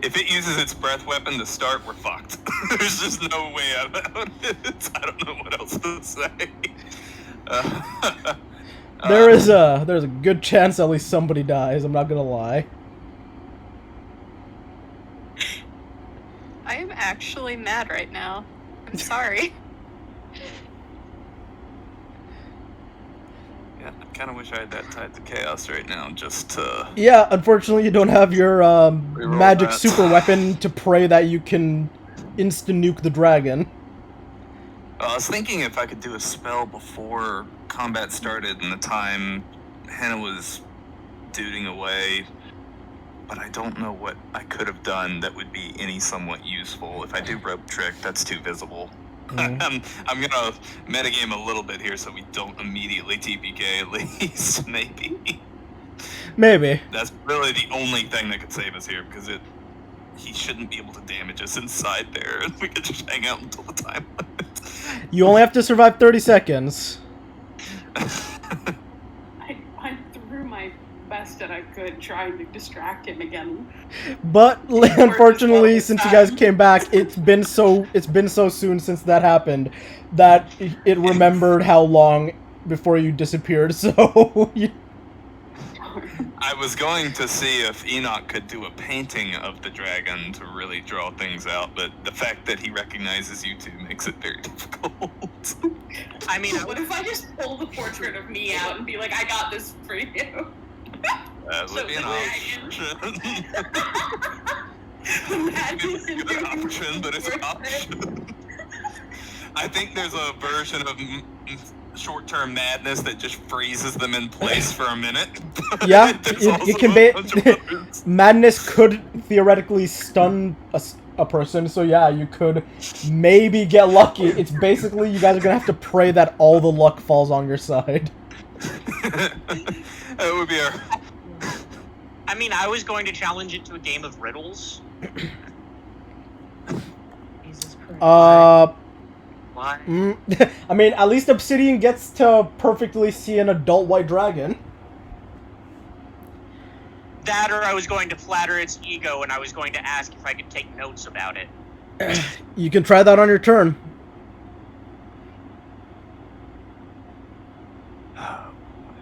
If it uses its breath weapon to start, we're fucked. There's just no way out of it. I don't know what else to say. There's a good chance at least somebody dies. I'm not gonna lie. I am actually mad right now. I'm sorry. Yeah, I kind of wish I had that tied to chaos right now, just to. Yeah, unfortunately, you don't have your Reroll magic that. super weapon to pray that you can insta-nuke the dragon. I was thinking if I could do a spell before combat started and the time Hannah was duding away. but I don't know what I could have done that would be any somewhat useful. If I do rope trick, that's too visible. I'm gonna metagame a little bit here so we don't immediately TPK at least, maybe. Maybe. That's really the only thing that could save us here, because he shouldn't be able to damage us inside there, and we could just hang out until the time limit. You only have to survive 30 seconds. I threw my best that I could trying to distract him again. But unfortunately, this since you guys time. came back, it's been so soon since that happened that it remembered how long before you disappeared. So I was going to see if Enoch could do a painting of the dragon to really draw things out, but the fact that he recognizes you two makes it very difficult. I mean, What if I just pull the portrait of me out and be like, I got this for you? That would be an option. Madness It's a good option, but it's an option. I think there's a version of short-term madness that just freezes them in place for a minute. yeah, it can be. Madness could theoretically stun a person, so yeah, you could maybe get lucky. It's basically you guys are gonna have to pray that all the luck falls on your side. That would be our... I mean, I was going to challenge it to a game of riddles. Jesus Christ. Why? I mean, at least Obsidian gets to perfectly see an adult white dragon. That, or I was going to flatter its ego, and I was going to ask if I could take notes about it. You can try that on your turn.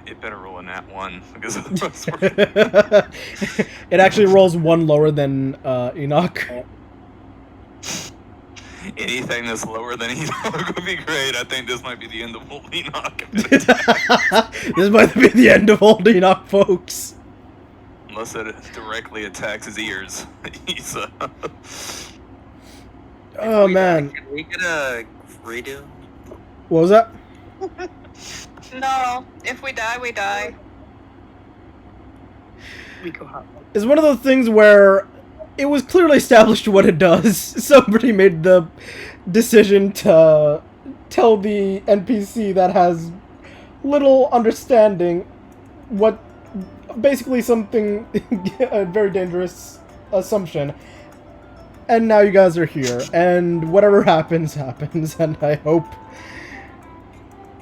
It better roll a nat 1, because of the rest It actually rolls one lower than Enoch. Anything that's lower than Enoch would be great. I think this might be the end of old Enoch. This might be the end of old Enoch, folks. Unless it directly attacks his ears. He's Oh man. Can we get a redo? What was that? No, if we die, we die. We go hot. It's one of those things where it was clearly established what it does. Somebody made the decision to tell the NPC that has little understanding what basically something a very dangerous assumption. And now you guys are here, and whatever happens, happens, and I hope...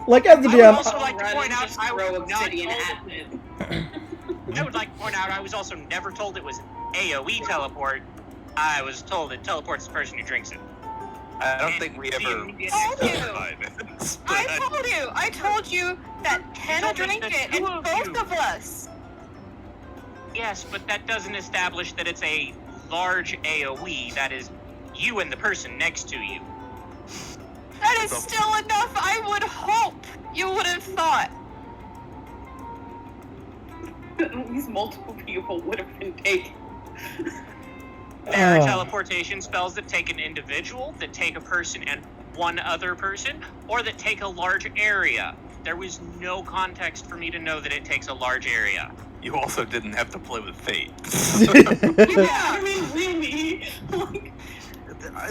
Like, as the I would DM... also like to point out I was not obsidian told... at it. I would like to point out I was also never told it was AoE teleport. I was told it teleports the person who drinks it. I don't think we ever specified this. I told you that Hannah drank it, and both of us. Yes, but that doesn't establish that it's a large AoE. That is you and the person next to you. That is still enough, I would hope. You would have thought. At least multiple people would have been taken. There are teleportation spells that take an individual, that take a person and one other person, or that take a large area. There was no context for me to know that it takes a large area. You also didn't have to play with fate. Yeah, I mean, really.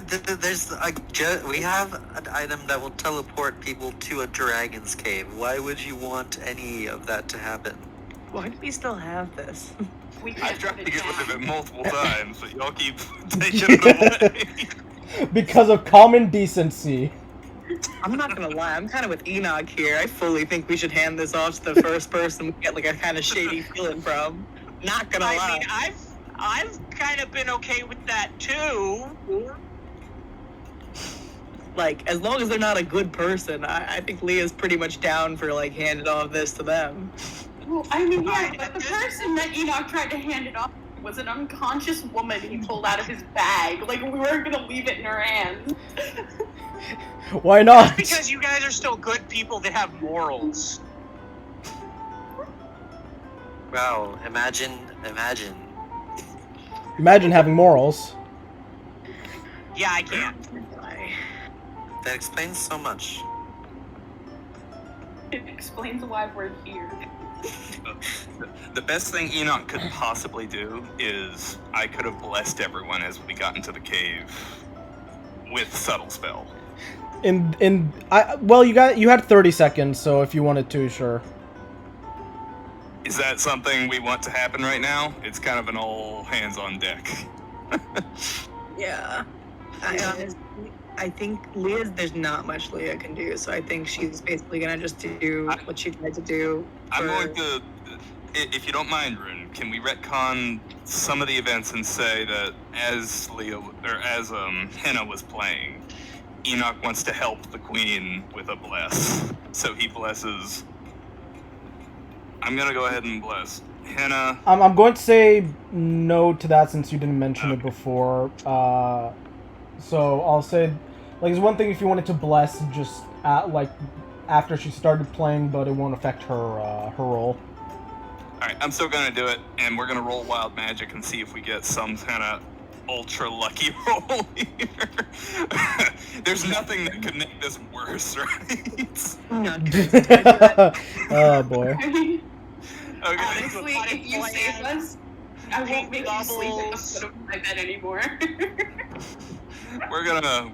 There's we have an item that will teleport people to a dragon's cave. Why would you want any of that to happen? Why do we still have this? I've tried to get rid of it multiple times, but y'all keep taking it away. Because of common decency. I'm not gonna lie, I'm kind of with Enoch here. I fully think we should hand this off to the first person we get like a kind of shady feeling from. Not gonna lie. I mean, I've kind of been okay with that too. Like, as long as they're not a good person, I think Leah's pretty much down for like handing all of this to them. Well, I mean, yeah, but the person that Enoch tried to hand it off was an unconscious woman he pulled out of his bag. Like, we weren't gonna leave it in her hands. Why not? That's because you guys are still good people that have morals. Wow, imagine. Imagine having morals. Yeah, I can't. That explains so much. It explains why we're here. The best thing Enoch could possibly do is I could have blessed everyone as we got into the cave with subtle spell. Well, you had 30 seconds, so if you wanted to, sure. Is that something we want to happen right now? It's kind of an all hands on deck. Yeah. I think there's not much Leah can do, so I think she's basically gonna just do what she tried to do. I'm going to, if you don't mind, Rune, can we retcon some of the events and say that as Henna was playing, Enoch wants to help the queen with a bless. So he blesses. I'm gonna go ahead and bless Henna. I'm going to say no to that since you didn't mention it before. So I'll say, like, it's one thing if you wanted to bless just after she started playing, but it won't affect her roll. Alright, I'm still gonna do it, and we're gonna roll wild magic and see if we get some kind of ultra lucky roll here. There's nothing that could make this worse, right? Oh boy. Okay. Honestly, if you save us, I won't make you sleep at the foot of my bed anymore. We're gonna,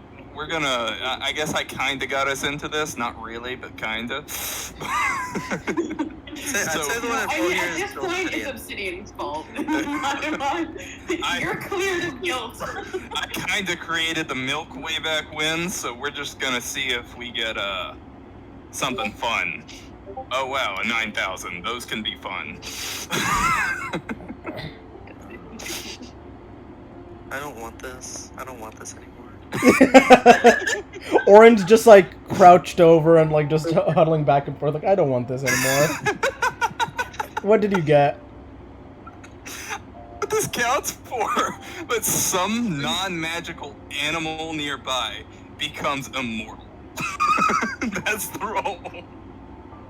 I guess I kinda got us into this, not really, but kinda. I'd say the one at At this point, it's Obsidian's fault. You're cleared of guilt. I kinda created the milk way back when, so we're just gonna see if we get, something fun. Oh wow, a 9,000. Those can be fun. I don't want this. I don't want this anymore. Orin's just like crouched over and like just huddling back and forth like, I don't want this anymore. What did you get? What this counts for, but some non-magical animal nearby becomes immortal. That's the roll.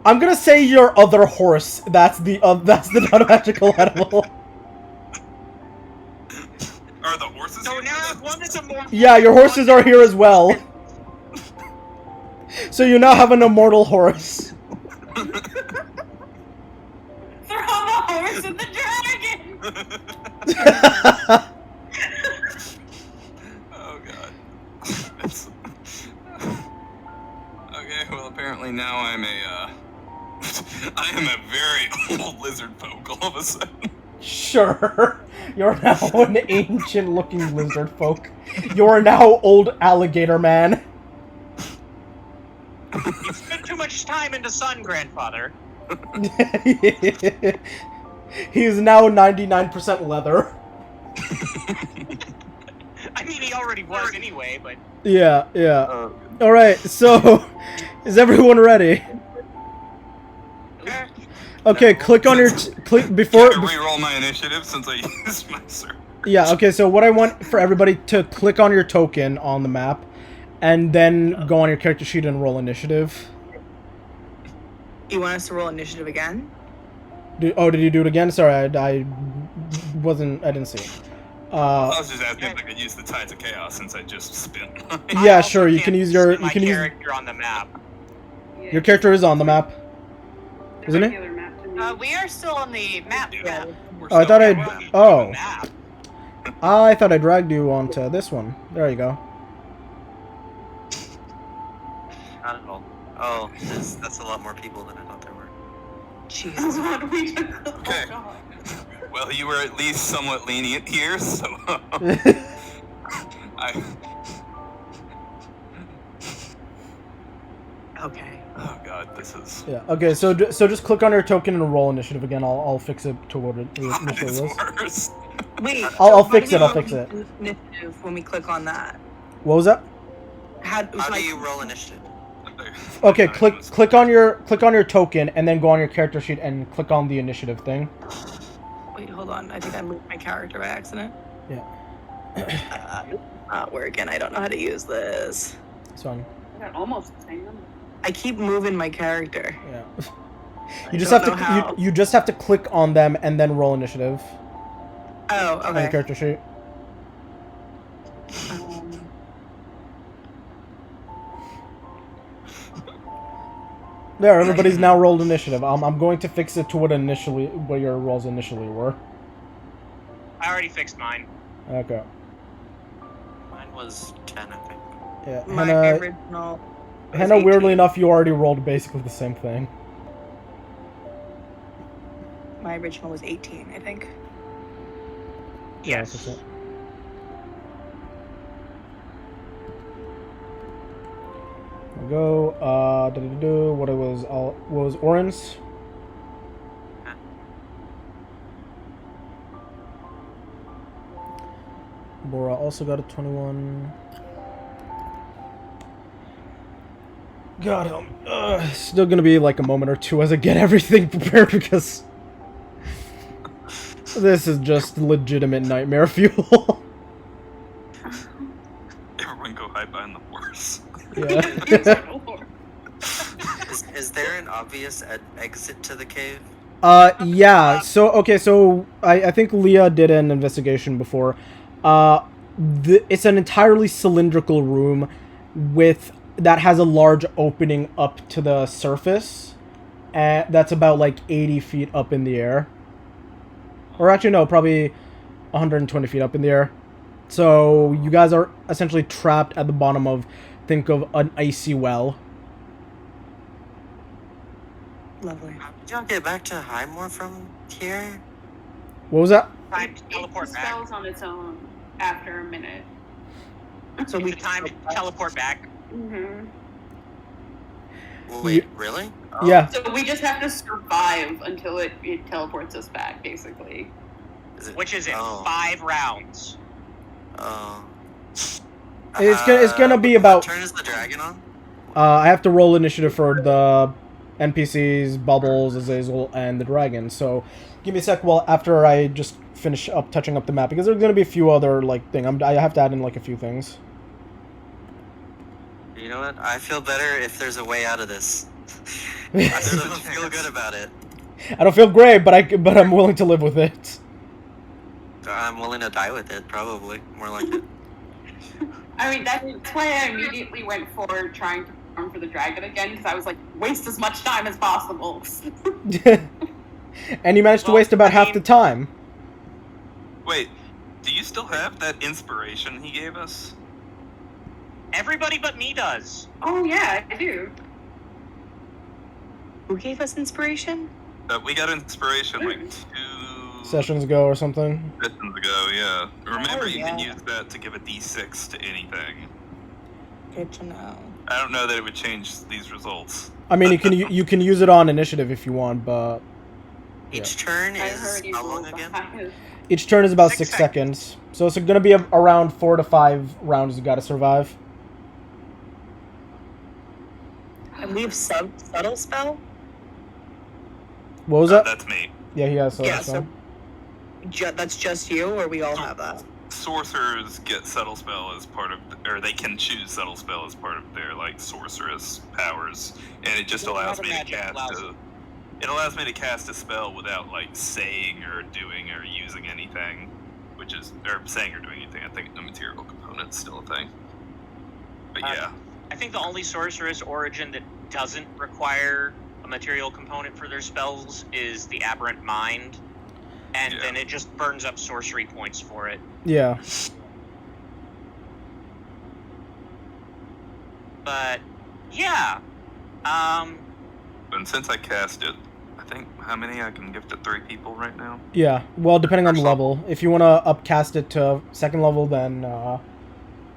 I'm gonna say your other horse. That's the non-magical animal. Are the horses So here now with us? one is a more. Yeah, your horses are here as well. So you now have an immortal horse. Throw the horse and the dragon! Oh god. Okay, well apparently now I am a very old lizard folk all of a sudden. Sure. You're now an ancient-looking lizard folk. You're now old alligator man. You spent too much time in the sun, grandfather. He's now 99% leather. I mean, he already was anyway, but. Yeah. Alright, so, is everyone ready? Okay, click on your... before... Can I reroll my initiative since I used my search? Yeah, okay, so what I want for everybody to click on your token on the map, and then go on your character sheet and roll initiative. You want us to roll initiative again? Did you do it again? Sorry, I didn't see it. I was just asking if I could use the Tides of Chaos since I just spent mine. Yeah, sure, you can use your... My character on the map. Your character is on the map. Isn't it? We are still on the map. Yeah. Oh, I thought Well, Oh. map. I thought I dragged you onto this one. There you go. Not at all. Oh, that's a lot more people than I thought there were. Jesus. What do we do? Okay. Oh, God. Well, you were at least somewhat lenient here, so Okay. Oh god, this is... Yeah. Okay. So just click on your token and roll initiative again. I'll fix it to what it initially It's was. worse. Wait. I'll so fix how it, do I'll we fix it. roll Initiative when we click on that. What was that? How do you roll initiative? Okay. Click on your token and then go on your character sheet and click on the initiative thing. Wait, hold on. I think I moved my character by accident. Yeah. Not working. I don't know how to use this. It's fine. I got almost the same number. I keep moving my character. Yeah. I You just don't have know how. to you just have to click on them and then roll initiative Oh, on your okay. character sheet. Um, There, everybody's now rolled initiative. I'm going to fix it to what your rolls initially were. I already fixed mine. Okay. Mine was 10, I think. Yeah, My Hannah, original. was Hannah, weirdly 18. enough, you already rolled basically the same thing. My original was 18, I think. Yeah, Yes. that's it. We'll go, what was Orin's? Bora also got a 21. God, still gonna be like a moment or two as I get everything prepared because this is just legitimate nightmare fuel. Everyone go hide behind the horse. Yeah. Is there an obvious exit to the cave? Yeah. So okay. So I think Leah did an investigation before. It's an entirely cylindrical room that has a large opening up to the surface, and that's about like 80 feet up in the air. Or actually, no, probably 120 feet up in the air. So you guys are essentially trapped at the bottom of, think of an icy well. Lovely. How did y'all get back to Highmore from here? What was that? Time to It teleport back. dispels on its own after a minute. So It's we the time to teleport back. Mm-hmm. Wait, really? Oh. Yeah. So we just have to survive until it teleports us back, basically. Which is in Oh. 5 rounds. Oh. It's gonna be what about. turn is the dragon on? I have to roll initiative for the NPCs, Bubbles, Azazel, and the dragon. So, give me a sec. Well, after I just finish up touching up the map, because there's gonna be a few other I have to add in like a few things. You know what? I feel better if there's a way out of this. I still don't feel good about it. I don't feel great, but I'm willing to live with it. I'm willing to die with it, probably. More like it. I mean, that's why I immediately went for trying to farm for the dragon again, because I was like, waste as much time as possible. And you managed to Well, waste about I half mean- the time. Wait, do you still have that inspiration he gave us? Everybody but me does. Oh yeah, I do. Who gave us inspiration? We got inspiration like 2 Sessions ago or something. sessions ago, yeah. Remember, you can yeah. use that to give a d6 to anything. Good to know. I don't know that it would change these results. I mean, you can use it on initiative if you want, but Each turn I is heard you how long rolled again? behind. each turn is about 6 6 seconds. So it's gonna be around 4 to 5 rounds you gotta survive. And we have subtle spell? What was that? That's me. Yeah, he has. Yeah, so that's just you, or we all have that? Sorcerers get subtle spell as part of, or they can choose subtle spell as part of their like sorceress powers, and it just Well, allows me to magic cast allows- it allows me to cast a spell without like saying or doing or using anything, or saying or doing anything. I think the material component's still a thing. But yeah, I think the only sorceress origin that doesn't require a material component for their spells is the Aberrant Mind, and Yeah. then it just burns up sorcery points for it. Yeah. But yeah, and since I cast it, I think how many I can give to 3 people right now. Yeah. Well, depending on the First level. If you wanna upcast it to 2nd level, then you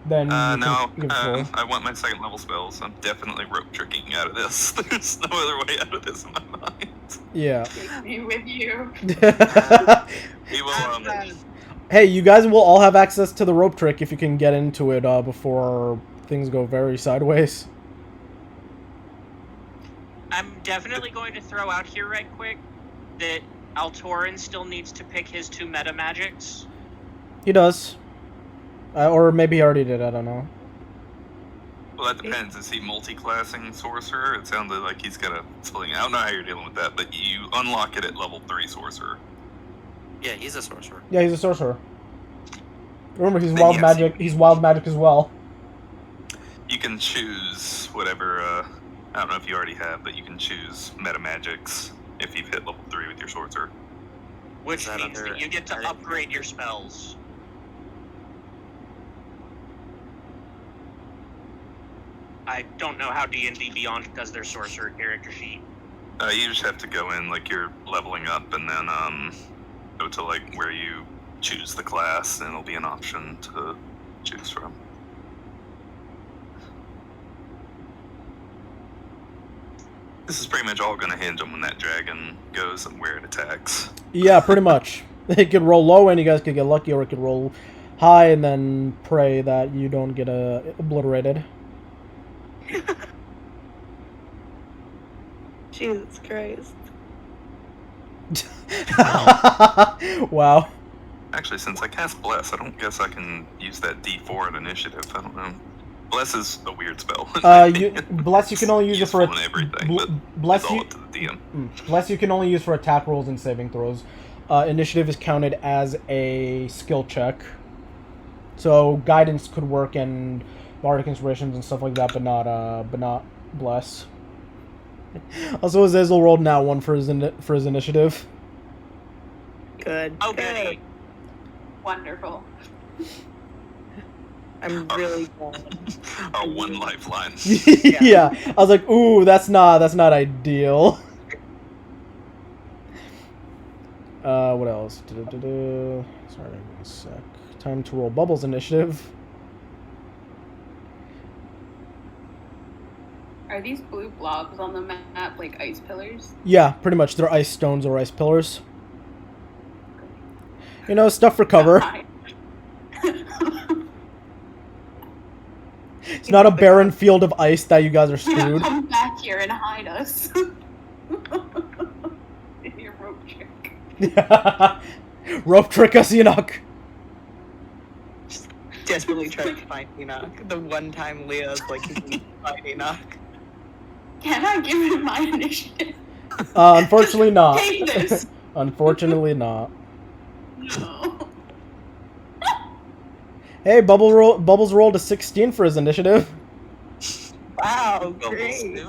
can No, give it full. I want my 2nd level spells. I'm definitely rope tricking out of this. There's no other way out of this in my mind. Yeah. Take me with you. He will, Hey, you guys will all have access to the rope trick if you can get into it before things go very sideways. I'm definitely going to throw out here right quick that Altorin still needs to pick his 2 meta magics. He does. Or maybe he already did, I don't know. Well, that depends. Is he multi-classing sorcerer? It sounded like he's got a splitting. I don't know how you're dealing with that, but you unlock it at level 3 sorcerer. Yeah, he's a sorcerer. Yeah, he's a sorcerer. Remember, he's Then wild yes, magic. He's wild magic as well. You can choose whatever. I don't know if you already have, but you can choose meta magics if you've hit level 3 with your sorcerer. Which Is that means under- that you get to I didn't- upgrade your spells. I don't know how D&D Beyond does their sorcerer character sheet. You just have to go in like you're leveling up, and then go to like where you choose the class, and it'll be an option to choose from. This is pretty much all going to hinge on when that dragon goes and where it attacks. Yeah, pretty much. It could roll low and you guys could get lucky, or it could roll high and then pray that you don't get obliterated. Jesus Christ. Wow. Actually, since I cast Bless, I don't guess I can use that D4 at initiative. I don't know. Bless is a weird spell. Bless you can only use it for Useful in everything, but Bless it's all you. up to the DM. Bless you can only use for attack rolls and saving throws. Initiative is counted as a skill check. So guidance could work and bardic inspirations and stuff like that, but not Bless. Also, Azazel rolled now one for his initiative. Good. Oh, goody. Wonderful. I'm really glad. Our one lifeline. Yeah, I was like, ooh, that's not ideal. What else? Sorry, one sec. Time to roll Bubbles initiative. Are these blue blobs on the map like ice pillars? Yeah, pretty much. They're ice stones or ice pillars. You know, stuff for cover. It's not a barren field of ice that you guys are screwed. Come back here and hide us. In your rope trick. Rope trick us, Enoch. Desperately trying to find Enoch. The one time Leah's like, you can find Enoch. Can I give him my initiative? Unfortunately not. Take this. Unfortunately not. No. Hey, Bubbles rolled a 16 for his initiative. Wow, Bubbles great. too.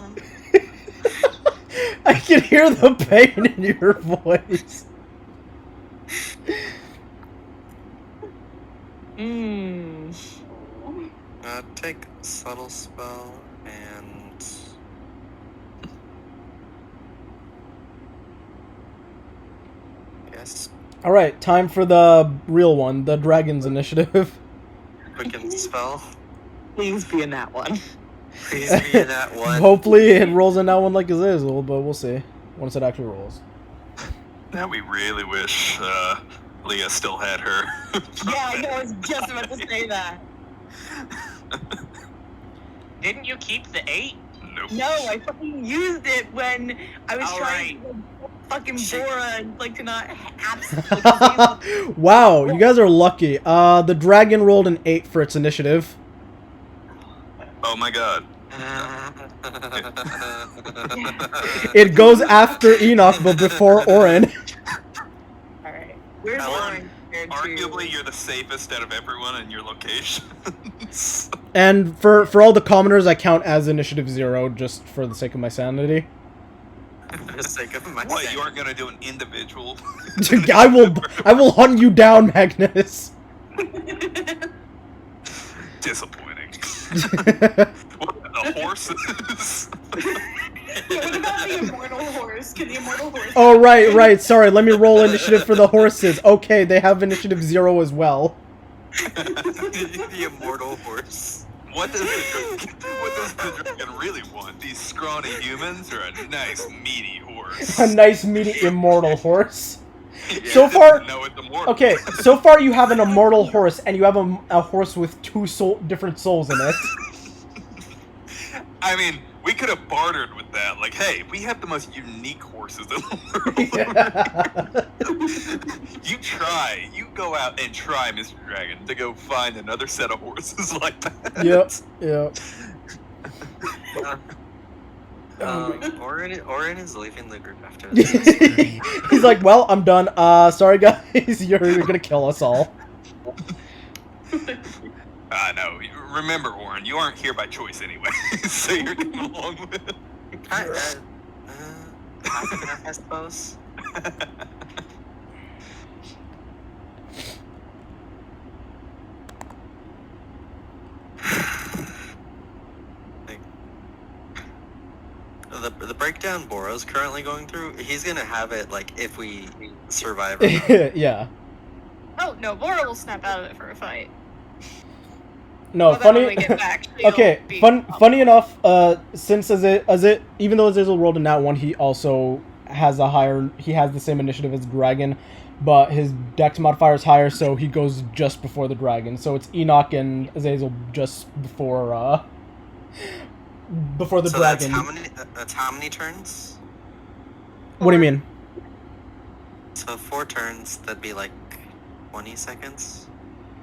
I can hear the pain in your voice. Take subtle spell and yes, Alright, time for the real one, the Dragon's initiative. quicken spell. Please be in that one. Please be in that one. Hopefully it rolls in that one like Azazel, but we'll see once it actually rolls. Now we really wish Leah still had her. Yeah, I know, I was just about to say that. Didn't you keep the 8? Nope. No, I fucking used it when I was All trying to fucking Bora and like to not absolutely. Wow, you guys are lucky. The dragon rolled an 8 for its initiative. Oh my god. It goes after Enoch, but before Orin. Alright. Where's Alan, Orin compared to- Arguably, you're the safest out of everyone in your locations. And for all the commoners, I count as initiative 0, just for the sake of my sanity. For the sake of my What, you sanity. aren't gonna do an individual? I will hunt you down, Magnus. Disappointing. What, the horses? Yeah, what about the immortal horse? Can the immortal horse? Oh, right. Sorry, let me roll initiative for the horses. Okay, they have initiative 0 as well. The immortal horse. What does the dragon really want? These scrawny humans or a nice meaty horse? A nice, meaty, immortal horse. Yeah, So far- no, it's immortal. Okay, so far you have an immortal horse, and you have a horse with 2 different souls in it. I mean, we could have bartered with that. Like, hey, we have the most unique horses in the world. You go out and try, Mr. Dragon, to go find another set of horses like that. Yep. Orin is leaving the group after this. He's like, well, I'm done. Sorry guys, you're gonna kill us all. No. Remember, Orin, you aren't here by choice anyway, so you're coming along with it. Kind of, I suppose. Like, the breakdown Boro's currently going through, he's gonna have it like if we survive or not. Yeah. Oh no, Bora will snap out of it for a fight. No, But then when funny. we get back, she'll Okay, be funny enough. Since even though Azazel rolled a nat 1, he also has a higher. He has the same initiative as Dragon, but his Dex modifier is higher, so he goes just before the Dragon. So it's Enoch and Azazel just before the So Dragon. that's how many turns? What do you mean? So 4 turns, that'd be like 20 seconds.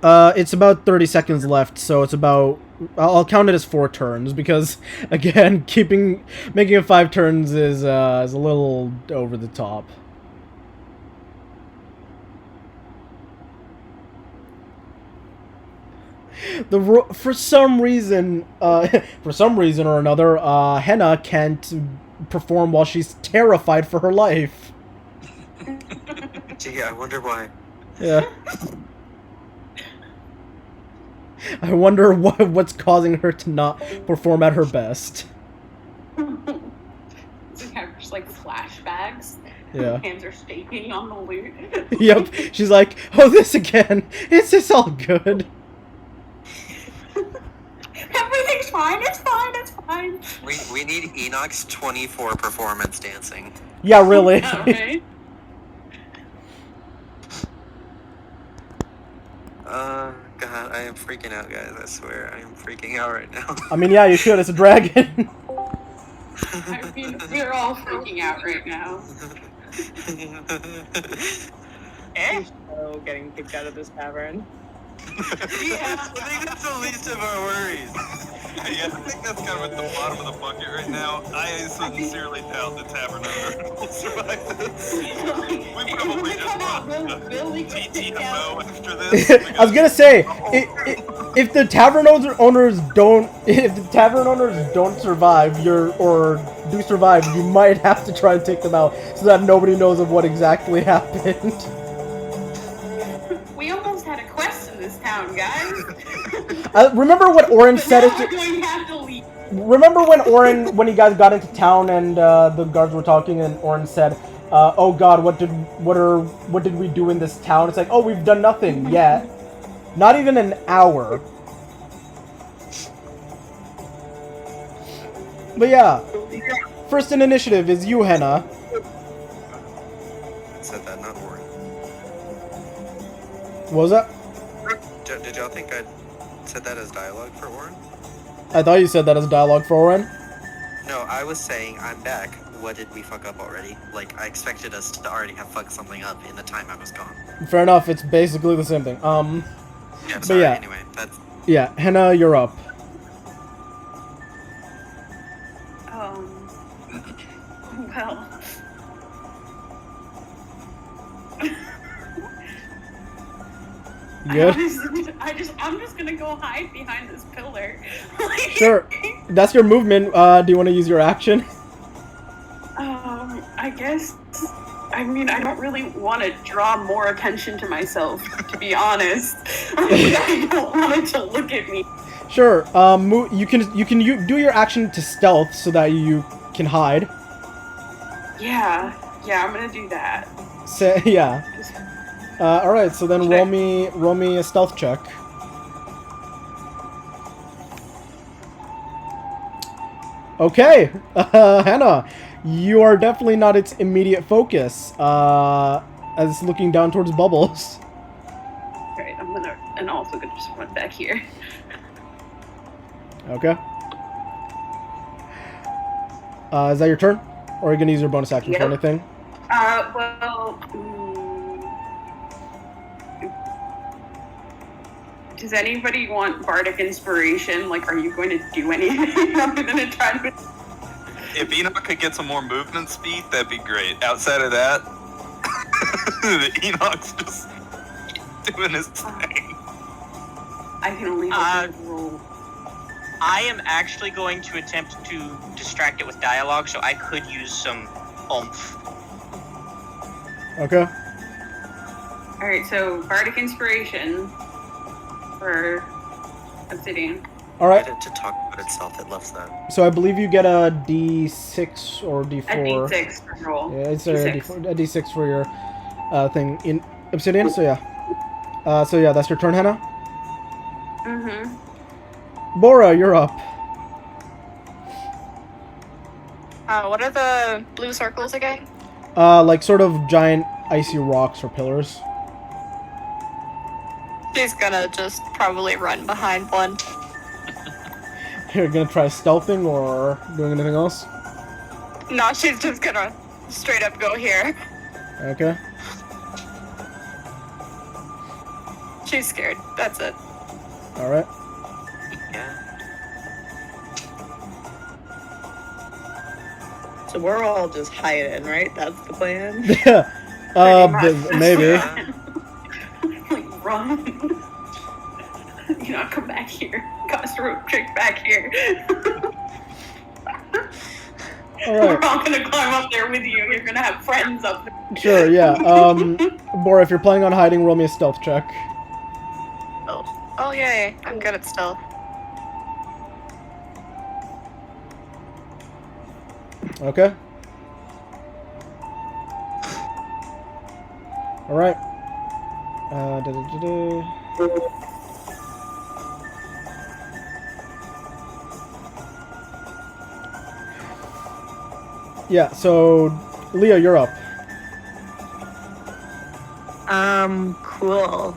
It's about 30 seconds left, so it's about. I'll count it as 4 turns because, again, making it 5 turns is a little over the top. For some reason or another, Henna can't perform while she's terrified for her life. Gee, I wonder why. Yeah. I wonder what's causing her to not perform at her best. It's kind of just like flashbacks. Yeah. Hands are shaking on the loot. Yep. She's like, oh, this again. It's all good. Everything's fine. It's fine. It's fine. We need Enoch's 24 performance dancing. Yeah, really. Okay. God, I am freaking out, guys. I swear, I am freaking out right now. I mean, yeah, you should. It's a dragon. I mean, we're all freaking out right now. Oh, getting kicked out of this tavern. Yeah, I think that's the least of our worries. Yeah, I think that's kind of at the bottom of the bucket right now. I sincerely doubt the tavern owner will survive this. We probably just want TTFO after this. I was gonna say, if the tavern owners don't survive, do survive, you might have to try and take them out so that nobody knows of what exactly happened. We almost had a quest in this town, guys. Remember what Oren said? We're going to have to leave. Remember when you guys got into town and the guards were talking and Oren said, "Oh God, what did we do in this town?" It's like, "Oh, we've done nothing yet. Not even an hour." But yeah, first in initiative is you, Henna. Said that, not Orin. What was that? Did y'all think I said that as dialogue for Orin? I thought you said that as dialogue for Oren. No, I was saying I'm back. What did we fuck up already? Like, I expected us to already have fucked something up in the time I was gone. Fair enough. It's basically the same thing. Yeah, But sorry, yeah. anyway, that's... Yeah, Henna, you're up. Well. Good. I'm just gonna go hide behind this pillar. Sure. That's your movement. Do you want to use your action? I guess. I mean, I don't really want to draw more attention to myself, to be honest. I don't want it to look at me. Sure. You can do your action to stealth so that you can hide. Yeah, I'm gonna do that. Yeah. All right. So then roll me a stealth check. Okay, Hannah, you are definitely not its immediate focus. As it's looking down towards Bubbles. Alright, I'm also gonna just run back here. Okay. Is that your turn? Or are you gonna use your bonus action for Yep. anything? Does anybody want bardic inspiration? Like, are you going to do anything other than to try to... If Enoch could get some more movement speed, that'd be great. Outside of that, Enoch's just doing his thing. I can only roll. I am actually going to attempt to distract it with dialogue, so I could use some oomph. Okay. Alright, so Bardic Inspiration for Obsidian. All right. Get it to talk about itself. It loves that. So I believe you get a D6 or A D4. D6 for roll. Yeah, it's D6. a D6 for your thing in Obsidian. So yeah. That's your turn, Hannah. Mm-hmm. Bora, you're up. What are the blue circles again? Like sort of giant icy rocks or pillars. She's gonna just probably run behind one. You're gonna try stealthing or doing anything else? No, she's just gonna straight up go here. Okay. She's scared. That's it. All right. Yeah. So we're all just hiding, right? That's the plan. Yeah. Maybe. Like, run. You know, come back here. Cast a rope trick back here. All We're right. all gonna climb up there with you. You're gonna have friends up there. Sure. Yeah. Bora, if you're planning on hiding, roll me a stealth check. Oh yay! I'm good at stealth. Okay. All right. Yeah. So, Leah, you're up. Cool.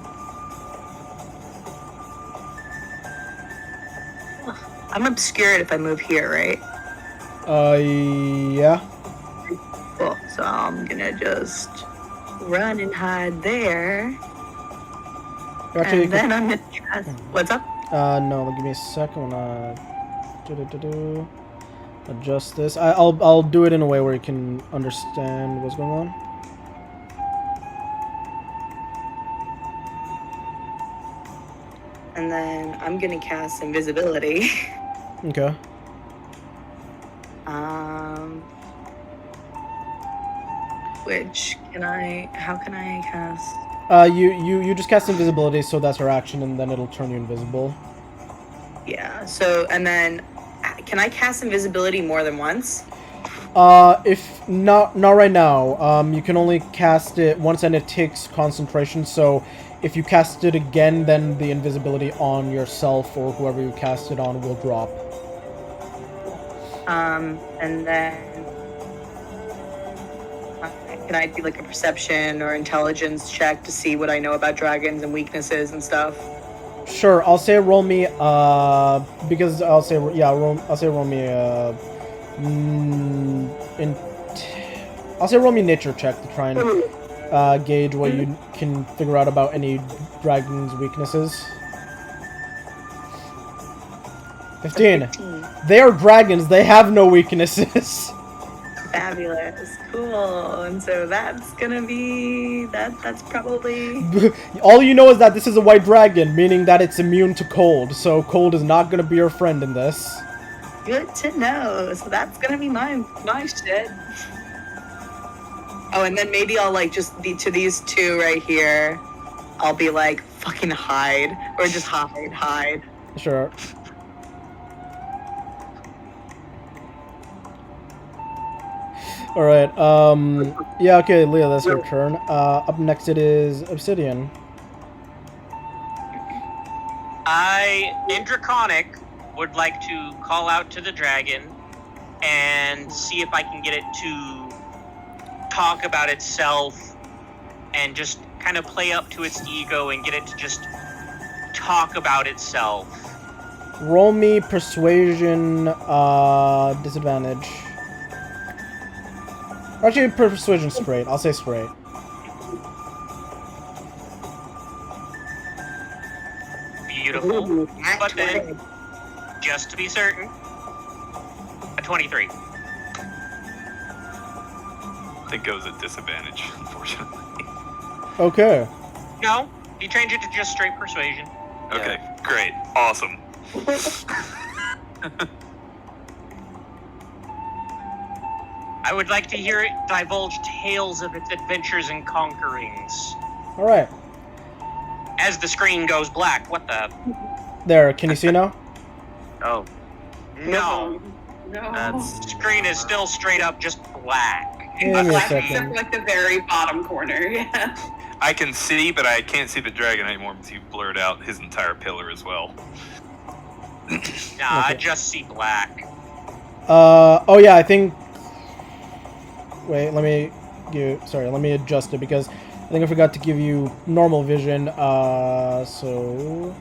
I'm obscured if I move here, right? Yeah. Cool. So I'm gonna just run and hide there. Actually, And then I'm gonna cast. What's up? no. Give me a second. Adjust this. I'll do it in a way where you can understand what's going on. And then I'm gonna cast invisibility. Okay. Which how can I cast? You just cast invisibility, so that's her action, and then it'll turn you invisible. Yeah, so, and then, can I cast invisibility more than once? If not right now. You can only cast it once, and it takes concentration. So, if you cast it again, then the invisibility on yourself or whoever you cast it on will drop. And then, can I do like a perception or intelligence check to see what I know about dragons and weaknesses and stuff? Sure, I'll say roll me. Because I'll say roll me. I'll say roll me nature check to try and gauge what you can figure out about any dragon's weaknesses. 15. They are dragons. They have no weaknesses. Fabulous, cool. And so that's gonna be that's probably All you know is that this is a white dragon, meaning that it's immune to cold. So cold is not gonna be your friend in this. good to know. So that's gonna be my shit. Oh, and then maybe I'll like just to these two right here. I'll be like fucking hide or just hide. Sure. Alright, yeah, okay, Leah, that's your turn. Up next it is Obsidian. I, in Draconic, would like to call out to the dragon and see if I can get it to talk about itself and just kind of play up to its ego and get it to just talk about itself. Roll me persuasion, disadvantage. Actually, persuasion straight. I'll say straight. Beautiful. But then, just to be certain, a 23. I think it was a disadvantage, unfortunately. Okay. No, you change it to just straight persuasion. Okay, great, awesome. I would like to hear it divulge tales of its adventures and conquerings. All right. As the screen goes black, what the? There. Can you see now? Oh. No. No. The screen is still straight up just black. Give me a Black second. except for like the very bottom corner. Yeah. I can see, but I can't see the dragon anymore because you blurred out his entire pillar as well. Nah, I just see black. Oh yeah, I think. Wait, let me adjust it because I think I forgot to give you normal vision. So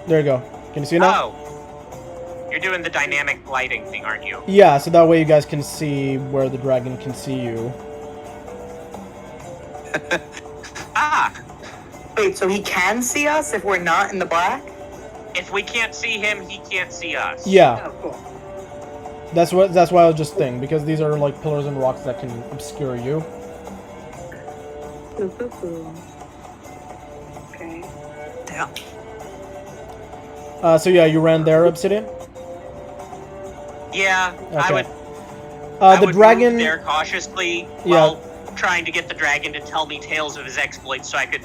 there you go. Can you see now? Oh, you're doing the dynamic lighting thing, aren't you? Yeah, so that way you guys can see where the dragon can see you. Ah, Wait, so he can see us if we're not in the black? if we can't see him, he can't see us. Yeah, Oh, cool. that's why I was just thinking, because these are like pillars and rocks that can obscure you. Okay. Yeah. So yeah, you ran there, Obsidian. Yeah, I Okay. would. I The would dragon. move there cautiously Yeah. while trying to get the dragon to tell me tales of his exploits, so I could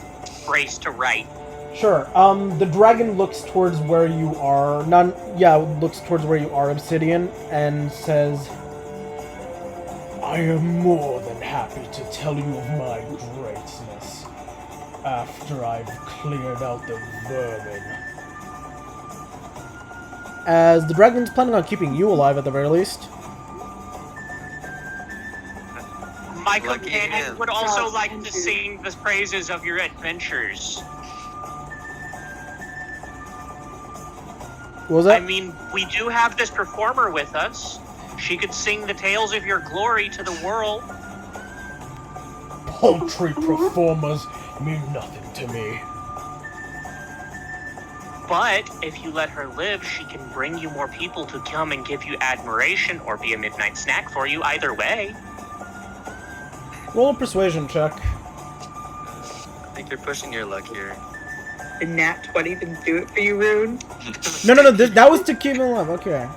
brace to write. Sure. The dragon looks towards where you are. Looks towards where you are, Obsidian, and says, "I am more than happy to tell you of my greatness after I've cleared out the vermin." As the dragon's planning on keeping you alive at the very least. My Lucky companion him. would also Yes, like thank to you. sing the praises of your adventures. What was I that? mean, we do have this performer with us. She could sing the tales of your glory to the world. Paltry performers mean nothing to me. But if you let her live, she can bring you more people to come and give you admiration or be a midnight snack for you either way. Roll a persuasion check. I think you're pushing your luck here. Did Nat 20 didn't do it for you, Rune? No, that was to keep him alive. Okay.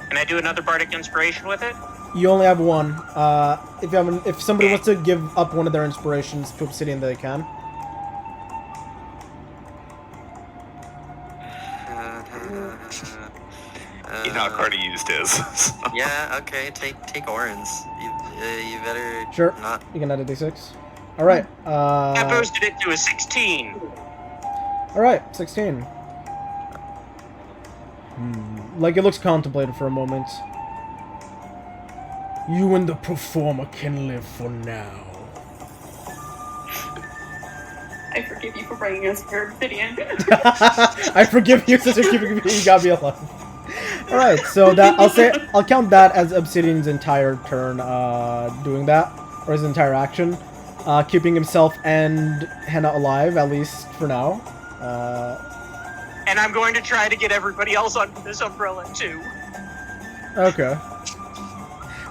Can I do another bardic inspiration with it? You only have one. If somebody wants to give up one of their inspirations to Obsidian, they can. Enoch already used his. so- Yeah, okay, take Orin's. You better Sure. not. You can add a d6. All right. I boosted it to a 16. All right. 16. Like it looks contemplated for a moment. You and the performer can live for now. I forgive you for bringing us for Obsidian. I forgive you since you got me alive. All right, so that I'll count that as Obsidian's entire turn, doing that, or his entire action, keeping himself and Henna alive at least for now. And I'm going to try to get everybody else under this umbrella too. Okay.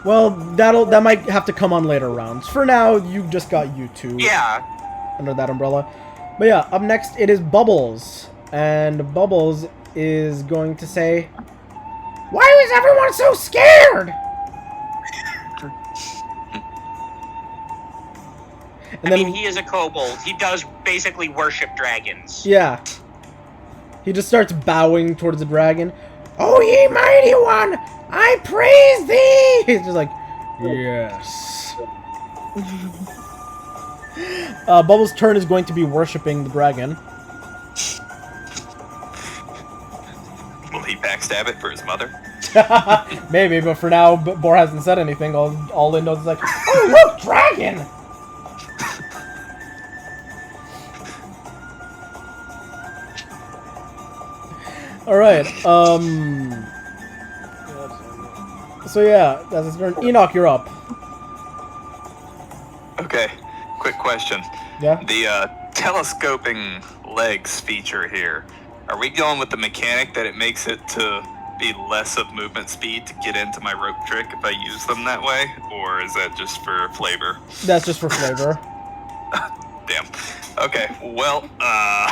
Well, that might have to come on later rounds. For now, you just got you two. Yeah. Under that umbrella. But yeah, up next it is Bubbles. And Bubbles is going to say, "Why is everyone so scared?" And I mean, he is a kobold. He does basically worship dragons. yeah. He just starts bowing towards the dragon. "Oh ye mighty one, I praise thee!" He's just like, "Yes." Bubbles' turn is going to be worshipping the dragon. Will he backstab it for his mother? Maybe, but for now, Bor hasn't said anything. All it knows is like, "Oh look, dragon!" All right. So yeah, that's his turn. Enoch, you're up. Okay, quick question. Yeah. The telescoping legs feature here, are we going with the mechanic that it makes it to be less of movement speed to get into my rope trick if I use them that way? Or is that just for flavor? That's just for flavor. Damn. Okay, well, I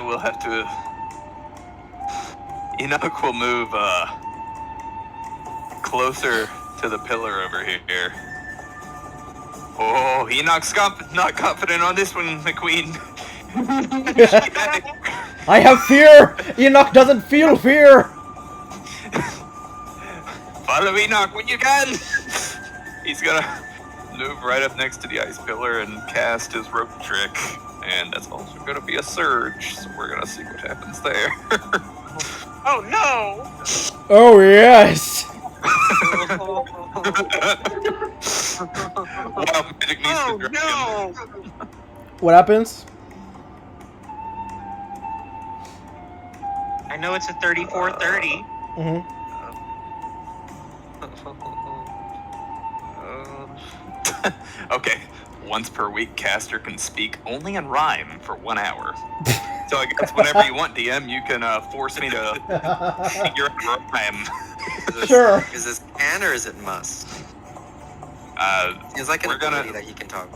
will have to... Enoch will move, closer to the pillar over here. Oh, Enoch's not confident on this one, McQueen. I have fear! Enoch doesn't feel fear! Follow Enoch when you can! He's gonna move right up next to the ice pillar and cast his rope trick. And that's also gonna be a surge, so we're gonna see what happens there. Oh no! Oh, yes! Wild magic needs Oh to dragon. no! What happens? I know it's a 34-30. Mm-hmm. Okay, once per week, caster can speak only in rhyme for 1 hour. So I guess whenever you want, DM, you can force me to figure out rhyme. Sure. Is this can or is it must? It's like an ability that he can talk.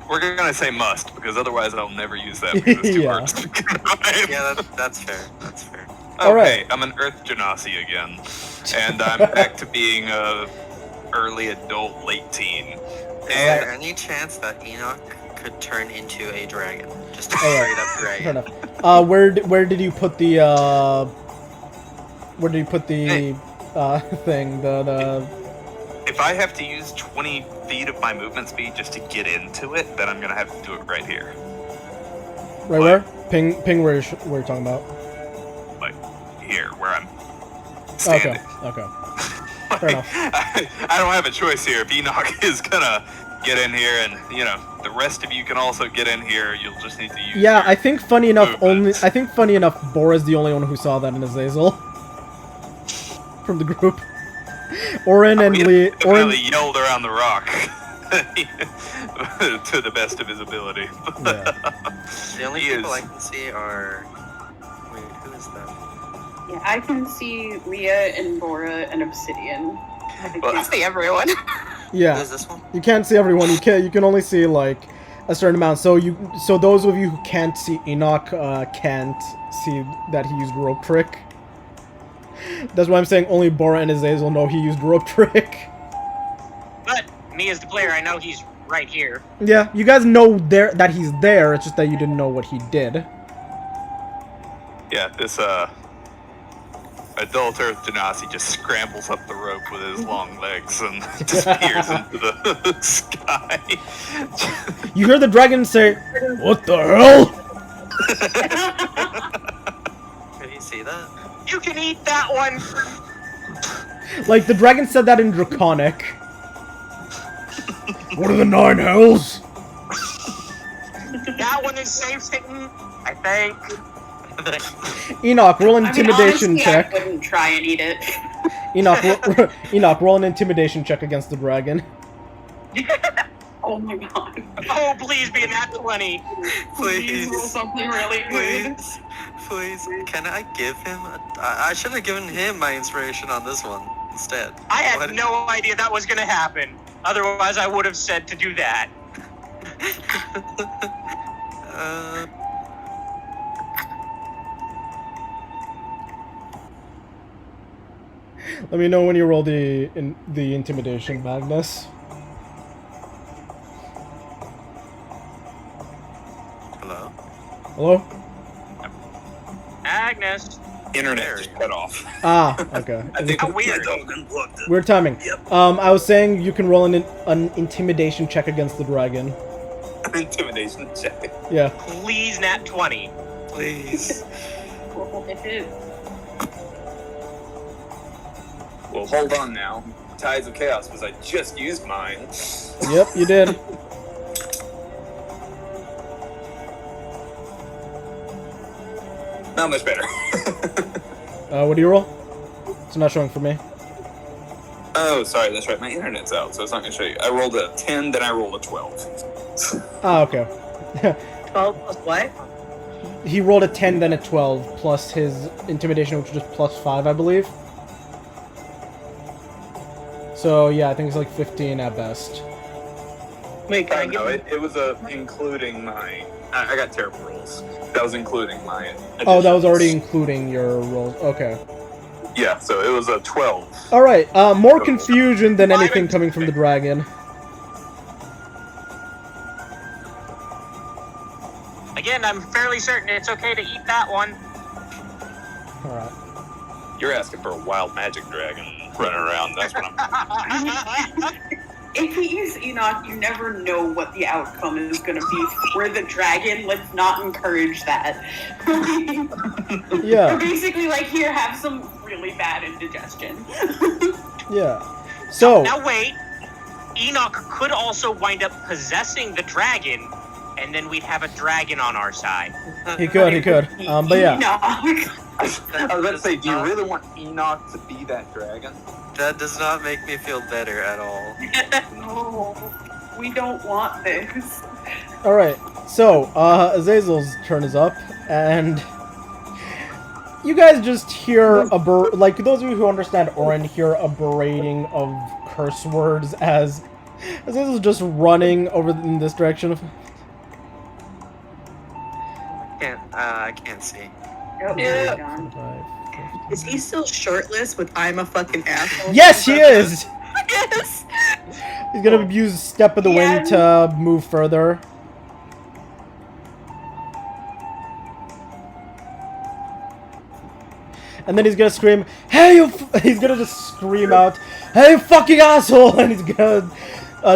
We're gonna say must, because otherwise I'll never use that because it's too Yeah. hard to speak in rhyme. Yeah, that's fair. That's fair. Okay, Alright. I'm an Earth Genasi again, and I'm back to being a early adult, late teen. Is And there any chance that Enoch could turn into a dragon? Just a Alright. straight up Fair dragon. enough. Where did you put the where did you put the thing? The if I have to use 20 feet of my movement speed just to get into it, then I'm gonna have to do it right here. right where? Ping where you're talking about. Like, here, where I'm standing. Okay. Fair enough. I don't have a choice here. If Enoch is gonna get in here, and the rest of you can also get in here, you'll just need to use. Yeah, your I think funny enough movements. Bora's the only one who saw that in Azazel from the group. Orin and Lee. Orin. Really yelled around the rock to the best of his ability. Yeah. The only He people is- I can see are. Wait, who is that? Yeah, I can see Leah and Bora and Obsidian. I Well, can't See everyone. Who Yeah. is this one? You can't see everyone. You can only see like a certain amount. So those of you who can't see Enoch can't see that he used rope trick. That's why I'm saying only Bora and Azazel know he used rope trick. But me as the player, I know he's right here. Yeah, you guys know that he's there. It's just that you didn't know what he did. Yeah, this adult Earth Genasi just scrambles up the rope with his long legs and disappears into the sky. You hear the dragon say, "What the hell?" Can you see that? You can eat that one. Like the dragon said that in Draconic. What are the 9 hells? That one is safe sitting, I think. Enoch, roll an I mean, intimidation honestly, check. I wouldn't try and eat it. Enoch, roll an intimidation check against the dragon. Oh my god. Oh, please be in that 20. Please roll something really good. Please. Can I give him? I should have given him my inspiration on this one instead. I had What? no idea that was gonna happen. Otherwise, I would have said to do that. Let me know when you roll the intimidation, Magnus. Hello. Hello? Agnes. Internet just cut off. Ah, okay. I think How weird. Weird timing. I was saying you can roll an intimidation check against the dragon. Intimidation check. Yeah. Please, nat 20. Please. It is. Well, hold on now. Tides of Chaos, because I just used mine. Yep, you did. Not much better. What do you roll? It's not showing for me. Oh, sorry, that's right. My internet's out, so it's not going to show you. I rolled a 10, then I rolled a 12. Ah, okay. 12 plus what? He rolled a 10, then a 12, plus his intimidation, which was just plus 5, I believe. So, yeah, I think it's like 15 at best. Wait, can I No, give it was including my. I got terrible rolls. That was including my. Oh, that was already additions. including your rolls. Okay. Yeah, so it was a 12. All right. More confusion than anything coming from the dragon. Again, I'm fairly certain it's okay to eat that one. All right. You're asking for a wild magic dragon running around. That's what I'm. If he is Enoch, you never know what the outcome is going to be for the dragon. Let's not encourage that. Yeah. We're basically like, here, have some really bad indigestion. Yeah. So. Now wait. Enoch could also wind up possessing the dragon, and then we'd have a dragon on our side. He could. But yeah. Enoch. I was about to say, do you really want Enoch to be that dragon? That does not make me feel better at all. No, we don't want this. All right. So Azazel's turn is up, and you guys just hear like those of you who understand Orin hear a berating of curse words as Azazel's just running over in this direction. I can't see. Oh, Yeah. John. Is he still shirtless with "I'm a fucking asshole"? Yes, he is. Yes. He's gonna use Step of the Wind to move further. And then he's gonna scream, "Hey, you!" He's gonna just scream out, "Hey, you fucking asshole!" And he's gonna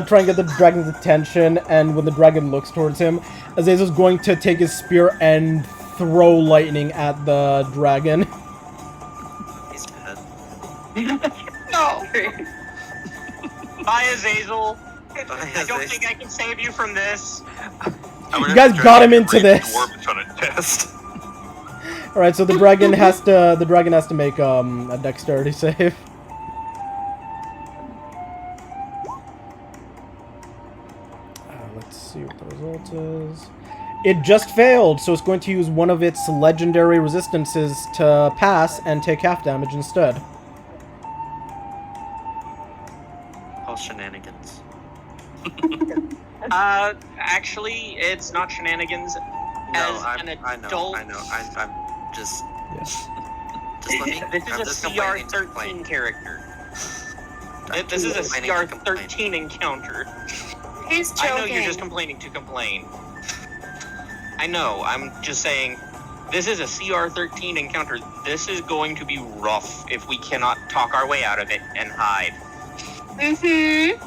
try and get the dragon's attention. And when the dragon looks towards him, Azazel's going to take his spear and throw lightning at the dragon. He's dead. No. Bye, Azazel. Bye, I don't think I can save you from this. You guys got him into this. Dwarf on a test. All right, so the dragon has to make a dexterity save. Let's see what the result is. It just failed, so it's going to use one of its legendary resistances to pass and take half damage instead. All shenanigans. Actually, it's not shenanigans. No, As an adult, I know. I'm just. Yeah. Just let me. This I'm is just a complaining to CR13 complain. character. I'm This is a just complaining to complain. CR13 encounter. He's joking. I know you're just complaining to complain. I know, I'm just saying, this is a CR13 encounter. This is going to be rough if we cannot talk our way out of it and hide. Mm-hmm.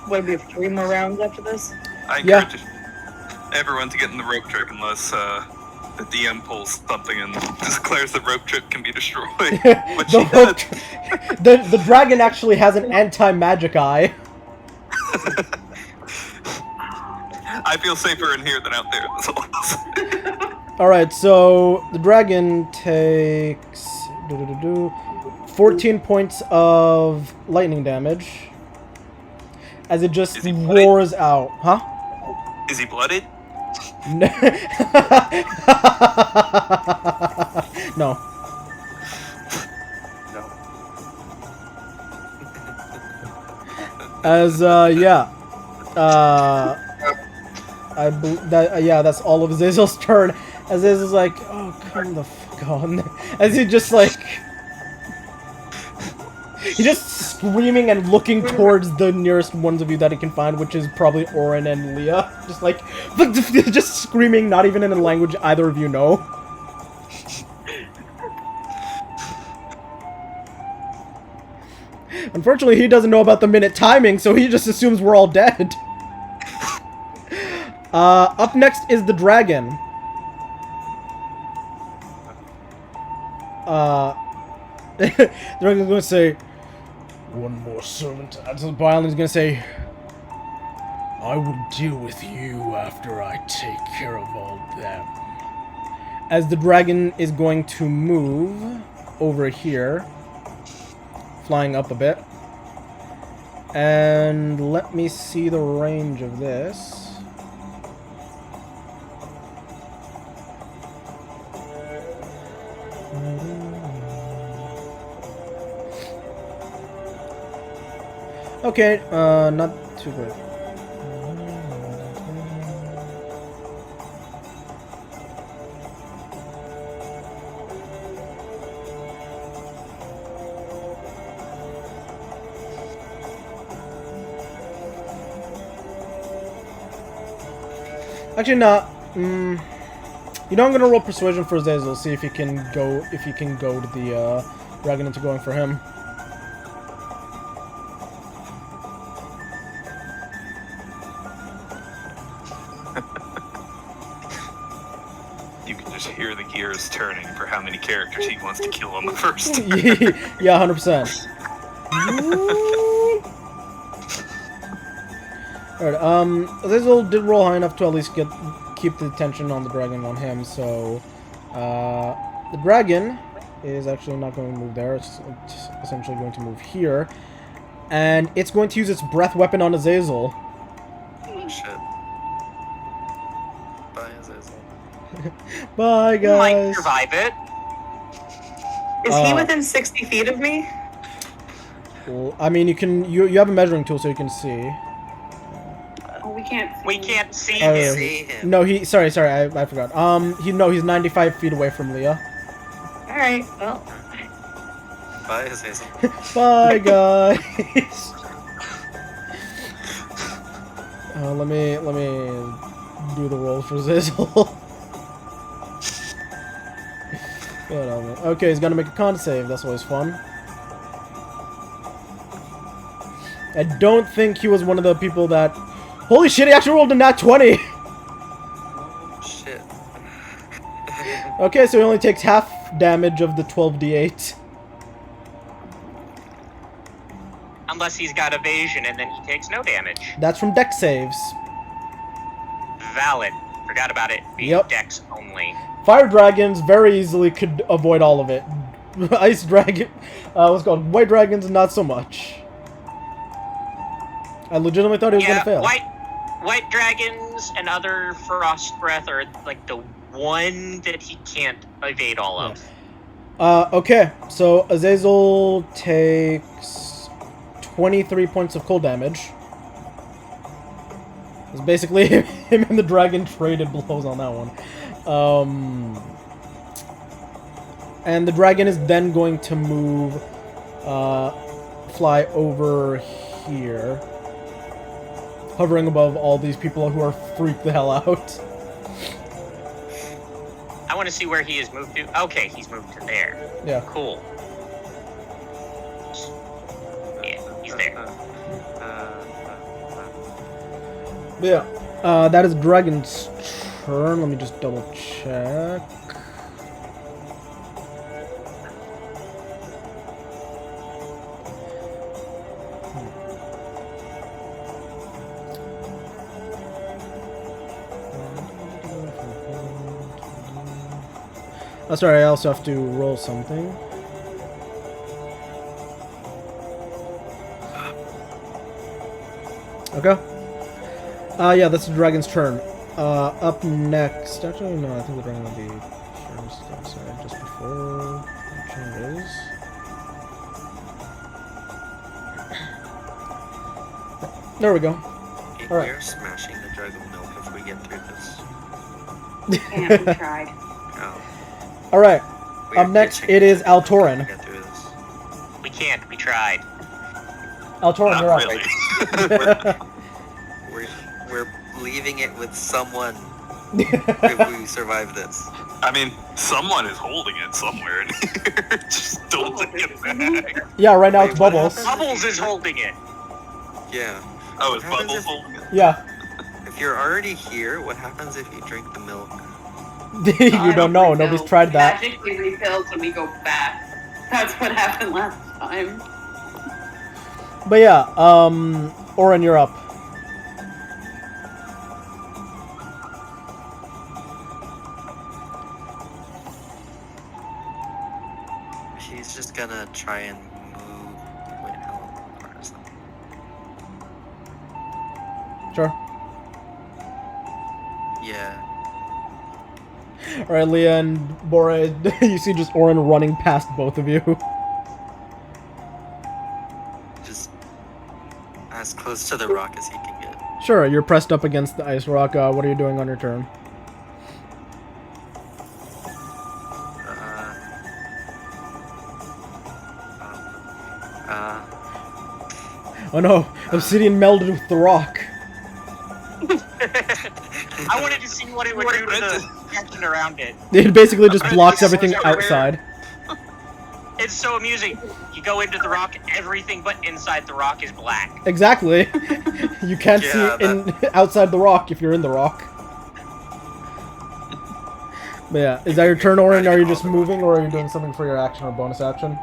What, we have 3 more rounds after this? I Yeah. encourage everyone to get in the rope trick unless the DM pulls something and declares the rope trick can be destroyed. Which he does. The dragon actually has an anti-magic eye. I feel safer in here than out there. That's all. Alright, so the dragon takes 14 points of lightning damage as it just Is he blooded? roars out. Huh? Is he blooded? No. No. As, yeah. That's all of Azazel's turn. Azazel's like, oh, come the fuck on. As he just like... He's just screaming and looking towards the nearest ones of you that he can find, which is probably Orin and Leah. Just like, just screaming, not even in a language either of you know. Unfortunately, he doesn't know about the minute timing, so he just assumes we're all dead. Up next is the dragon. The dragon's gonna say, one more servant. So Bylon's gonna say, I will deal with you after I take care of all them. As the dragon is going to move over here, flying up a bit. And let me see the range of this. Okay, not too great. Actually, no. You know, I'm gonna roll persuasion for Zazel. See if he can go. If he can go to the dragon into going for him. You can just hear the gears turning for how many characters he wants to kill on the first. Yeah, 100%. Alright, Azazel did roll high enough to at least keep the attention on the dragon on him, so the dragon is actually not going to move there. It's essentially going to move here, and it's going to use its breath weapon on Azazel. Oh shit. Bye, Azazel. Bye, You might guys. survive it. Is he within 60 feet of me? Well, I mean, you have a measuring tool, so you can see. Oh, we can't. We can't see Oh, him. See him. No, sorry, I forgot. He's 95 feet away from Leah. All right. Well, Bye, Azazel. Bye, guys. Let me do the rolls for Zizzle. Okay, he's gonna make a con save. That's always fun. I don't think he was one of the people that. Holy shit! He actually rolled a nat 20. Shit. Okay, so he only takes half damage of the 12d8. Unless he's got evasion, and then he takes no damage. That's from dex saves. Valid. Forgot about it. Being Yep. dex only. Fire dragons very easily could avoid all of it. Ice dragon, what's it called? White dragons, not so much. I legitimately thought he was gonna fail. White dragons and other frost breath are like the one that he can't evade all of. Okay, so Azazel takes 23 points of cold damage. It's basically him and the dragon traded blows on that one. And the dragon is then going to move, fly over here, hovering above all these people who are freaked the hell out. I want to see where he has moved to. Okay, he's moved to there. Yeah. Cool. Yeah, he's there. But yeah, that is dragon's turn. Let me just double check. Oh, sorry, I also have to roll something. Okay. Yeah, that's the dragon's turn. Up next... Actually, no, I think the dragon will be first. I'm sorry, just before it changes. There we go. Alright. We're smashing the jug of milk if we get through this. can't. We tried. Oh. Alright. We're Up next, ditching it is the jug of milk Altorin. if we get through this. We can't. We tried. Altorin, you're Not up. really. We're leaving it with someone if we survive this. I mean, someone is holding it somewhere in here. Just don't take it back. Yeah, right now it's Wait, what Bubbles. happened? Bubbles is holding it. Yeah. Oh, What is happens Bubbles if- holding it? Yeah. If you're already here, what happens if you drink the milk? You don't know. Nobody's tried that. Magically refills when we go back. That's what happened last time. But yeah, Oren, you're up. She's just gonna try and move. Wait, how far is that? Sure. Yeah. Alright, Leah and Bora, you see just Oren running past both of you. Just as close to the rock as he can get. Sure, you're pressed up against the ice rock. What are you doing on your turn? Oh no, obsidian melded with the rock. I wanted to see what it would do to the protection around it. It basically just blocks everything outside. It's so amusing. You go into the rock, everything but inside the rock is black. Exactly. You can't see outside the rock if you're in the rock. But yeah, is that your turn, Orin? Are you just moving, or are you doing something for your action or bonus action?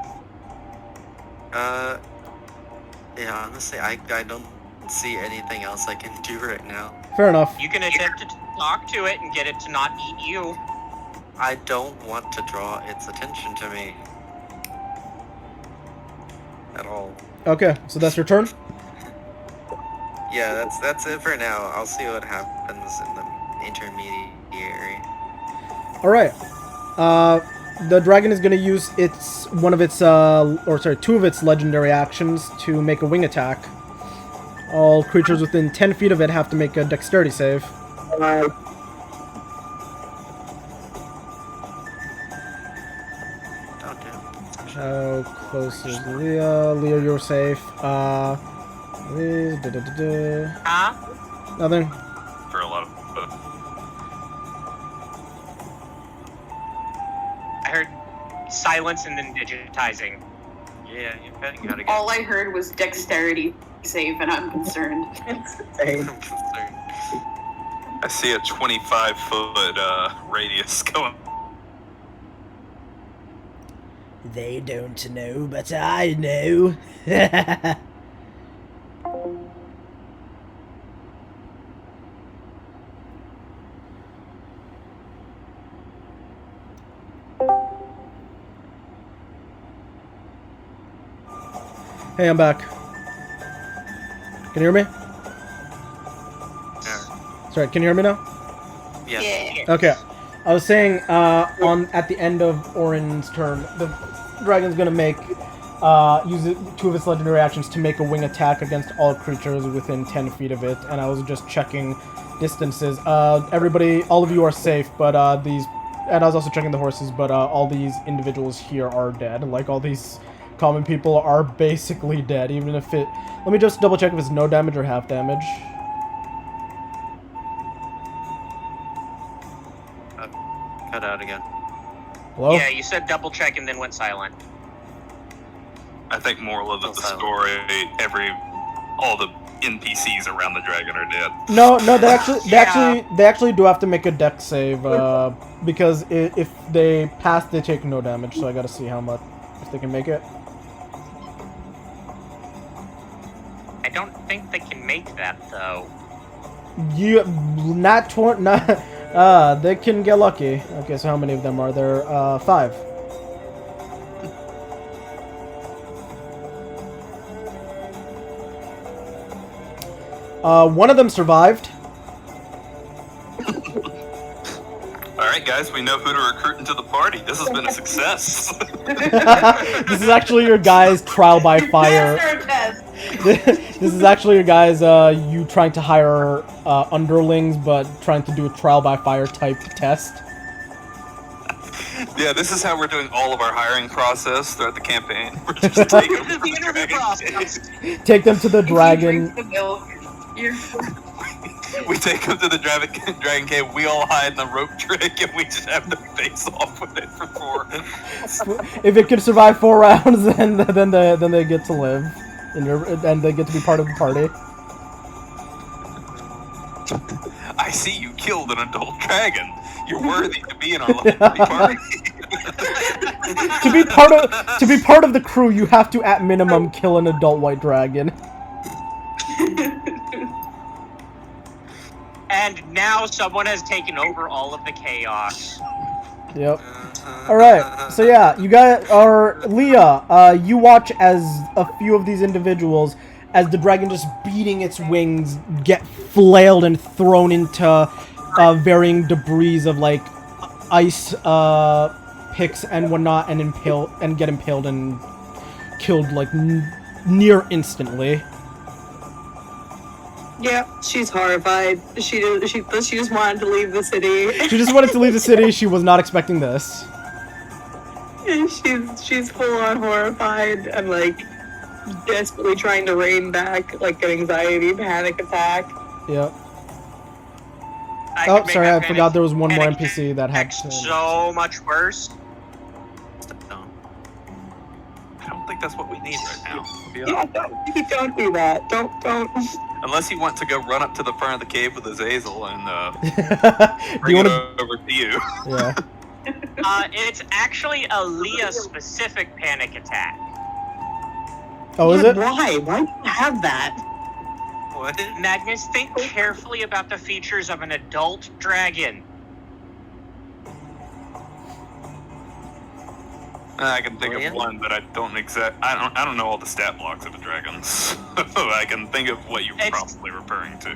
Yeah, honestly, I don't see anything else I can do right now. Fair enough. You can attempt to talk to it and get it to not eat you. I don't want to draw its attention to me. At all. Okay, so that's your turn? Yeah, that's it for now. I'll see what happens in the intermediary. Alright. The dragon is going to use two of its legendary actions to make a wing attack. All creatures within 10 feet of it have to make a dexterity save. How close is Leah? Leah, you're safe. Nothing. For a lot of. I heard silence and then digitizing. Yeah, you gotta get. All I heard was dexterity save, and I'm concerned. I see a 25-foot radius going. They don't know, but I know. Hey, I'm back. Can you hear me? Yeah. Sorry, can you hear me now? Yeah. Okay. I was saying, at the end of Orin's turn, the dragon's gonna make, use two of its legendary actions to make a wing attack against all creatures within 10 feet of it, and I was just checking distances. Everybody, all of you are safe, but, and I was also checking the horses, but, all these individuals here are dead. Like, all these common people are basically dead, even if it... Let me just double check if it's no damage or half damage. Cut out again. Hello? Yeah, you said double check and then went silent. I think moral of the story, all the NPCs around the dragon are dead. No, they actually do have to make a dex save, because if they pass, they take no damage. So I gotta see how much, if they can make it. I don't think they can make that though. They can get lucky. Okay, so how many of them are there? 5. One of them survived. Alright guys, we know who to recruit into the party. This has been a success. This is actually your guys' trial by fire. This is actually your guys, you trying to hire underlings, but trying to do a trial by fire type test. Yeah, this is how we're doing all of our hiring process throughout the campaign. We're just taking them to the dragon. Take them to the dragon. We take them to the dragon cave, we all hide in the rope trick, and we just have to face off with it for 4. If it can survive 4 rounds, then they get to live, and they get to be part of the party. I see you killed an adult dragon. You're worthy to be in our level 3 party. To be part of the crew, you have to at minimum kill an adult white dragon. And now someone has taken over all of the chaos. Yep. Alright, so yeah, you guys are... Leah, you watch as a few of these individuals, as the dragon just beating its wings, get flailed and thrown into varying debris of, like, ice picks and whatnot, and get impaled and killed, like, near instantly. Yeah, she's horrified. She just wanted to leave the city. She just wanted to leave the city. She was not expecting this. And she's full on horrified and like desperately trying to rein back like an anxiety panic attack. Yep. I Oh, could make sorry, that I forgot there was one more panic NPC that had. attack so much worse. No. I don't think that's what we need right now. To be Yeah, honest. don't do that. Don't. Unless you want to go run up to the front of the cave with Azazel and Do bring you it want over to you. to? Yeah. It's actually a Leah-specific panic attack. Oh, is it? Why? Why do you have that? What? Magnus, think carefully about the features of an adult dragon. I can think of one, but I don't know all the stat blocks of a dragon. So I can think of what you're probably referring to.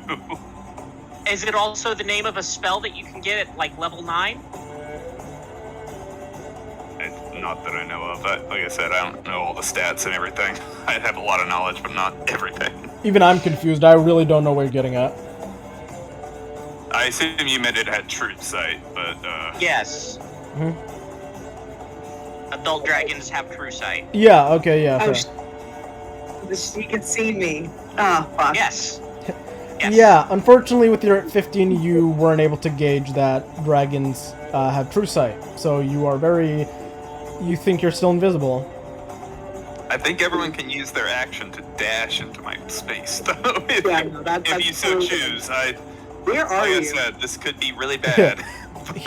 Is it also the name of a spell that you can get at like level 9? Not that I know of. Like I said, I don't know all the stats and everything. I have a lot of knowledge, but not everything. Even I'm confused. I really don't know what you're getting at. I assume you meant it had truth sight, but Yes. Mhm. Adult dragons have true sight. Yeah. Okay. Yeah. Oh, Fair. she can see me. Ah, fuck. Yes. Yes. Yeah. Unfortunately, with your 15, you weren't able to gauge that dragons have true sight. So you are very. You think you're still invisible. I think everyone can use their action to dash into my space, though. If, Yeah, no, if you so choose. Where are Like you? I said, this could be really bad.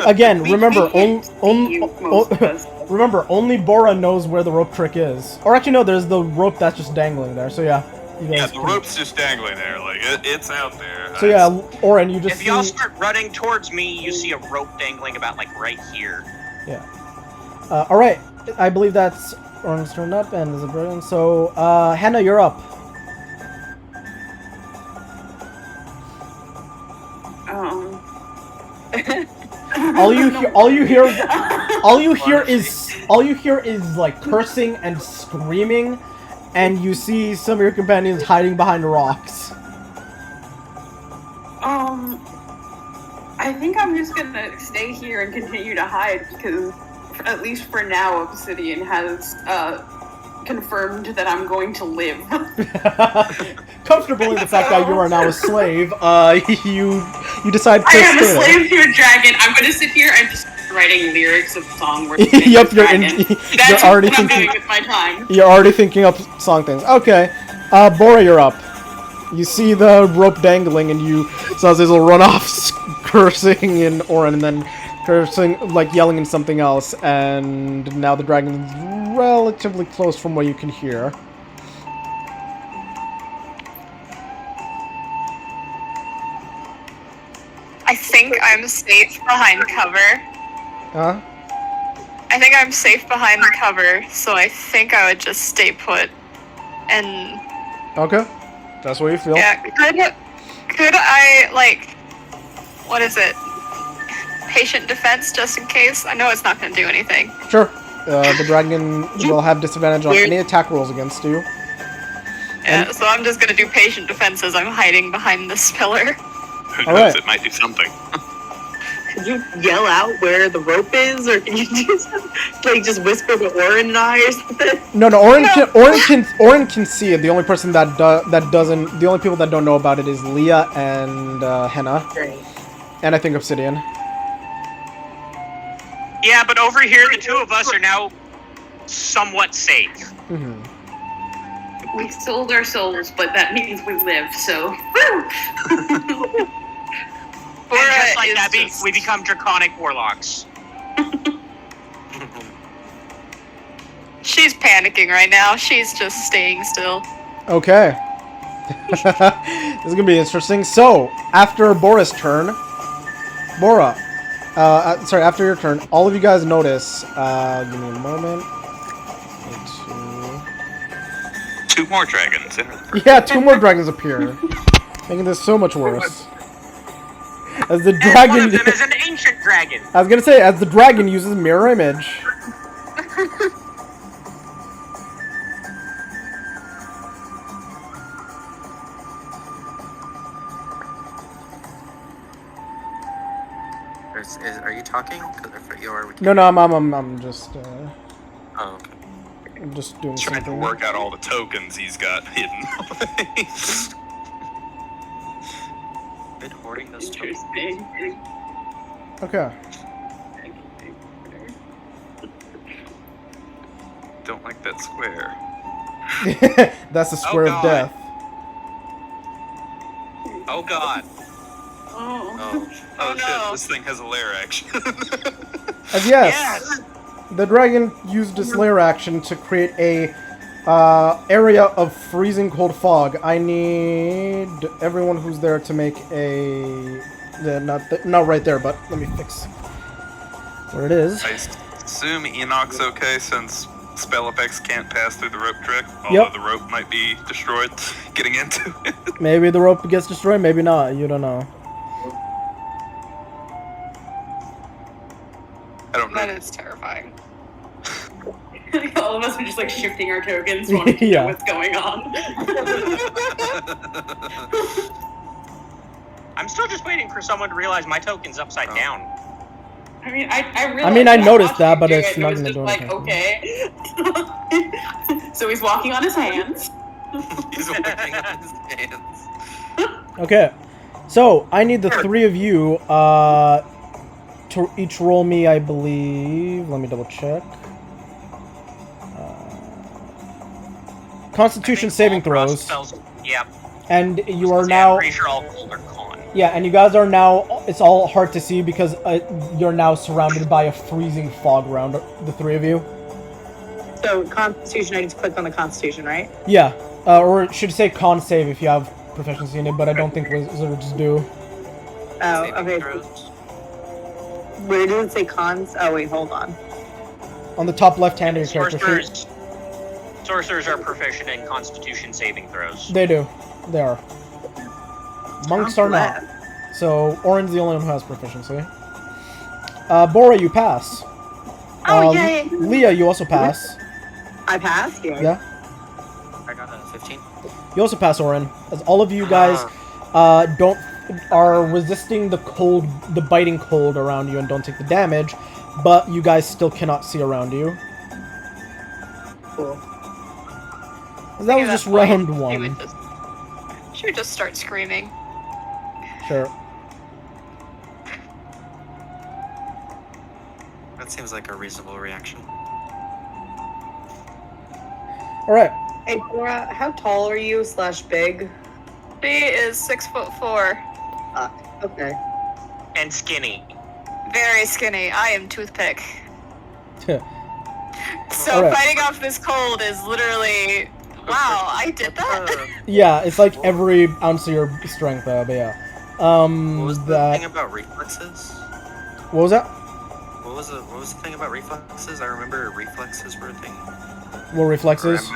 Again, remember, can't see you, most of us. remember, only Bora knows where the rope trick is. Or actually, no, there's the rope that's just dangling there. So yeah, you guys Yeah, the can- rope's just dangling there. Like, it's out there. So yeah, Oren, you just If y'all see. start running towards me, you see a rope dangling about like right here. Yeah. All right, I believe that's Oren's turn up, and is it brilliant? So Hannah, you're up. All you hear is like cursing and screaming, and you see some of your companions hiding behind rocks. I think I'm just gonna stay here and continue to hide because, at least for now, Obsidian has confirmed that I'm going to live. Comfortable in the fact that you are now a slave, you decide to I am a stay there. slave to a dragon. I'm gonna sit here and just writing lyrics of song. Where Yep, you're That's already what I'm thinking. doing with my time. You're already thinking up song things. Okay, Bora, you're up. You see the rope dangling, and you saw Zizzle run off, cursing in Oren, and then cursing, like yelling in something else. And now the dragon's relatively close from what you can hear. I think I'm safe behind cover. Huh? I think I'm safe behind the cover, so I think I would just stay put. And Okay, that's what you feel. yeah, could I like, what is it? Patient defense, just in case. I know it's not going to do anything. Sure. The dragon will have disadvantage on any attack rolls against you. Yeah, so I'm just going to do patient defense as I'm hiding behind this pillar. Who knows? Alright. It might do something. Could you yell out where the rope is, or can you just whisper to Oren and I or something? No, Oren can see it. The only person that doesn't, the only people that don't know about it is Leah and Henna, Great. and I think Obsidian. Yeah, but over here, the two of us are now somewhat safe. Mm-hmm. We sold our souls, but that means we live. So, And just like is that, just- we become draconic warlocks. She's panicking right now. She's just staying still. Okay. This is gonna be interesting. So, after Bora's turn, Bora, sorry, after your turn, all of you guys notice, give me a moment. Two more dragons. Yeah, two more dragons appear, making this so much worse. As the dragon, And one of them is an ancient dragon. I was gonna say, as the dragon uses mirror image. Are you talking? No, I'm just Oh, okay. I'm just doing Trying to something. work out all the tokens he's got hidden. Been hoarding those tokens. Interesting. Okay. Don't like that square. That's the square of God. death. Oh god. Oh. Oh no. shit, this thing has a lair action. And yes, the dragon used its lair action to create a area of freezing cold fog. I need everyone who's there to make a not right there, but let me fix where it is. I assume Enoch's okay since spell effects can't pass through the rope trick, although Yep. the rope might be destroyed getting into it. Maybe the rope gets destroyed, maybe not. You don't know. I don't know. That is terrifying. All of us are just like shifting our tokens, wanting to Yeah. know what's going on. I'm still just waiting for someone to realize my token's upside down. I mean, I really. I mean, I noticed that, but it's not gonna gonna do like, anything. okay. So he's walking on his hands. He's working on his hands. Okay, so I need the three of you to each roll me, I believe. Let me double check. Constitution saving throws, Yep. and you are I'm now. pretty sure all cold are con. Yeah, and you guys are now. It's all hard to see because you're now surrounded by a freezing fog around the three of you. So Constitution, I just clicked on the Constitution, right? Yeah, or it should say con save if you have proficiency in it, but I don't think wizards do. Oh, Saving okay. throws. Where does it say cons? Oh, wait, hold on. On the top left hand of your character sheet. Sorcerers are proficient in Constitution saving throws. They do. They are. Monks are not. So Orin's the only one who has proficiency. Bora, you pass. Oh, yay! Leah, you also pass. I passed? Yeah. Yeah. I got a 15. You also pass, Orin. As all of you guys are resisting the cold, the biting cold around you, and don't take the damage, but you guys still cannot see around you. Cool. That was just round one. She would just start screaming. Sure. That seems like a reasonable reaction. All right. Hey, Cora, how tall are you / big? She is 6'4". Okay. And skinny. Very skinny. I am toothpick. So Alright. fighting off this cold is literally, wow, I did that? Yeah, it's like every ounce of your strength, but yeah. What was the thing about reflexes? What was that? What was the thing about reflexes? I remember reflexes were a thing. What reflexes?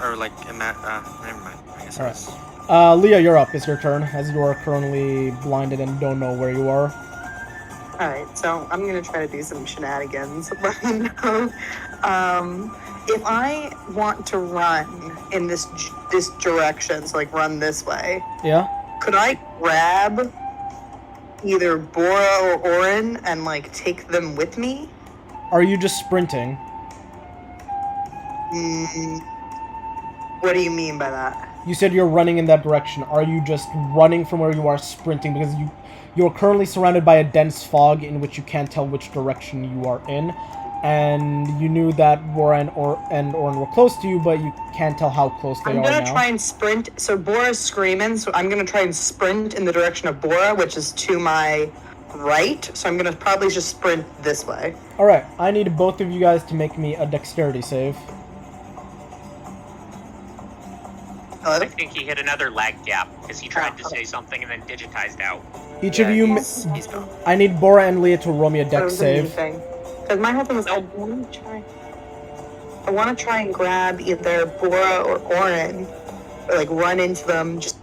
Or like, never mind. I guess Alright. it was. Leah, you're up. It's your turn, as you are currently blinded and don't know where you are. Alright, so I'm gonna try to do some shenanigans. If I want to run in this direction, so like run this way, Yeah? could I grab either Bora or Orin and like take them with me? Are you just sprinting? What do you mean by that? You said you're running in that direction. Are you just running from where you are sprinting because you're currently surrounded by a dense fog in which you can't tell which direction you are in, and you knew that Bora and Orin were close to you, but you can't tell how close they are now. I'm gonna try and sprint. So Bora's screaming, so I'm gonna try and sprint in the direction of Bora, which is to my right. So I'm gonna probably just sprint this way. All right, I need both of you guys to make me a dexterity save. I think he hit another lag gap because he tried to say something and then digitized out. Each of you, He's gone. I need Bora and Leah to roll me a dex save. Because my whole thing was I want to try and grab either Bora or Orin, or like run into them. Just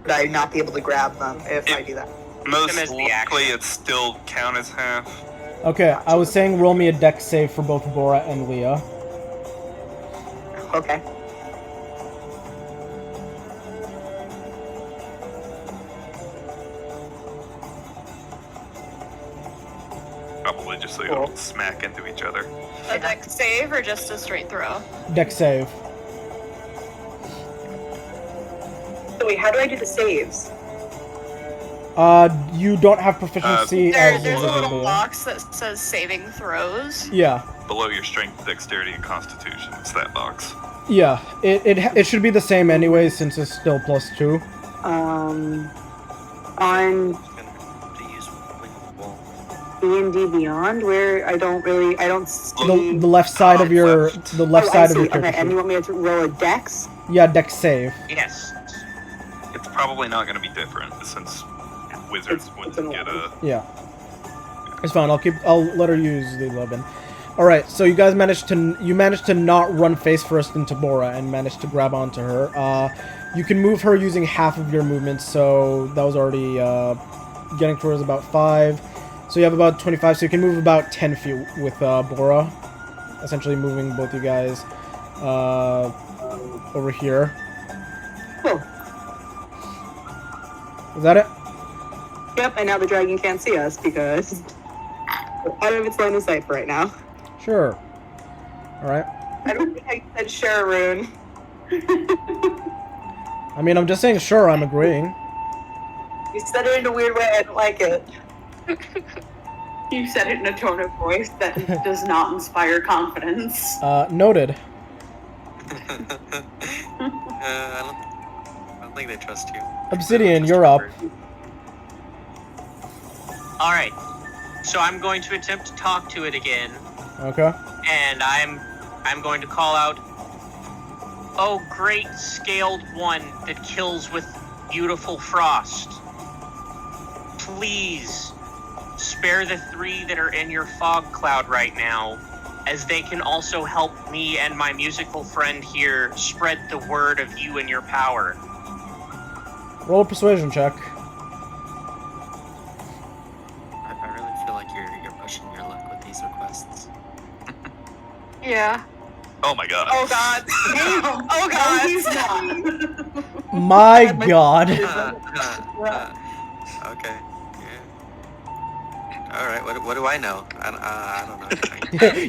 would I not be able to grab them if I do that? Most Them as the likely, action. it'd still count as half. Okay, I was saying roll me a dex save for both Bora and Leah. Okay. Probably just so you don't smack into each other. A dex save or just a straight throw? Dex save. So wait, how do I do the saves? You don't have proficiency as There's a Leah. little box that says saving throws. Yeah. Below your strength, dexterity, and constitution. It's that box. Yeah, it should be the same anyway since it's still +2. On I'm gonna to use wing wall. D&D Beyond, where I don't see... The left side of your the left Oh, I side of see. your Okay, character and you sheet. want me to roll a dex? Yeah, dex save. Yes. It's probably not going to be different since wizards wouldn't get a. Yeah. It's fine. I'll let her use the 11. All right. So you guys managed to not run face first into Bora and managed to grab onto her. You can move her using half of your movement, so that was already getting towards about 5. So you have about 25, so you can move about 10 feet with Bora, essentially moving both you guys over here. Cool. Is that it? Yep, and now the dragon can't see us because we're out of its line of sight for right now. Sure. All right. I don't think I said share rune. I mean, I'm just saying, sure, I'm agreeing. You said it in a weird way, I don't like it. You said it in a tone of voice that does not inspire confidence. Noted. I don't think they trust you. Obsidian, you're up. All right. So I'm going to attempt to talk to it again, Okay. and I'm going to call out, "Oh, great scaled one that kills with beautiful frost. Please spare the 3 that are in your fog cloud right now, as they can also help me and my musical friend here spread the word of you and your power." Roll a persuasion check. I really feel like you're pushing your luck with these requests. Yeah. Oh my god. Oh god. Oh god. He's not. My God. Okay. Yeah. All right. What do I know? I don't know.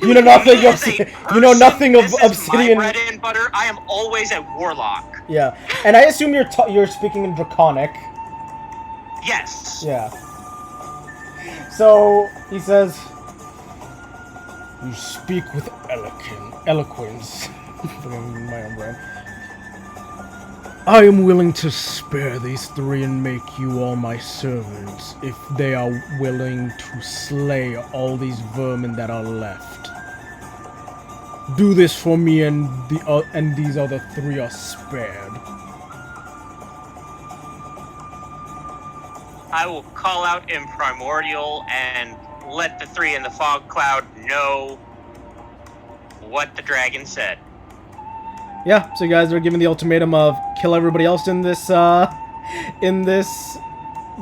You know nothing of As a you know person, nothing of this is Obsidian. my bread and butter. I am always a warlock. Yeah, and I assume you're speaking in Draconic. Yes. Yeah. So he says, "You speak with eloquence." Fucking my own brain. I am willing to spare these 3 and make you all my servants if they are willing to slay all these vermin that are left. Do this for me, and these other 3 are spared. I will call out in Primordial and let the 3 in the fog cloud know what the dragon said. Yeah, so you guys are given the ultimatum of kill everybody else in this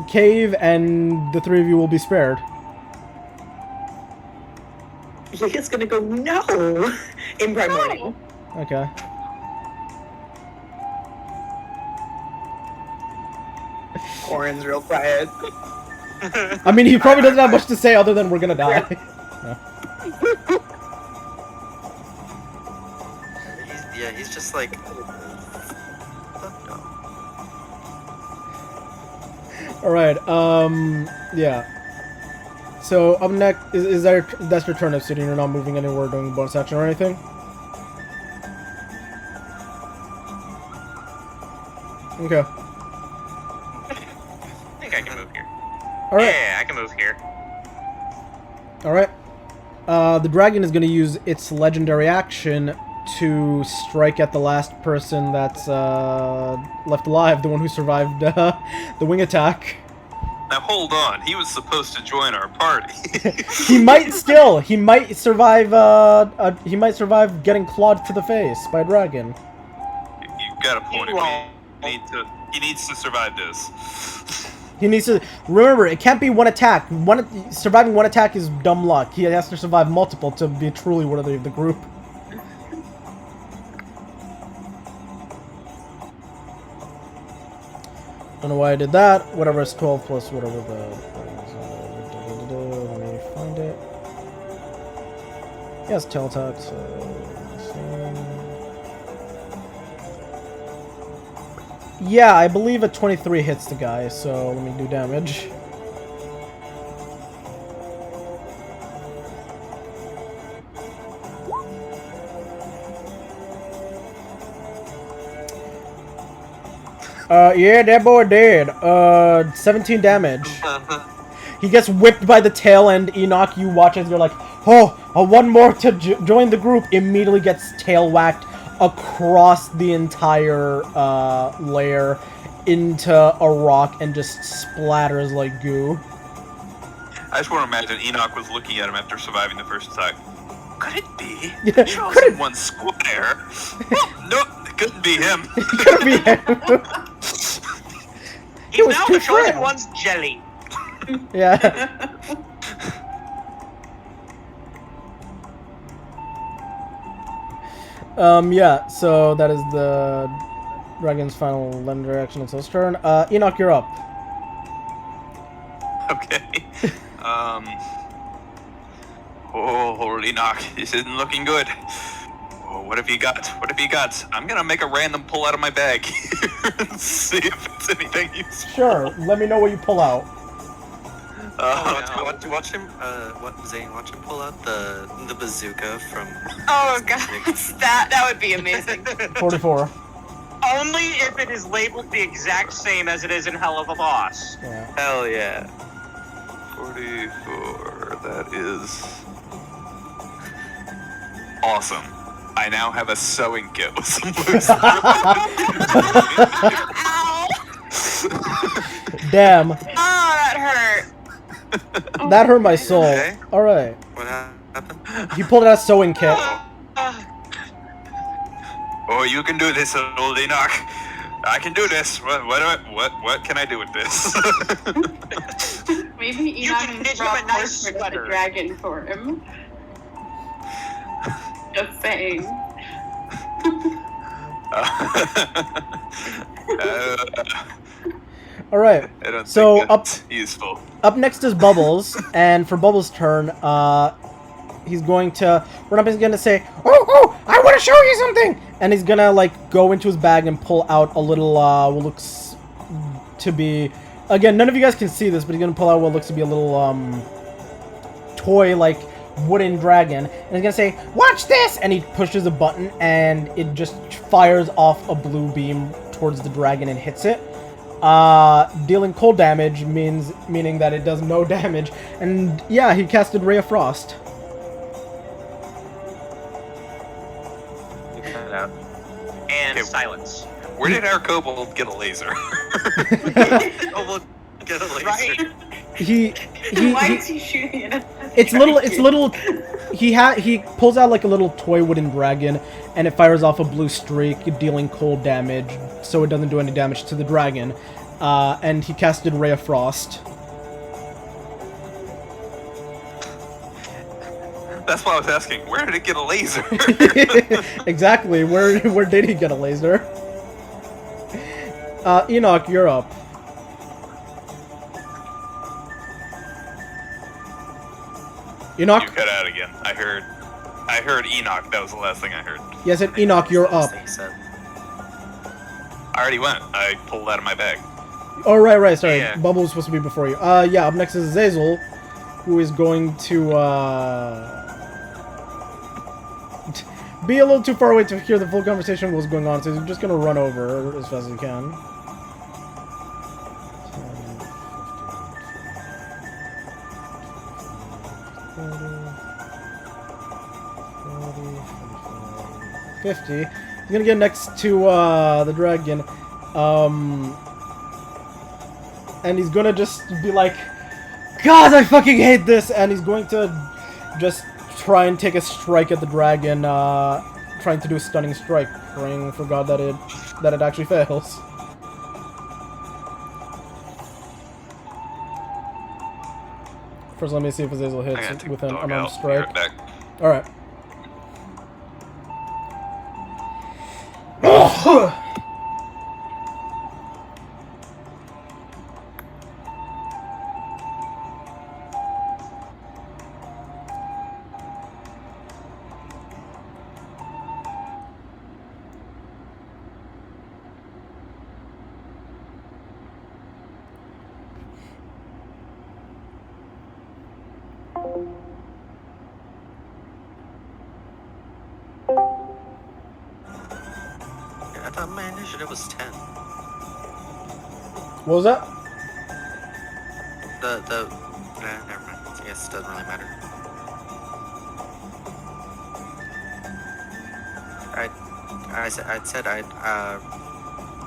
cave, and the 3 of you will be spared. Leah's gonna go no in Primordial. Okay. Orin's real quiet. I mean, he probably doesn't have much to say other than we're gonna die. He's just like. Alright, yeah. So, up next, that's your turn, Obsidian. You're not moving anywhere, doing bonus action or anything? Okay. I think I can move here. Alright. Yeah, I can move here. Alright. The dragon is going to use its legendary action to strike at the last person that's left alive, the one who survived the wing attack. Now hold on. He was supposed to join our party. He might survive. He might survive getting clawed to the face by a dragon. You got a point. Well, He needs to survive this. He needs to remember. It can't be one attack. Surviving one attack is dumb luck. He has to survive multiple to be truly worthy of the group. Don't know why I did that. Whatever is 12 plus whatever the. Let me find it. Yes, tail attack. So. Yeah, I believe a 23 hits the guy, so let me do damage. Yeah, that boy dead. 17 damage. He gets whipped by the tail, and Enoch, you watch as you're like, oh, one more to join the group. Immediately gets tail whacked across the entire layer into a rock and just splatters like goo. I just want to imagine Enoch was looking at him after surviving the first attack. Could it be? Yeah, Could it? One square. No, it couldn't be him. Couldn't be him. He's was now too the chosen frail. one's jelly. Yeah. Yeah, so that is the dragon's final lender action until his turn. Enoch, you're up. Okay. Oh, Enoch, this isn't looking good. Oh, what have you got? What have you got? I'm gonna make a random pull out of my bag and see if it's anything useful. Sure, let me know what you pull out. Watch him. Zane? Watch him pull out the bazooka from. Oh god, that would be amazing. 44. Only if it is labeled the exact same as it is in Hell of a Boss. Yeah. Hell yeah. 44. That is awesome. I now have a sewing kit with some loose. Ow! Damn. Oh, that hurt. That hurt my soul. Okay. Alright. What happened? He pulled out a sewing kit. Oh, you can do this, old Enoch. I can do this. What can I do with this? Maybe You Enoch can can knit draw him a nice portrait of the sweater. dragon for him. Just saying. Alright. I don't So, think that's useful. Up next is Bubbles, and for Bubbles' turn, he's going to run up and he's going to say, oh, I want to show you something! And he's going to, like, go into his bag and pull out a little, what looks to be... Again, none of you guys can see this, but he's going to pull out what looks to be a little, toy, like, wooden dragon. And he's going to say, watch this! And he pushes a button, and it just fires off a blue beam towards the dragon and hits it. Dealing cold damage meaning that it does no damage. And yeah, he casted Ray of Frost. You cut it out. And Okay. silence. Where did our kobold get a laser? Kobold get a laser. Right? Why is he shooting at us? It's little. He pulls out like a little toy wooden dragon, and it fires off a blue streak, dealing cold damage, so it doesn't do any damage to the dragon. And he casted Ray of Frost. That's why I was asking. Where did it get a laser? Exactly. Where did he get a laser? Enoch, you're up. Enoch? You cut out again. I heard Enoch. That was the last thing I heard. Yes, and Enoch, you're up. He said. I already went. I pulled it out of my bag. Oh, right, sorry. Yeah. Bubble was supposed to be before you. Yeah, up next is Azazel, who is going to, be a little too far away to hear the full conversation of what's going on, so he's just gonna run over as fast as he can. 50. He's gonna get next to the dragon, and he's gonna just be like, God, I fucking hate this! And he's going to just try and take a strike at the dragon, trying to do a stunning strike, praying for God that it actually fails. First, let me see if Azazel I gotta hits take with the an dog unarmed out. Be right strike. back. Alright. I thought my initiative was 10. What was that? Never mind. I guess it doesn't really matter.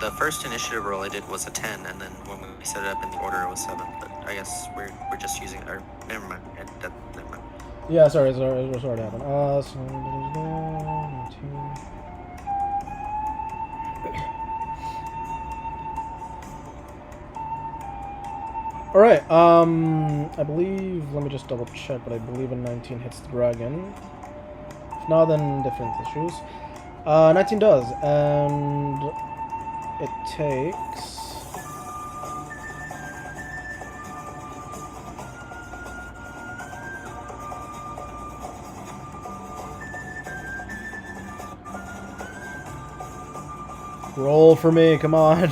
The first initiative roll I did was a 10, and then when we set it up in the order, it was 7. But I guess we're just using our. Never mind. Never mind. Yeah, sorry to happen. So... 19. Alright, I believe, let me just double check, but I believe a 19 hits the dragon. If not, then different issues. 19 does, and it takes... Roll for me, come on.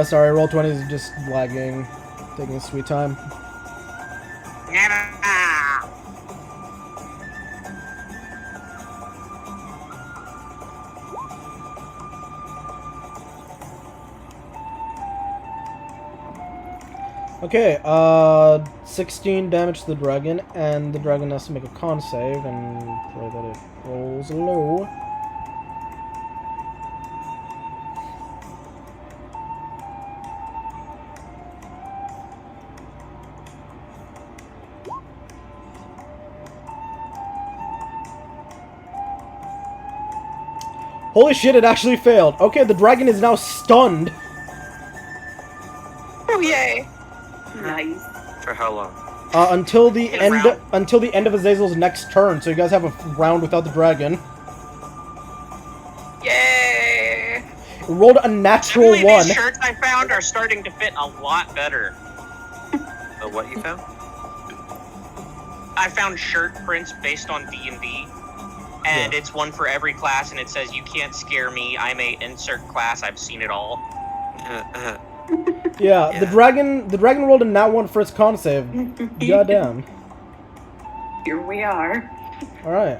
Sorry, roll 20 is just lagging. Taking a sweet time. Okay, 16 damage to the dragon, and the dragon has to make a con save, and pray that it rolls low. Holy shit, it actually failed. Okay, the dragon is now stunned. Oh yay! Nice. For how long? Until the In a end round. until the end of Azazel's next turn, so you guys have a round without the dragon. Yay! It rolled a natural Suddenly, 1. these shirts I found are starting to fit a lot better. What you found? I found shirt prints based on D&D, and Yeah. it's one for every class, and it says, "You can't scare me. I'm a insert class. I've seen it all." Yeah, the Yeah. dragon rolled a nat 1 for its con save. Goddamn. Here we are. Alright.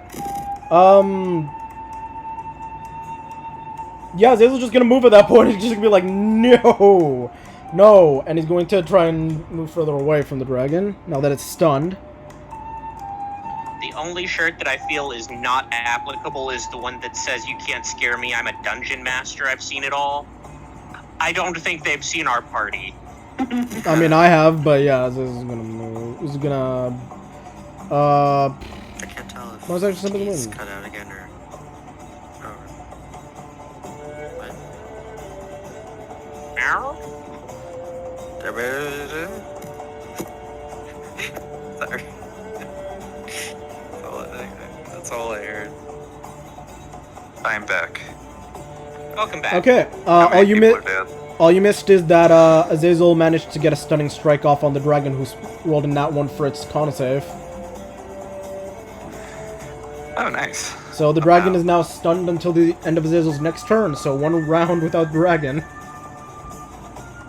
Yeah, Azazel's just gonna move at that point. He's just gonna be like, no! No! And he's going to try and move further away from the dragon, now that it's stunned. The only shirt that I feel is not applicable is the one that says, "You can't scare me. I'm a dungeon master. I've seen it all." I don't think they've seen our party. I mean, I have, but yeah, Azazel's gonna move. He's gonna... I can't tell if What was actually something he's win? cut out again or. What? Meow? Sorry. That's all I heard. I'm back. Welcome back. Okay, How many people are dead? all you missed is that Azazel managed to get a stunning strike off on the dragon, who's rolled a nat 1 for its con save. Oh, nice. So the dragon is now stunned until the end of Azazel's next turn, so 1 round without dragon.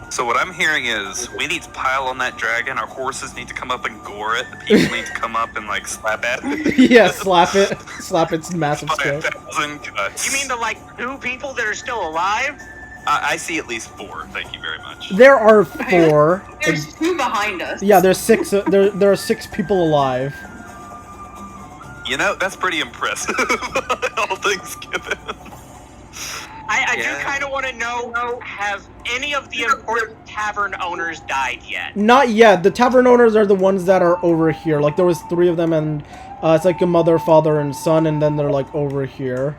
So what I'm hearing is we need to pile on that dragon. Our horses need to come up and gore it. The people need to come up and like slap at it. Yeah, slap it. Slap its massive By skull. 1,000 cuts. You mean the, 2 people that are still alive? I see at least 4. Thank you very much. There are 4. There's 2 behind us. Yeah, there's 6. There are 6 people alive. You know, that's pretty impressive. All things given. I Yeah. do kind of want to know, have any of the important tavern owners died yet? Not yet. The tavern owners are the ones that are over here. Like, there was 3 of them, and it's like a mother, father, and son, and then they're, like, over here.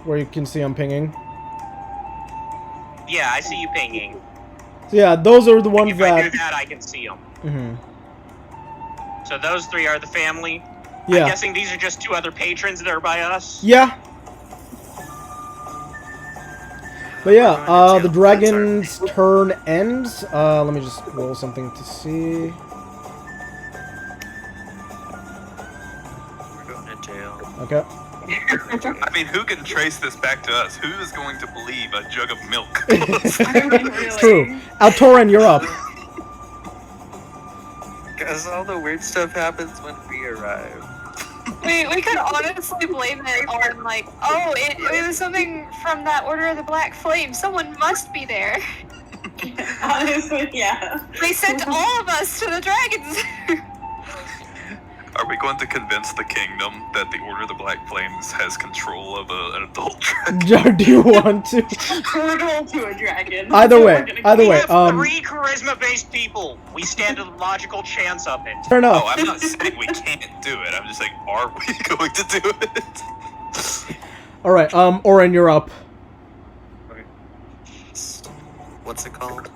Where you can see I'm pinging. Yeah, I see you pinging. So, yeah, those are the ones If I do that... that, I can see them. Mhm. So those three are the family. Yeah. I'm guessing these are just two other patrons that are by us. Yeah. But yeah, We're going to the jail. dragon's turn ends. Let me just roll something to see. We're going to jail. Okay. I mean, who can trace this back to us? Who is going to believe a jug of milk? I mean, really. True. Altoran, you're up. Because all the weird stuff happens when we arrive. We could honestly blame it on, like, oh, it was something from that Order of the Black Flame. Someone must be there. Honestly, yeah. They sent all of us to the dragons. Are we going to convince the kingdom that the Order of the Black Flames has control of an adult dragon? Do you want to? Portal to a dragon. Either So way, we're gonna either We way, have 3 charisma-based people. We stand a logical chance of it. Fair enough. Oh, I'm not saying we can't do it. I'm just saying, are we going to do it? Alright, Oren, you're up. What's it called?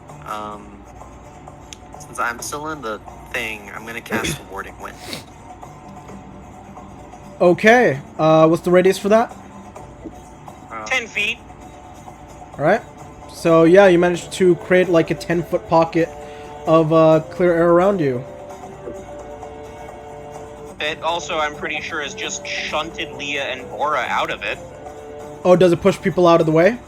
Since I'm still in the thing, I'm gonna cast Warding Wind. Okay, what's the radius for that? 10 feet. Alright. So, yeah, you managed to create like a 10-foot pocket of clear air around you. It also, I'm pretty sure, has just shunted Leah and Bora out of it. Oh, does it push people out of the way?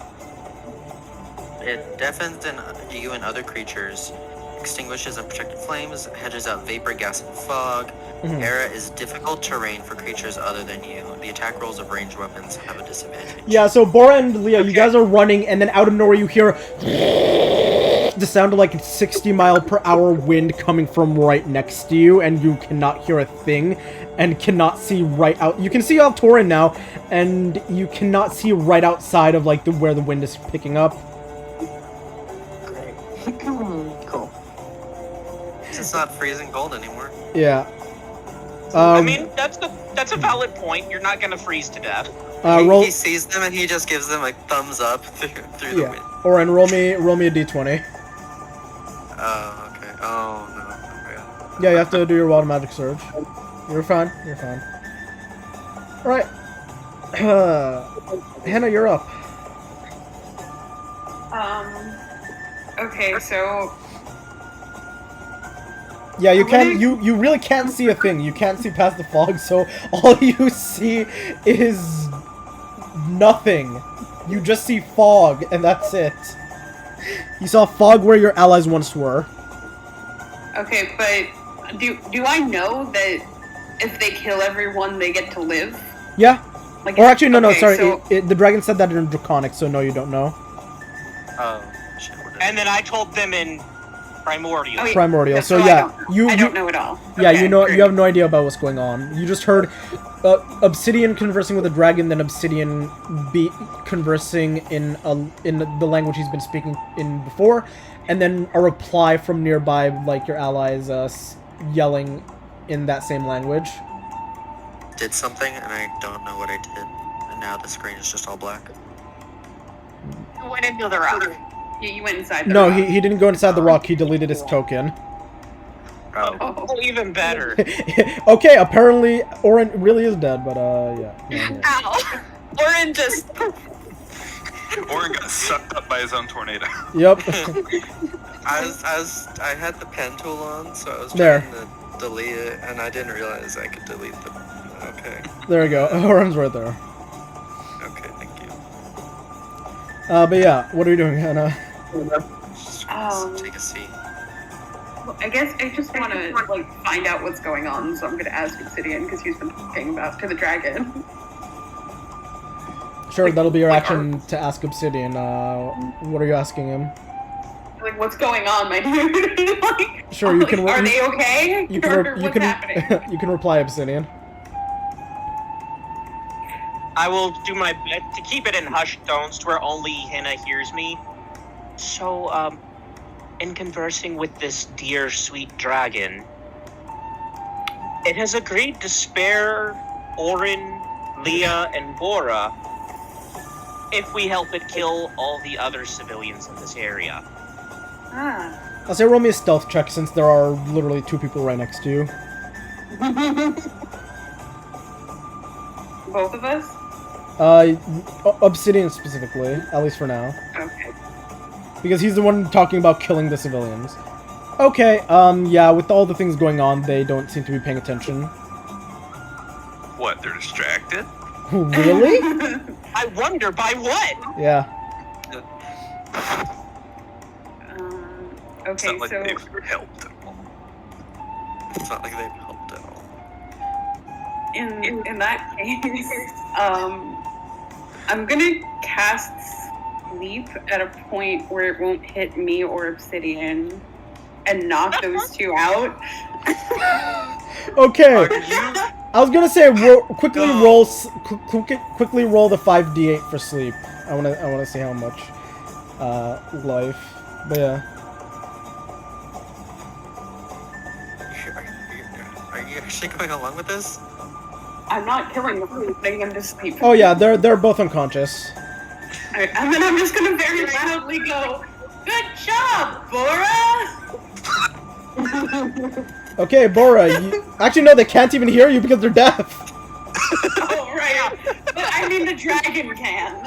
It deafens you and other creatures, extinguishes unprotected flames, hedges out vapor, gas, and fog. Mhm. Era is difficult terrain for creatures other than you. The attack rolls of ranged weapons have a disadvantage. Yeah, so Bora and Leah, you guys are running, and then out of nowhere you hear the sound of like a 60-mile-per-hour wind coming from right next to you, and you cannot hear a thing, and cannot see right out. You can see Altoran now, and you cannot see right outside of like where the wind is picking up. Cool. It's not freezing cold anymore. Yeah. I mean, that's a valid point. You're not gonna freeze to death. Roll. He sees them and he just gives them a thumbs up through the Yeah. wind. Oren, roll me a d20. Oh, okay. Oh, no. Yeah, you have to do your wild magic surge. You're fine. You're fine. All right. Hannah, you're up. Okay, so Yeah, you can't. You really can't see a thing. You can't see past the fog, so all you see is nothing. You just see fog, and that's it. You saw fog where your allies once were. okay, but do I know that if they kill everyone, they get to live? Yeah. Like, Or actually, no, okay, sorry. so- The dragon said that in Draconic, so no, you don't know. Oh, shit. What did And then I told them in Primordial. Oh, yeah. Primordial. So I yeah, don't know. you I don't know at all. Yeah, Okay, you know, great. you have no idea about what's going on. You just heard Obsidian conversing with a dragon, then Obsidian conversing in the language he's been speaking in before, and then a reply from nearby, like your allies, yelling in that same language. did something and I don't know what I did. And now the screen is just all black. Went into the rock. You went inside the No, rock. he didn't go inside the rock. He deleted his token. Oh. Oh, even better. Okay, apparently Oren really is dead, but yeah. Ow. Oren just. Orin got sucked up by his own tornado. Yep. I had the pen tool on, so I was There. trying to delete it, and I didn't realize I could delete the. Okay. There we go. Oren's right there. Okay, thank you. But yeah, what are you doing, Hannah? Just take a seat. Well, I guess I just want to like find out what's going on, so I'm gonna ask Obsidian because he's been talking about to the dragon. Sure, that'll be your action to ask Obsidian. What are you asking him? Like, what's going on, my dude? Like, Sure, you can. Are they okay? You Or can. what's happening? You can reply, Obsidian. I will do my best to keep it in hushed tones to where only Hannah hears me. So, in conversing with this dear, sweet dragon, it has agreed to spare Orin, Leah, and Bora if we help it kill all the other civilians in this area. Ah. I'll say roll me a stealth check since there are literally two people right next to you. Both of us? Obsidian specifically, at least for now. Okay. Because he's the one talking about killing the civilians. Okay, yeah, with all the things going on, they don't seem to be paying attention. What? They're distracted? Really? I wonder by what? Yeah. It's Okay, not like so they've helped at all. It's not like they've helped at all. in that case, I'm gonna cast sleep at a point where it won't hit me or Obsidian, and knock those two out. Okay. Are you? I was gonna say quickly roll the 5d8 for sleep. I wanna see how much life. But yeah. Are you actually going along with this? I'm not killing them, I'm putting them to sleep. Oh yeah, they're both unconscious. Alright, and then I'm just gonna very loudly go, "Good job, Bora!" Okay, Bora. Actually, no, they can't even hear you because they're deaf. Oh, right. But I mean the dragon can.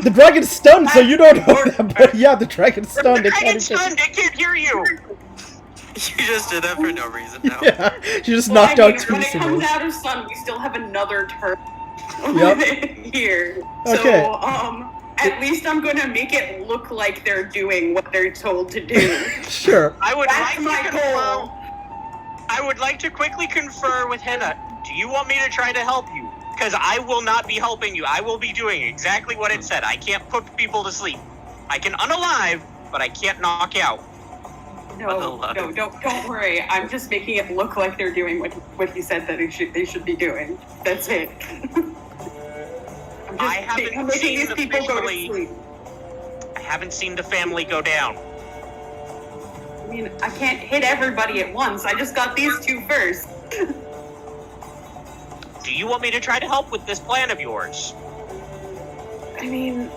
The dragon's stunned, so you don't know that. But yeah, the dragon's stunned. The dragon's stunned. It can't hear you. You just did that for no reason now. Yeah, she just Well, knocked I mean, out two when it comes civilians. out of sun, we still have another turn Yep. here. Okay. So, at least I'm gonna make it look like they're doing what they're told to do. Sure. I would That's like my to goal. confirm. I would like to quickly confer with Henna. Do you want me to try to help you? Because I will not be helping you. I will be doing exactly what it said. I can't put people to sleep. I can unalive, but I can't knock out. No, don't worry. I'm just making it look like they're doing what he said that they should be doing. That's it. I haven't I'm making seen these people go to officially- sleep. I haven't seen the family go down. I mean, I can't hit everybody at once. I just got these two first. Do you want me to try to help with this plan of yours? I mean,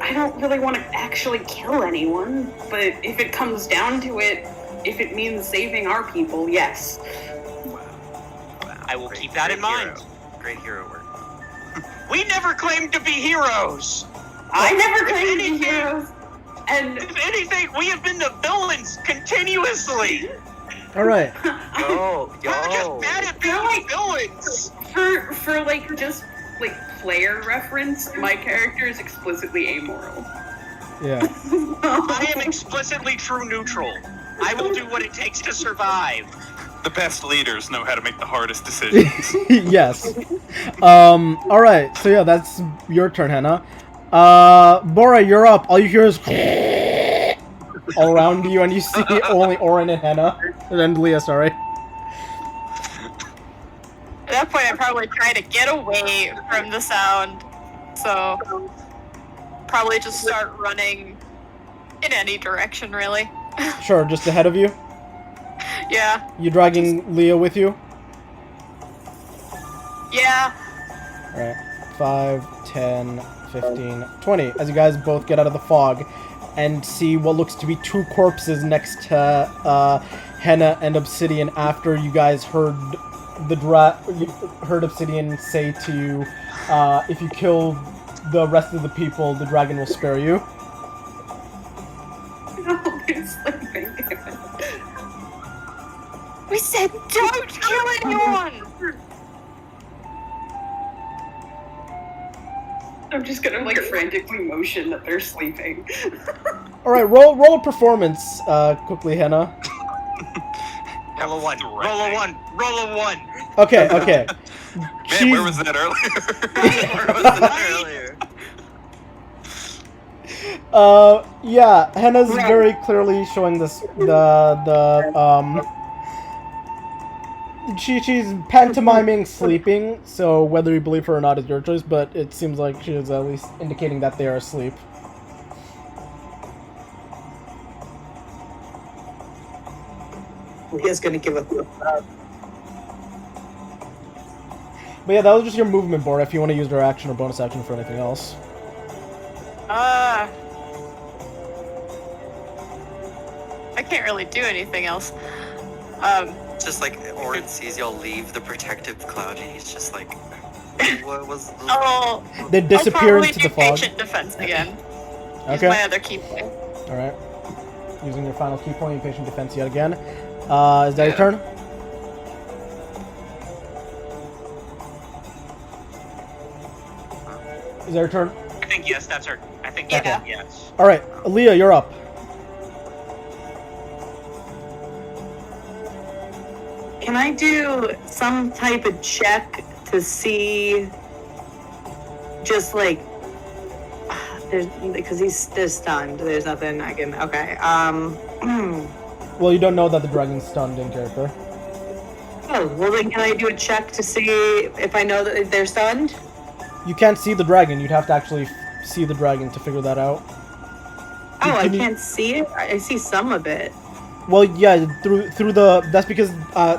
I don't really want to actually kill anyone, but if it comes down to it, if it means saving our people, yes. I will keep that in mind. Great hero work. We never claimed to be heroes. I never If claimed to be anything- heroes, and If anything, we have been the villains continuously. All right. Yo, We're just bad at being like- villains. for like just like player reference, my character is explicitly amoral. Yeah. I am explicitly true neutral. I will do what it takes to survive. The best leaders know how to make the hardest decisions. Yes. All right. So yeah, that's your turn, Henna. Bora, you're up. All you hear is all around you, and you see only Orin and Henna, and Leah. Sorry. At that point, I probably try to get away from the sound. So, probably just start running in any direction, really. Sure. Just ahead of you. Yeah. You dragging Leah with you? Yeah. Alright. 5, 10, 15, 20. As you guys both get out of the fog and see what looks to be two corpses next to Henna and Obsidian after you guys heard heard Obsidian say to you, if you kill the rest of the people, the dragon will spare you. No, they're sleeping. We said don't kill anyone! I'm just gonna like frantically motion that they're sleeping. Alright, roll a performance quickly, Henna. Roll a 1. Roll a 1. Roll a 1. Okay. Man, where was that earlier? Where was that earlier? Yeah, Henna's very clearly showing this she's pantomiming sleeping, so whether you believe her or not is your choice, but it seems like she is at least indicating that they are asleep. Leah's gonna give a But yeah, that was just your movement, Bora, if you want to use your action or bonus action for anything else. I can't really do anything else. It's just like Orin sees y'all leave the protective cloud, and he's just like, "What was?" Oh, They disappear I'll probably into do the fog. patient defense again. Use Okay. my other key point. All right. Using your final key point, you patient defense yet again. Is that your turn? Is that your turn? I think yes, that's her. I think Yeah. yes. All right, Aaliyah, you're up. Can I do some type of check to see, just like, because he's stunned. There's nothing I can. Okay. Well, you don't know that the dragon's stunned in character. Oh, well then, can I do a check to see if I know that they're stunned? You can't see the dragon. You'd have to actually see the dragon to figure that out. Oh, I Can you- can't see it. I see some of it. Well, yeah, through the. That's because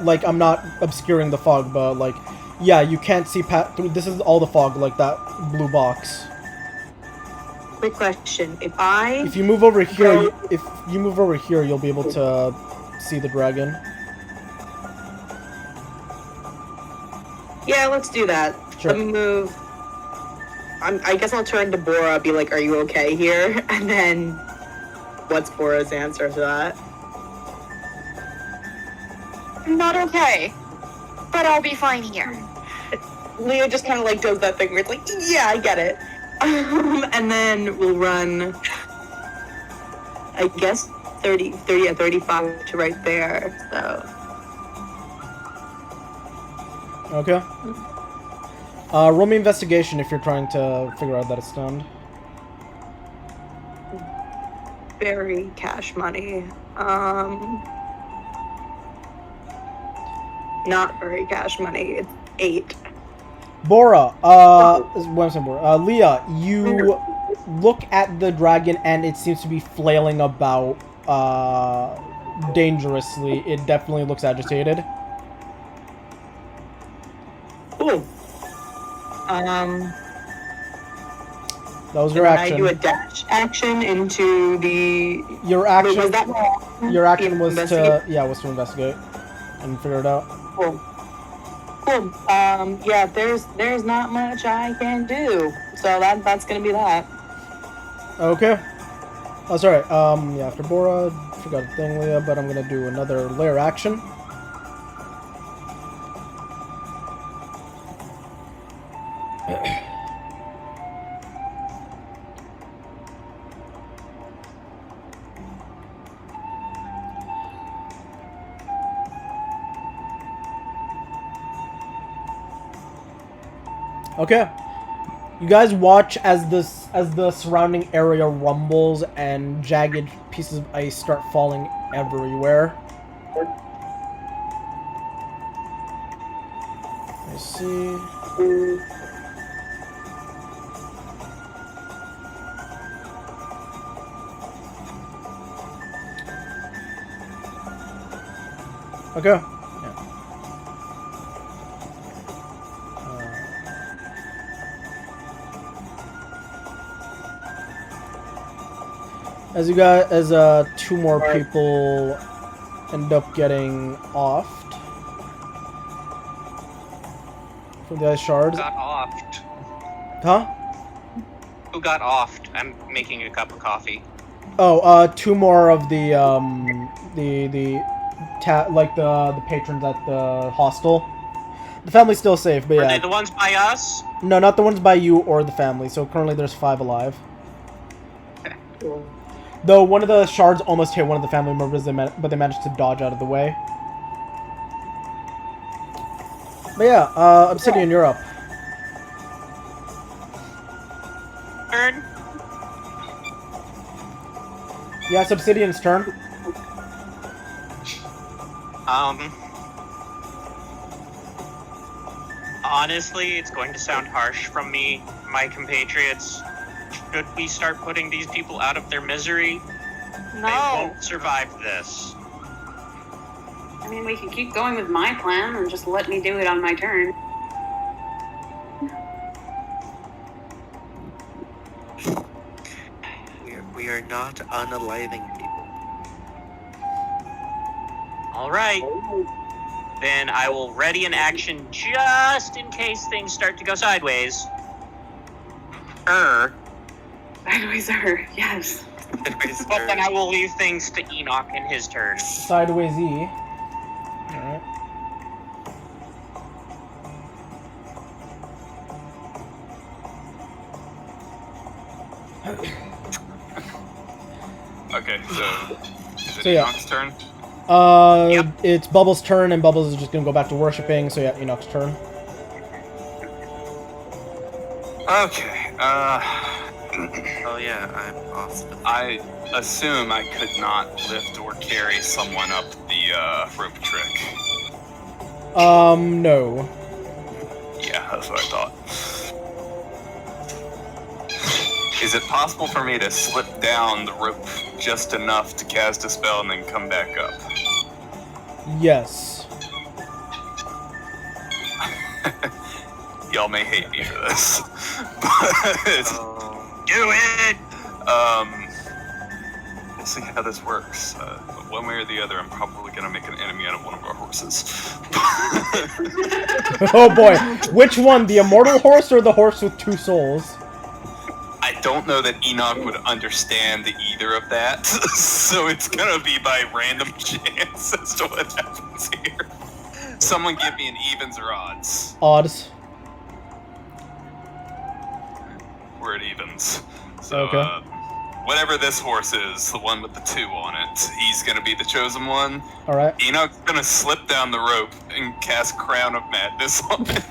like I'm not obscuring the fog, but like, yeah, you can't see through. This is all the fog, like that blue box. Quick question: If you move over here, if you move over here, you'll be able to see the dragon. Yeah, let's do that. Sure. Let me move. I guess I'll turn to Bora, be like, "Are you okay here?" And then, what's Bora's answer to that? I'm not okay, but I'll be fine here. Leo just kind of like does that thing where it's like, "Yeah, I get it," and then we'll run. I guess 35 to right there. So. Okay. Roll me investigation if you're trying to figure out that it's stunned. Very cash money. Not very cash money. It's 8. Bora, what I'm saying, Bora. Leah, you look at the dragon and it seems to be flailing about, dangerously. It definitely looks agitated. Cool. That was your action. I do a dash action into the. Your action. Was that Your action was to investigate? was to investigate and figure it out. Cool. Cool. Yeah. There's not much I can do, so that's gonna be that. Okay. Oh, sorry. Yeah. After Bora, forgot a thing, Leah, but I'm gonna do another layer action. Okay. You guys watch as the surrounding area rumbles and jagged pieces of ice start falling everywhere. I see. Okay. Yeah. As 2 more people end up getting offed from the ice shards. Who got offed? Huh? Who got offed? I'm making a cup of coffee. Oh, 2 more of the patrons at the hostel. The family's still safe, but Are yeah. they the ones by us? No, not the ones by you or the family. So currently there's 5 alive. Cool. Though one of the shards almost hit one of the family members, but they managed to dodge out of the way. But yeah, Obsidian, you're up. Turn. Yeah, it's Obsidian's turn. Honestly, it's going to sound harsh from me, my compatriots. Should we start putting these people out of their misery? They No. won't survive this. I mean, we can keep going with my plan and just let me do it on my turn. We are not unaliving people. All right. then I will ready an action just in case things start to go sideways. Sideways her, yes. But then I will leave things to Enoch in his turn. Sideways E. Alright. Okay, so is it So, yeah. Enoch's turn? Yep. It's Bubbles' turn, and Bubbles is just gonna go back to worshipping, so yeah, Enoch's turn. Okay. Oh yeah, I'm off. I assume I could not lift or carry someone up the rope trick. No. Yeah, that's what I thought. Is it possible for me to slip down the rope just enough to cast a spell and then come back up? Yes. Y'all may hate me for this, but Do it! we'll see how this works. One way or the other, I'm probably gonna make an enemy out of one of our horses. Oh boy. Which one? The immortal horse or the horse with 2 souls? I don't know that Enoch would understand either of that, so it's gonna be by random chance as to what happens here. Someone give me an evens or odds. Odds. We're at evens. So, Okay. whatever this horse is, the one with the 2 on it, he's gonna be the chosen one. Alright. Enoch's gonna slip down the rope and cast Crown of Madness on it.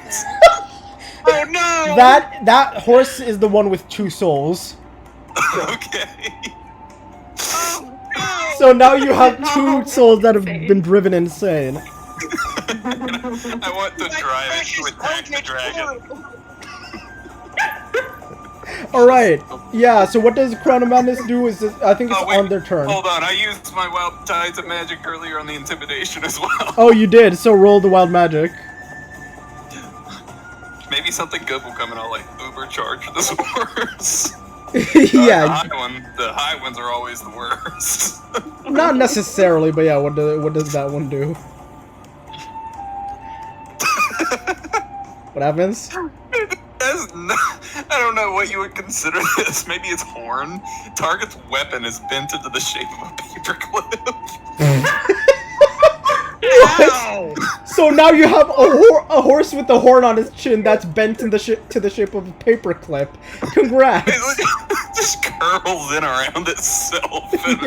Oh no! That horse is the one with 2 souls. Okay. So now you have 2 souls that have been driven insane. I want the drive to attack the dragon. Alright. Yeah, so what does Crown of Madness do? Is I think it's Oh, wait. on their turn. Hold on, I used my wild tides of magic earlier on the intimidation as well. Oh, you did. So roll the wild magic. Maybe something good will come and I'll like uber charge this horse. Yeah. The high ones are always the worst. Not necessarily, but yeah, what does that one do? What happens? I don't know what you would consider this. Maybe it's horn. Target's weapon is bent into the shape of a paperclip. Ow! So now you have a horse with a horn on his chin that's bent in to the shape of a paperclip. Congrats. It just curls in around itself. And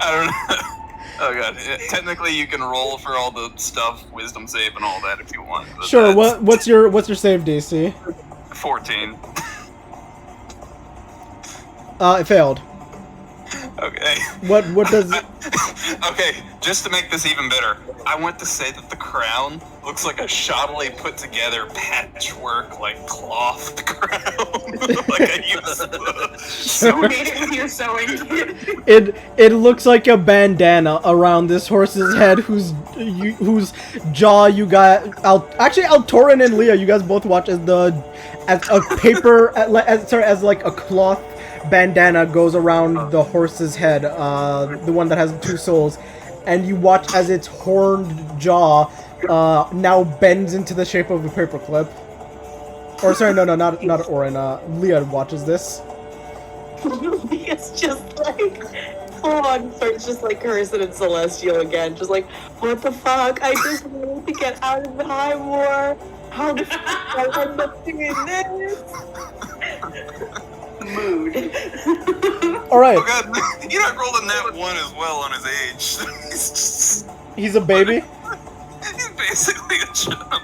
I don't know. Oh god. Technically, you can roll for all the stuff, wisdom save and all that if you want. But Sure. What's your save DC? 14. It failed. Okay. What does? Okay, just to make this even better, I want to say that the crown looks like a shoddily put together patchwork, like cloth crown. Like I used You're sewing. It looks like a bandana around this horse's head, whose jaw you got. Actually, Altorin and Leah, you guys both watch as a paper as like a cloth bandana goes around the horse's head, the one that has 2 souls, and you watch as its horned jaw now bends into the shape of a paperclip. Or sorry, no, not Orin. Leah watches this. It's just like full on starts just like cursing at Celestial again. Just like, what the fuck? I just wanted to get out of the high war. How the fuck I end up doing this? Mood. Alright. Oh god, you know, I rolled a nat 1 as well on his age. He's a baby? He's basically a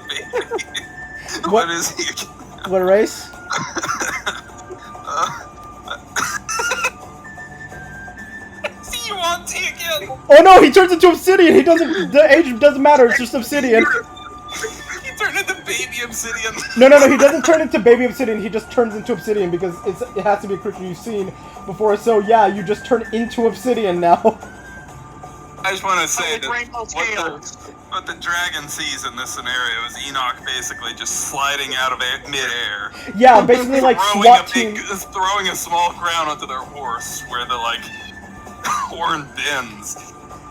baby. What- What is he again? What race? See you on T again! Oh no, he turns into obsidian! The age doesn't matter, it's just obsidian. He turned into baby obsidian. No, he doesn't turn into baby obsidian, he just turns into obsidian because it has to be a creature you've seen before, so yeah, you just turn into obsidian now. I just want to say that rainbow scales. what the dragon sees in this scenario is Enoch basically just sliding out of midair. Yeah, basically like SWAT team. Throwing a small crown onto their horse where the like horn bends.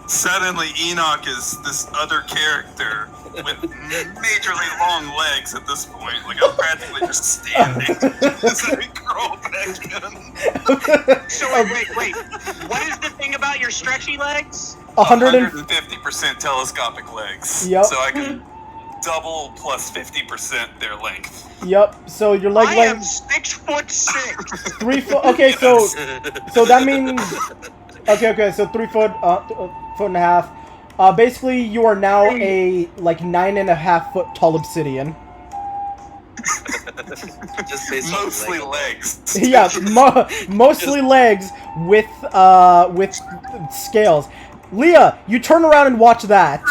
suddenly Enoch is this other character with majorly long legs at this point. Like I'm practically just standing as I crawl back in. So wait. What is the thing about your stretchy legs? 150% telescopic legs. Yep. So I can double plus 50% their length. Yep. So your leg I length am 6'6". 3 foot. Okay, so that means okay. So 3 foot, foot and a half. Basically, you are now a like 9.5 foot tall obsidian. Just based Mostly on legs. Yeah, mostly legs with scales. Leah, you turn around and watch that.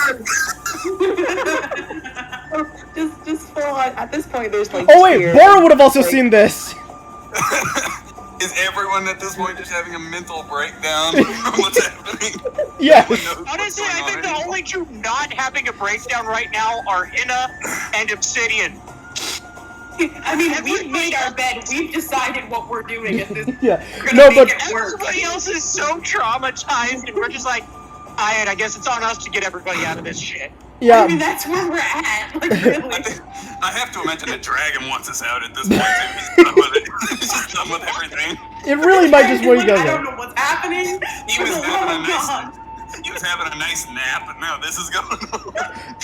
just full on. At this point, there's like. Oh wait, tears. Bora would have also seen this. Is everyone at this point just having a mental breakdown from what's happening? Yes. Honestly, I think the only two not having a breakdown right now are Henna and Obsidian. I mean, we've made our bed. We've decided what we're doing at this. Yeah. We're gonna No, make but it work. Everybody else is so traumatized, and we're just like, alright, I guess it's on us to get everybody out of this shit. yeah. I mean, that's where we're at. Like, really. I have to imagine the dragon wants us out at this point too. He's done with it. He's just done with everything. It really might just where you Like, guys I don't are. know what's happening. He was Oh having a God. He was having a nice nap, and now this is going on.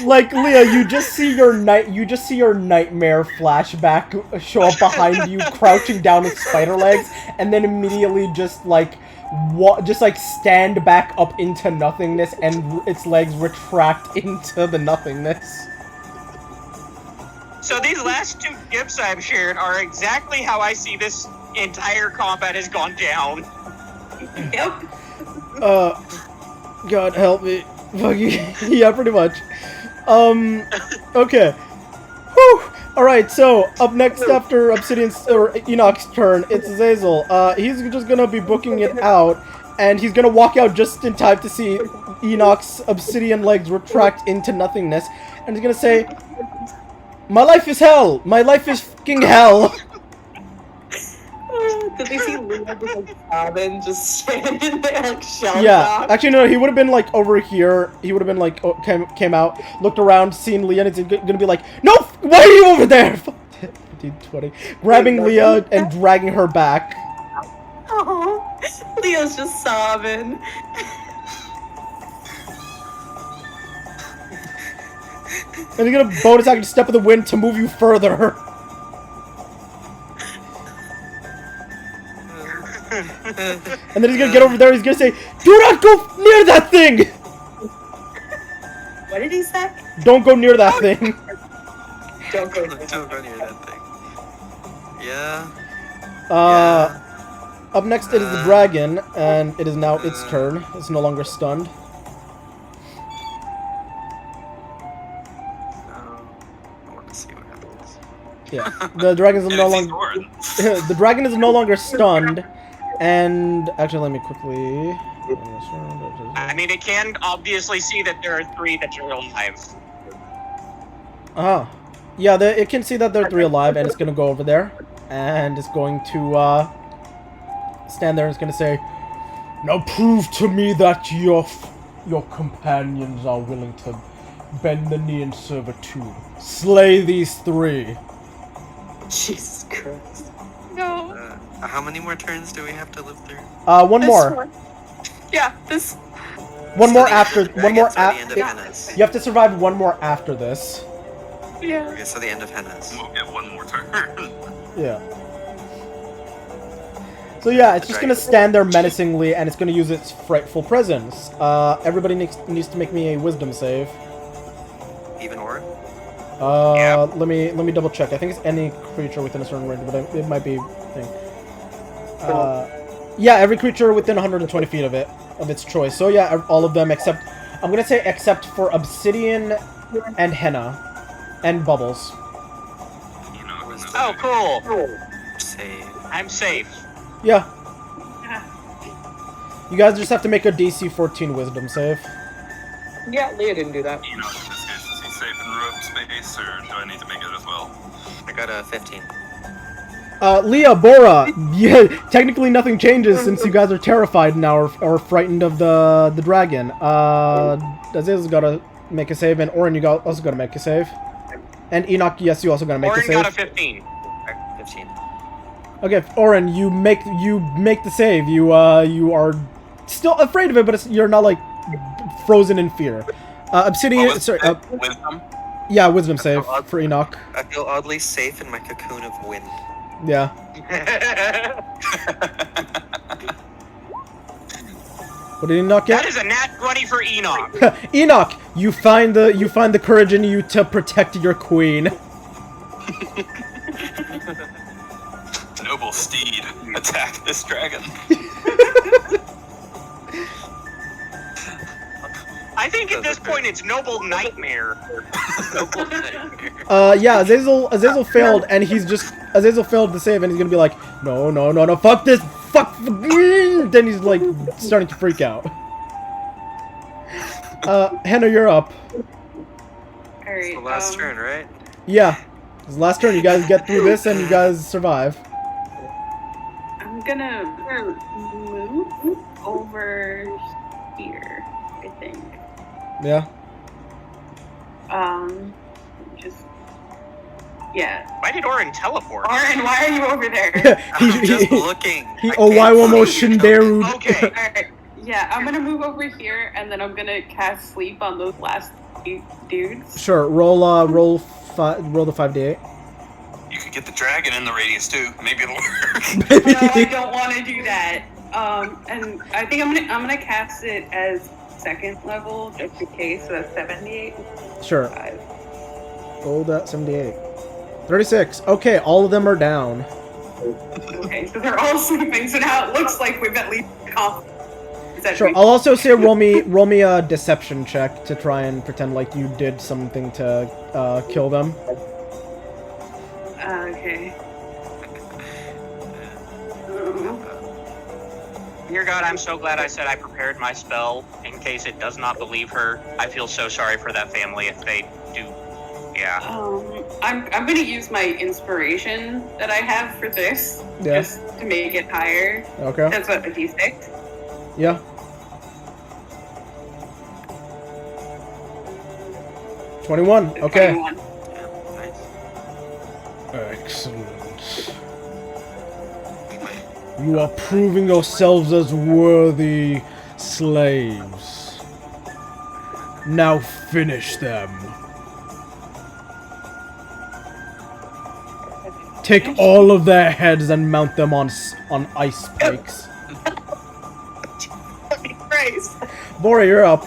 Like Leah, you just see your nightmare flashback show up behind you, crouching down with spider legs, and then immediately just stand back up into nothingness, and its legs retract into the nothingness. So these last two gifts I've shared are exactly how I see this entire combat has gone down. Yep. God help me. Yeah, pretty much. Okay. Whew! Alright, so, up next after Obsidian's, or Enoch's turn, it's Zazel. He's just gonna be booking it out, and he's gonna walk out just in time to see Enoch's obsidian legs retract into nothingness, and he's gonna say, "My life is hell! My life is fucking hell!" Did they see Leah just like sobbing, just standing there like shell Yeah, actually no, he would have been like over here. He would have been like came out, looked around, seen Leah, and he's gonna be like, "No, why are you over there?" 15, grabbing Leah and dragging her back. Oh, Leah's just sobbing. And he's gonna bonus action Step of the Wind to move you further. And then he's gonna get over there, he's gonna say, "Do not go near that thing!" What did he say? Don't go near that thing. Don't go. Don't go near that thing. Yeah. Up next it is the dragon, and it is now its turn. It's no longer stunned. I want to see what happens. Yeah, the dragon is no longer the dragon is no longer stunned, and actually let me quickly. I mean, it can obviously see that there are 3 that are alive. Yeah, it can see that there are 3 alive, and it's gonna go over there, and it's going to stand there and it's gonna say, "Now prove to me that your companions are willing to bend the knee in servitude. Slay these 3." Jesus Christ. No. How many more turns do we have to live through? One more. Yeah, this. One more after. The One more dragons or the end of after. Henna's? You have to survive one more after this. Yeah. Okay, so the end of Henna's. We'll get one more turn. Yeah. So yeah, it's just gonna stand there menacingly, and it's gonna use its frightful presence. Everybody needs to make me a wisdom save. Even or? Let me double check. I think it's any creature within a certain range, but it might be a thing. Yeah, every creature within 120 feet of its choice. So yeah, all of them except, I'm gonna say except for Obsidian and Henna and Bubbles. Oh, cool. Save. I'm safe. Yeah. You guys just have to make a DC 14 Wisdom save. Yeah, Leah didn't do that. In this case, is he safe in rope space, or do I need to make it as well? I got a 15. Leah, Bora, yeah, technically nothing changes since you guys are terrified now or frightened of the dragon. Azazel's gotta make a save, and Orin, you also gotta make a save. And Enoch, yes, you also gotta make a Orin save. got a 15. 15. Okay, Orin, you make the save. You are still afraid of it, but you're not like frozen in fear. Obsidian, sorry. Wisdom. Yeah, wisdom save for Enoch. I feel oddly safe in my cocoon of wind. Yeah. What did Enoch get? That is a nat 20 for Enoch. Enoch, you find the courage in you to protect your queen. Noble steed, attack this dragon. I think at this point it's Noble Nightmare. Noble nightmare. Yeah, Azazel failed, and Azazel failed to save, and he's gonna be like, no, fuck this, fuck. Then he's like starting to freak out. Hannah, you're up. Alright. It's the last turn, right? Yeah, it's the last turn. You guys get through this, and you guys survive. I'm gonna move over here, I think. Yeah. Just yeah. Why did Orin teleport? Orin, why are you over there? I'm just looking. He I can't Owaiwomo see you. Shinderu. Okay. Alright. Yeah, I'm gonna move over here, and then I'm gonna cast sleep on those last two dudes. Sure. Roll the 5d8. You could get the dragon in the radius too. Maybe it'll work. No, I don't want to do that. And I think I'm gonna cast it as second level just in case. So that's 78. Sure. 5. Roll that 78. 36. Okay, all of them are down. Okay, so they're all sleeping. So now it looks like we've at least accomplished. Sure. I'll also say roll me a deception check to try and pretend like you did something to kill them. Okay. Dear God, I'm so glad I said I prepared my spell in case it does not believe her. I feel so sorry for that family if they do. Yeah. I'm gonna use my inspiration that I have for this just to make it higher. Okay. That's what a d6. Yeah. 21. Okay. 21. Excellent. You are proving yourselves as worthy slaves. Now finish them. Take all of their heads and mount them on ice spikes. Christ. Bora, you're up.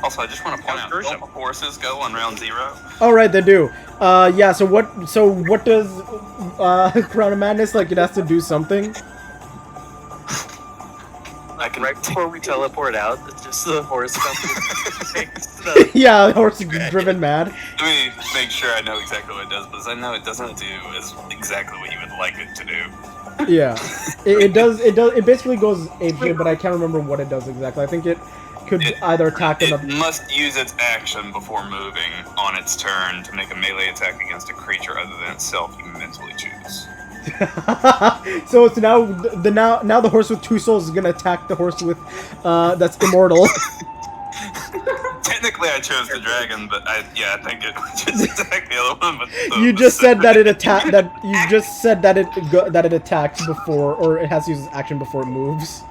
Also, I just want to point out, don't the horses go on round 0? Oh right, they do. Yeah. So what does Crown of Madness like? It has to do something. I can right before we teleport out, it's just the horse comes. Yeah, horse driven mad. Let me make sure I know exactly what it does, because I know it doesn't do exactly what you would like it to do. Yeah, it does. It basically goes apeshit, but I can't remember what it does exactly. I think it could either attack It them. must use its action before moving on its turn to make a melee attack against a creature other than itself you mentally choose. So it's now the horse with 2 souls is gonna attack the horse with that's immortal. Technically, I chose the dragon, but I think it would just attack the other one. But You just said that it attacked. That it attacked before, or it has to use its action before it moves.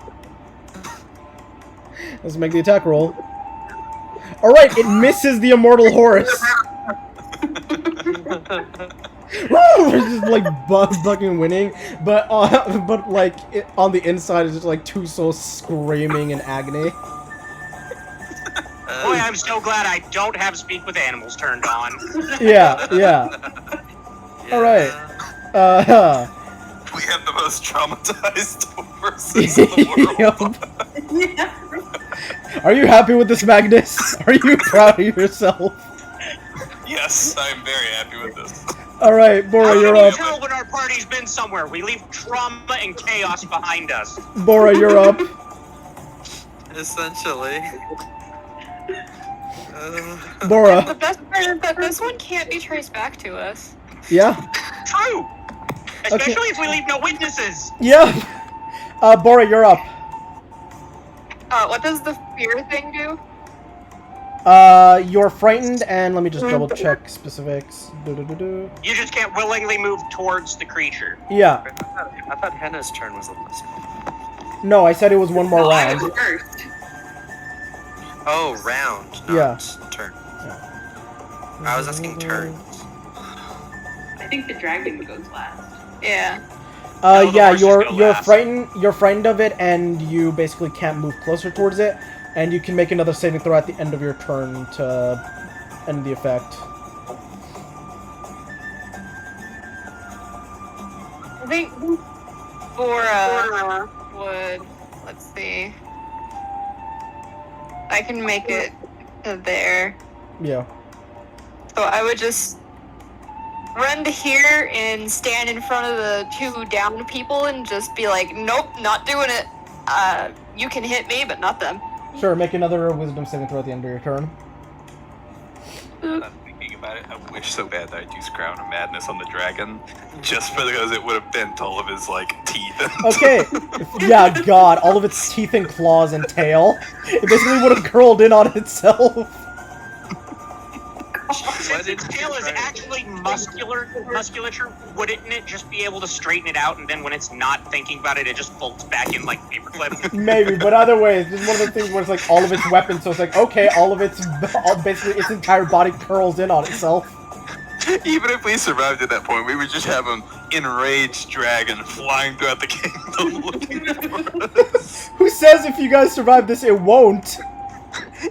Let's make the attack roll. All right, it misses the immortal horse. It's just like fucking winning, but like on the inside it's just like 2 souls screaming in agony. Boy, I'm so glad I don't have Speak with Animals turned on. Yeah. All right. We have the most traumatized horses in the world. Are you happy with this, Magnus? Are you proud of yourself? Yes, I'm very happy with this. All right, Bora, you're How up. can you tell when our party's been somewhere? We leave trauma and chaos behind us. Bora, you're up. Essentially. Bora. The best part is that this one can't be traced back to us. Yeah. True. Especially if we leave no witnesses. Yeah. Bora, you're up. What does the fear thing do? You're frightened, and let me just double check specifics. Do. You just can't willingly move towards the creature. Yeah. I thought Henna's turn was the last. No, I said it was one more I round. was first. Oh, round, not turn. I was asking turns. I think the dragon goes last. Yeah. No, the Yeah, horse is you're gonna last. frightened of it, and you basically can't move closer towards it, and you can make another saving throw at the end of your turn to end the effect. I think Bora would. Let's see. I can make it to there. Yeah. So I would just run to here and stand in front of the two down people and just be like, nope, not doing it. You can hit me, but not them. Sure, make another wisdom saving throw at the end of your turn. I'm thinking about it. I wish so bad that I'd use Crown of Madness on the dragon, just because it would have bent all of his like teeth. Okay. Yeah, God, all of its teeth and claws and tail. It basically would have curled in on itself. Since its tail is actually musculature, wouldn't it just be able to straighten it out, and then when it's not thinking about it, it just folds back in like paperclip? Maybe, but either way, it's just one of the things where it's like all of its weapons, so it's like, okay, basically its entire body curls in on itself. Even if we survived at that point, we would just have an enraged dragon flying throughout the kingdom looking for us. Who says if you guys survive this, it won't?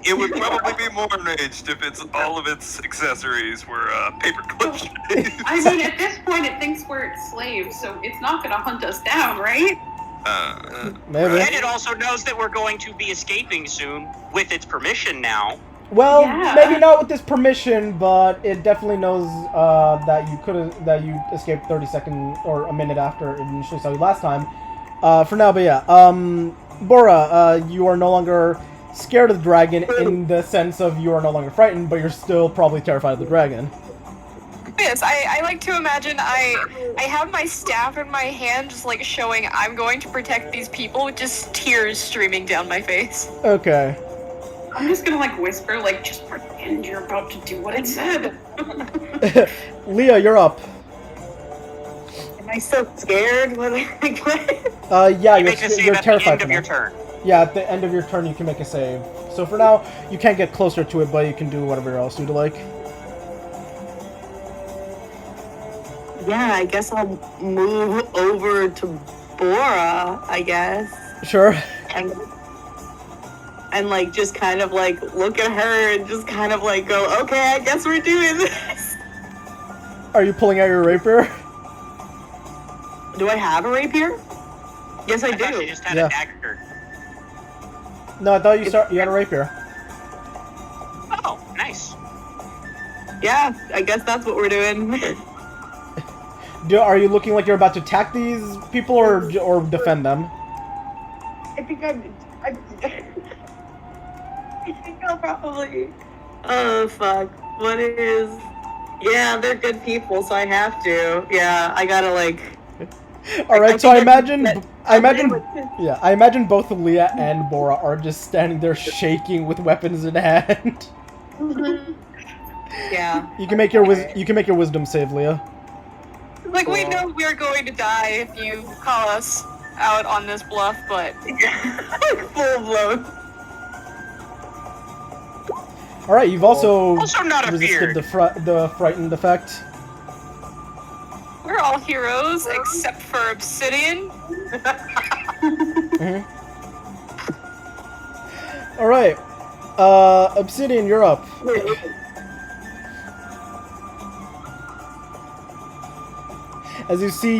It would probably be more enraged if all of its accessories were paperclip shaped. I mean, at this point, it thinks we're its slaves, so it's not gonna hunt us down, right? Maybe. And it also knows that we're going to be escaping soon, with its permission now. Well, Yeah. maybe not with this permission, but it definitely knows that you escaped 30 seconds or a minute after it initially saw you last time. For now, but yeah. Bora, you are no longer scared of the dragon in the sense of you are no longer frightened, but you're still probably terrified of the dragon. Yes, I like to imagine I have my staff in my hand, just like showing I'm going to protect these people with just tears streaming down my face. Okay. I'm just gonna like whisper, like, just pretend you're about to do what it said. Leah, you're up. Am I so scared? Yeah, You make a save you're at the terrified end for of now. your turn. Yeah, at the end of your turn, you can make a save. So for now, you can't get closer to it, but you can do whatever else you'd like. Yeah, I guess I'll move over to Bora, I guess. Sure. And like just kind of like look at her and just kind of like go, okay, I guess we're doing this. Are you pulling out your rapier? Do I have a rapier? Yes, I thought do. you just had Yeah. a dagger. No, I thought you had a rapier. Oh, nice. Yeah, I guess that's what we're doing. Are you looking like you're about to attack these people or defend them? I think I'll probably. Oh fuck! What is? Yeah, they're good people, so I have to. Yeah, I gotta like. All right, so I imagine Yeah. I imagine both Leah and Bora are just standing there shaking with weapons in hand. Yeah. You can make your wisdom save, Leah. Like, we know we're going to die if you call us out on this bluff, but Full blown. All right, you've also not resisted afeared. the frightened effect. we're all heroes except for Obsidian. Mm-hmm. All right, Obsidian, you're up. As you see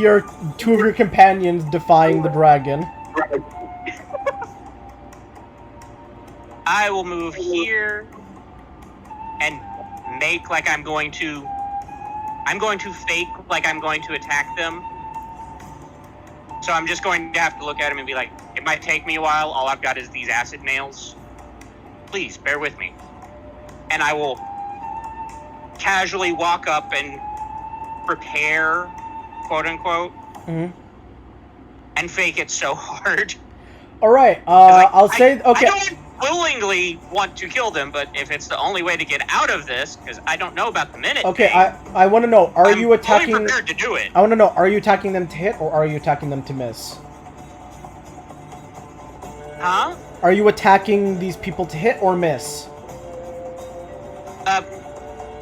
two of your companions defying the dragon. I will move here and make like I'm going to fake like I'm going to attack them. So I'm just going to have to look at him and be like, it might take me a while. All I've got is these acid nails. Please bear with me. And I will casually walk up and prepare, quote unquote, Mhm. and fake it so hard. All right. 'Cause I'll say okay. I don't willingly want to kill them, but if it's the only way to get out of this, because I don't know about the minute. Okay. thing, I want to know. Are I'm you fully attacking? prepared to do it. I want to know. Are you attacking them to hit or are you attacking them to miss? Huh? Are you attacking these people to hit or miss?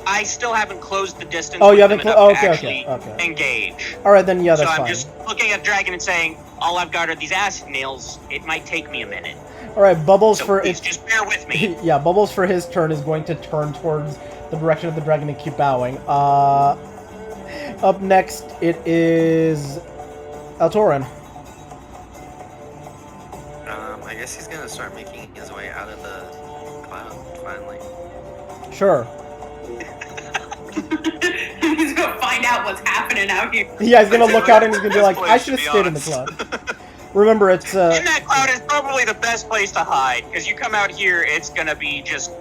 I still haven't closed the distance. Oh, you with haven't. them enough to Okay. actually engage. All right, then yeah, that's so I'm fine. just looking at Dragon and saying, all I've got are these acid nails. It might take me a minute. All right, Bubbles So for please just bear with me. yeah, Bubbles for his turn is going to turn towards the direction of the dragon and keep bowing. Up next it is Altorin. I guess he's gonna start making his way out of the cloud finally. Sure. He's gonna find out what's happening out here. Yeah, he's gonna look out and he's gonna be like, Best I place, should have to be stayed in the honest. cloud. Remember, it's In that cloud is probably the best place to hide, because you come out here, it's gonna be just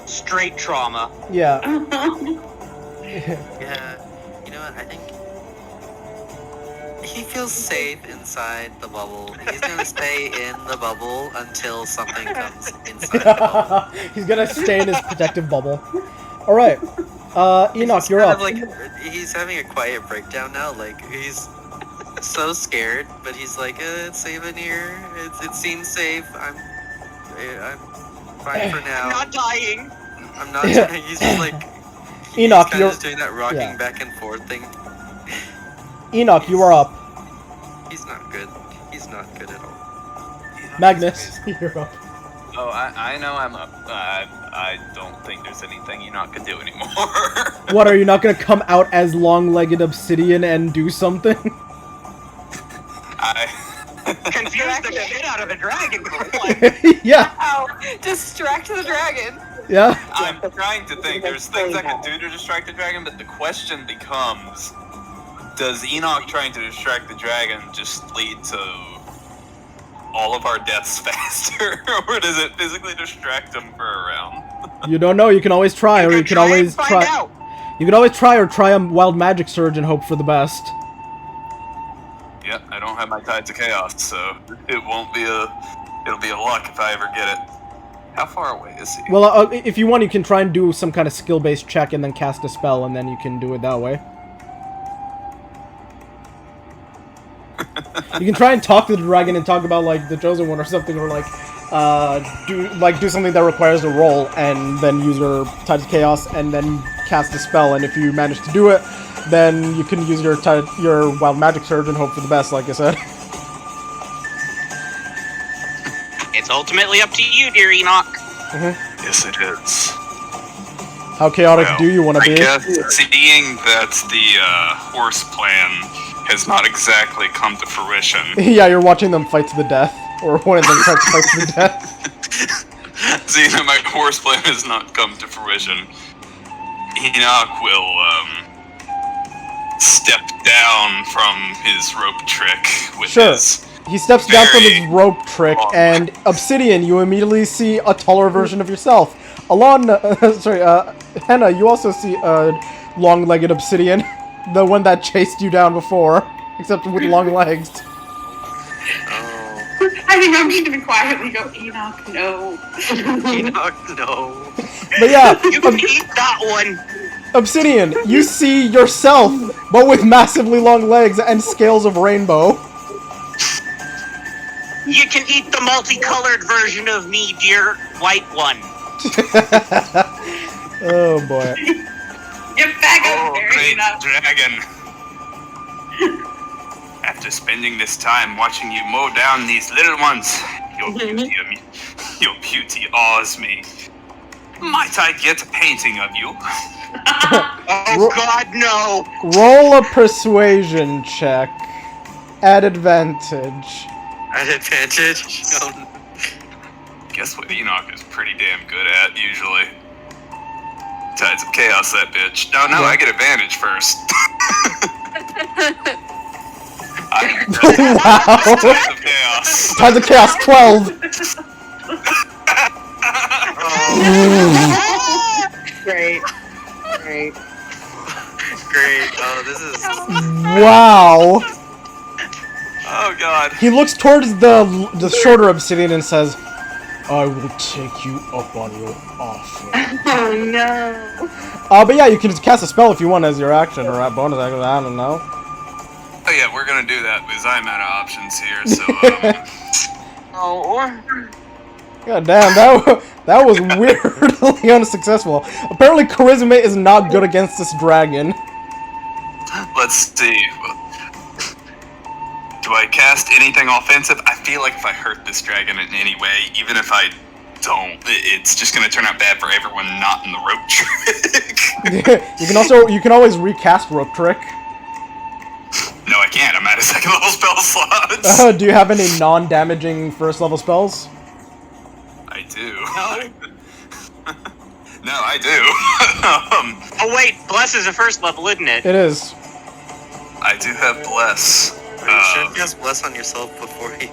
straight trauma. yeah. Yeah, you know what? I think he feels safe inside the bubble. He's gonna stay in the bubble until something comes inside the bubble. He's gonna stay in his protective bubble. All right, Enoch, He's you're kind up. of like he's having a quiet breakdown now. Like he's so scared, but he's like, it's safe in here. It seems safe. I'm fine for now. I'm not dying. I'm not. He's just like Enoch, he's you're just doing that rocking yeah. back and forth thing. Enoch, you are up. He's not good. He's not good at all. Magnus, you're up. Oh, I know I'm up. I don't think there's anything you're not gonna do anymore. What, are you not gonna come out as long-legged obsidian and do something? Confuse the shit out of the dragon for one. Yeah. Ow! Distract the dragon. Yeah. I'm trying to think. There's things I can do to distract the dragon, but the question becomes: does Enoch trying to distract the dragon just lead to all of our deaths faster, or does it physically distract him for a round? You don't know. You can always try, or you can always try. Out. You can always try or try a wild magic surge and hope for the best. Yep, I don't have my Tides of Chaos, so it won't be a. It'll be a luck if I ever get it. How far away is he? Well, if you want, you can try and do some kind of skill-based check and then cast a spell, and then you can do it that way. You can try and talk to the dragon and talk about like the chosen one or something, or like do something that requires a roll, and then use your Tides of Chaos and then cast a spell. And if you manage to do it, then you can use your wild magic surge and hope for the best. Like I said. It's ultimately up to you, dear Enoch. Yes, it is. How chaotic Well, do you want to be? I guess seeing that the horse plan has not exactly come to fruition. Yeah, you're watching them fight to the death, or one of them tries to fight to the death. Seeing that my horse plan has not come to fruition, Enoch will step down from his rope trick with Sure. his. He steps down from his Very rope trick, and Obsidian, you immediately see a taller version of yourself. Alon, Henna, you also see a long-legged Obsidian, the one that chased you down before, except with long legs. Oh, I think I'm just gonna quietly go, Enoch, no. Enoch, no. But yeah, You can eat that one. Obsidian, you see yourself, but with massively long legs and scales of rainbow. You can eat the multicolored version of me, dear white one. Oh boy. Get back up Oh, there, great Enoch. dragon. After spending this time watching you mow down these little ones, your beauty awes me. Might I get a painting of you? Oh God, no! Roll a persuasion check. At advantage. At advantage. No. Guess what Enoch is pretty damn good at, usually. Tides of Chaos, that bitch. No, Yeah. I get advantage first. Wow. Tides of Chaos. Tides of Chaos 12. Great. Great. Great. Oh, this is. Wow. Oh god. He looks towards the shorter obsidian and says, I will take you up on your offer. Oh no. But yeah, you can just cast a spell if you want as your action or a bonus action. I don't know. Oh yeah, we're gonna do that because I'm out of options here. So Oh. God damn, that was weirdly unsuccessful. Apparently, charisma is not good against this dragon. let's see. Do I cast anything offensive? I feel like if I hurt this dragon in any way, even if I don't, it's just gonna turn out bad for everyone not in the rope trick. You can always recast rope trick. No, I can't. I'm out of second level spell slots. Do you have any non-damaging first level spells? I do. No. No, I do. Oh wait, bless is a first level, isn't it? It is. I do have bless. Are you sure you cast bless on yourself before you?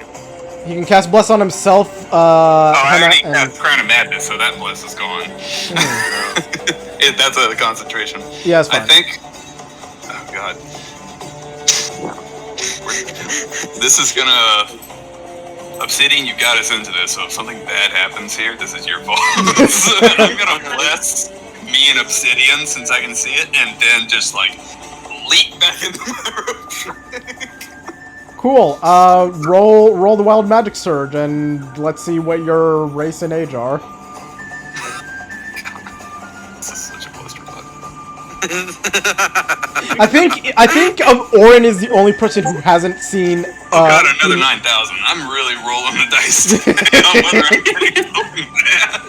He can cast bless on himself. I already cast Crown of Madness, so that bless is gone. That's a concentration. Yeah, it's fine. I think. Oh god. This is gonna. Obsidian, you got us into this, so if something bad happens here, this is your fault. I'm gonna bless me and Obsidian since I can see it, and then just like leap back into my rope trick. Cool. Roll the wild magic surge, and let's see what your race and age are. This is such a clusterfuck. I think Orin is the only person who hasn't seen. Oh god, another 9,000. I'm really rolling the dice today on whether I'm getting something bad.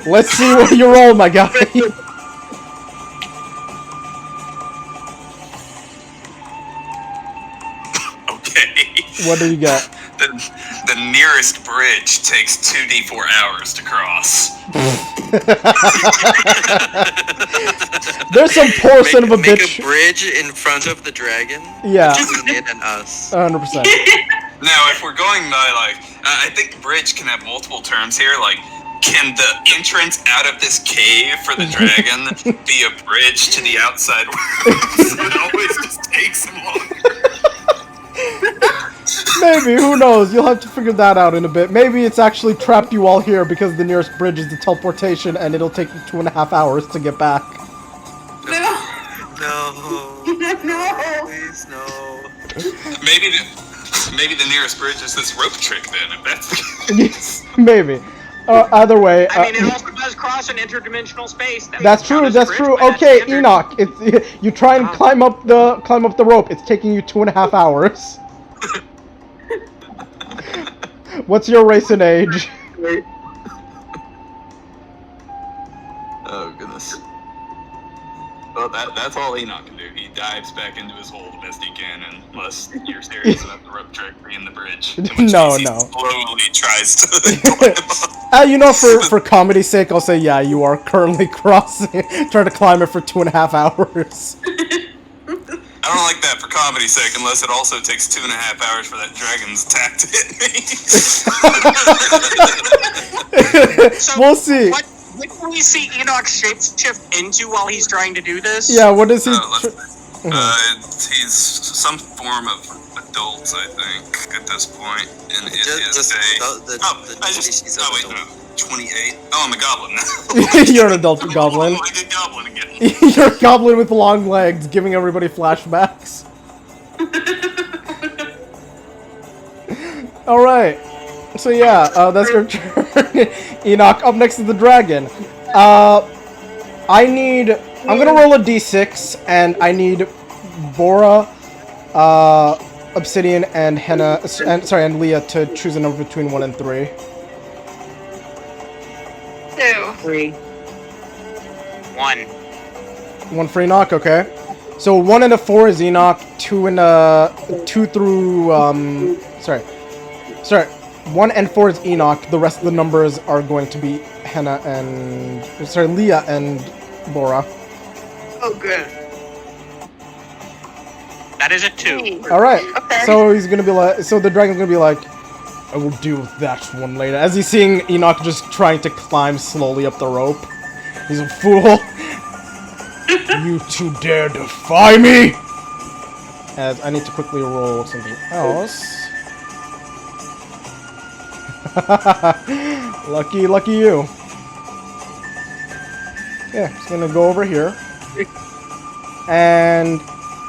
Let's see what you roll, my guy. Okay. What do you got? The nearest bridge takes 2d4 hours to cross. There's some poor son of a Make bitch. a bridge in front of the dragon. Yeah. Between it and us. 100%. Now, if we're going by, like, I think bridge can have multiple terms here, like, can the entrance out of this cave for the dragon be a bridge to the outside world? It always just takes him longer. Maybe, who knows? You'll have to figure that out in a bit. Maybe it's actually trapped you all here because the nearest bridge is the teleportation and it'll take you 2.5 hours to get back. No. No. No. Please, no. Maybe the nearest bridge is this rope trick then, if that's the case. Yes, maybe. Either way. I mean, it also does cross an interdimensional space. That's true. That's true. Okay, Enoch. You try and climb up the rope. It's taking you 2.5 hours. What's your race and age? Oh goodness. Well, that's all Enoch can do. He dives back into his hole the best he can, unless you're serious about the rope trick being the bridge. No. He slowly tries to climb up. You know, for comedy's sake, I'll say yeah. You are currently trying to climb it for 2.5 hours. I don't like that for comedy's sake, unless it also takes 2.5 hours for that dragon's attack to hit me. So we'll see. What can we see Enoch shapeshift into while he's trying to do this? Yeah, what does he? He's some form of adult, I think, at this point in his day. Wait, no. 28. Oh, I'm a goblin now. You're an adult goblin. I'm like a goblin again. You're a goblin with long legs, giving everybody flashbacks. Alright. So yeah, that's your turn. Enoch, up next to the dragon. I'm gonna roll a d6, and I need Bora, Obsidian, and Henna, and Leah to choose a number between 1 and 3. 2. 3. 1. 1 for Enoch, okay. So 1 and a 4 is Enoch, 2 and 2 through 1 and 4 is Enoch. The rest of the numbers are going to be Leah and Bora. Oh, good. That is a 2. All right. Okay. So he's gonna be like, so the dragon's gonna be like, I will deal with that one later. As he's seeing Enoch just trying to climb slowly up the rope. He's a fool. You two dare defy me? as I need to quickly roll something else. Lucky you. Yeah, it's gonna go over here. And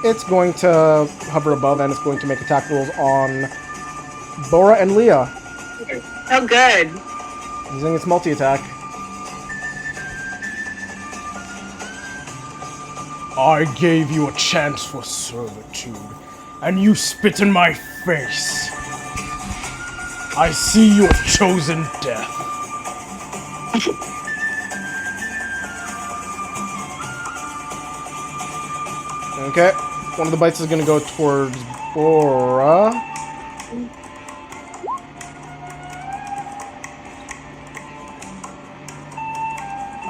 it's going to hover above and it's going to make attack rolls on Bora and Leah. Oh, good. Using its multi-attack. I gave you a chance for servitude, and you spit in my face. I see you have chosen death. Okay, one of the bites is going to go towards Bora.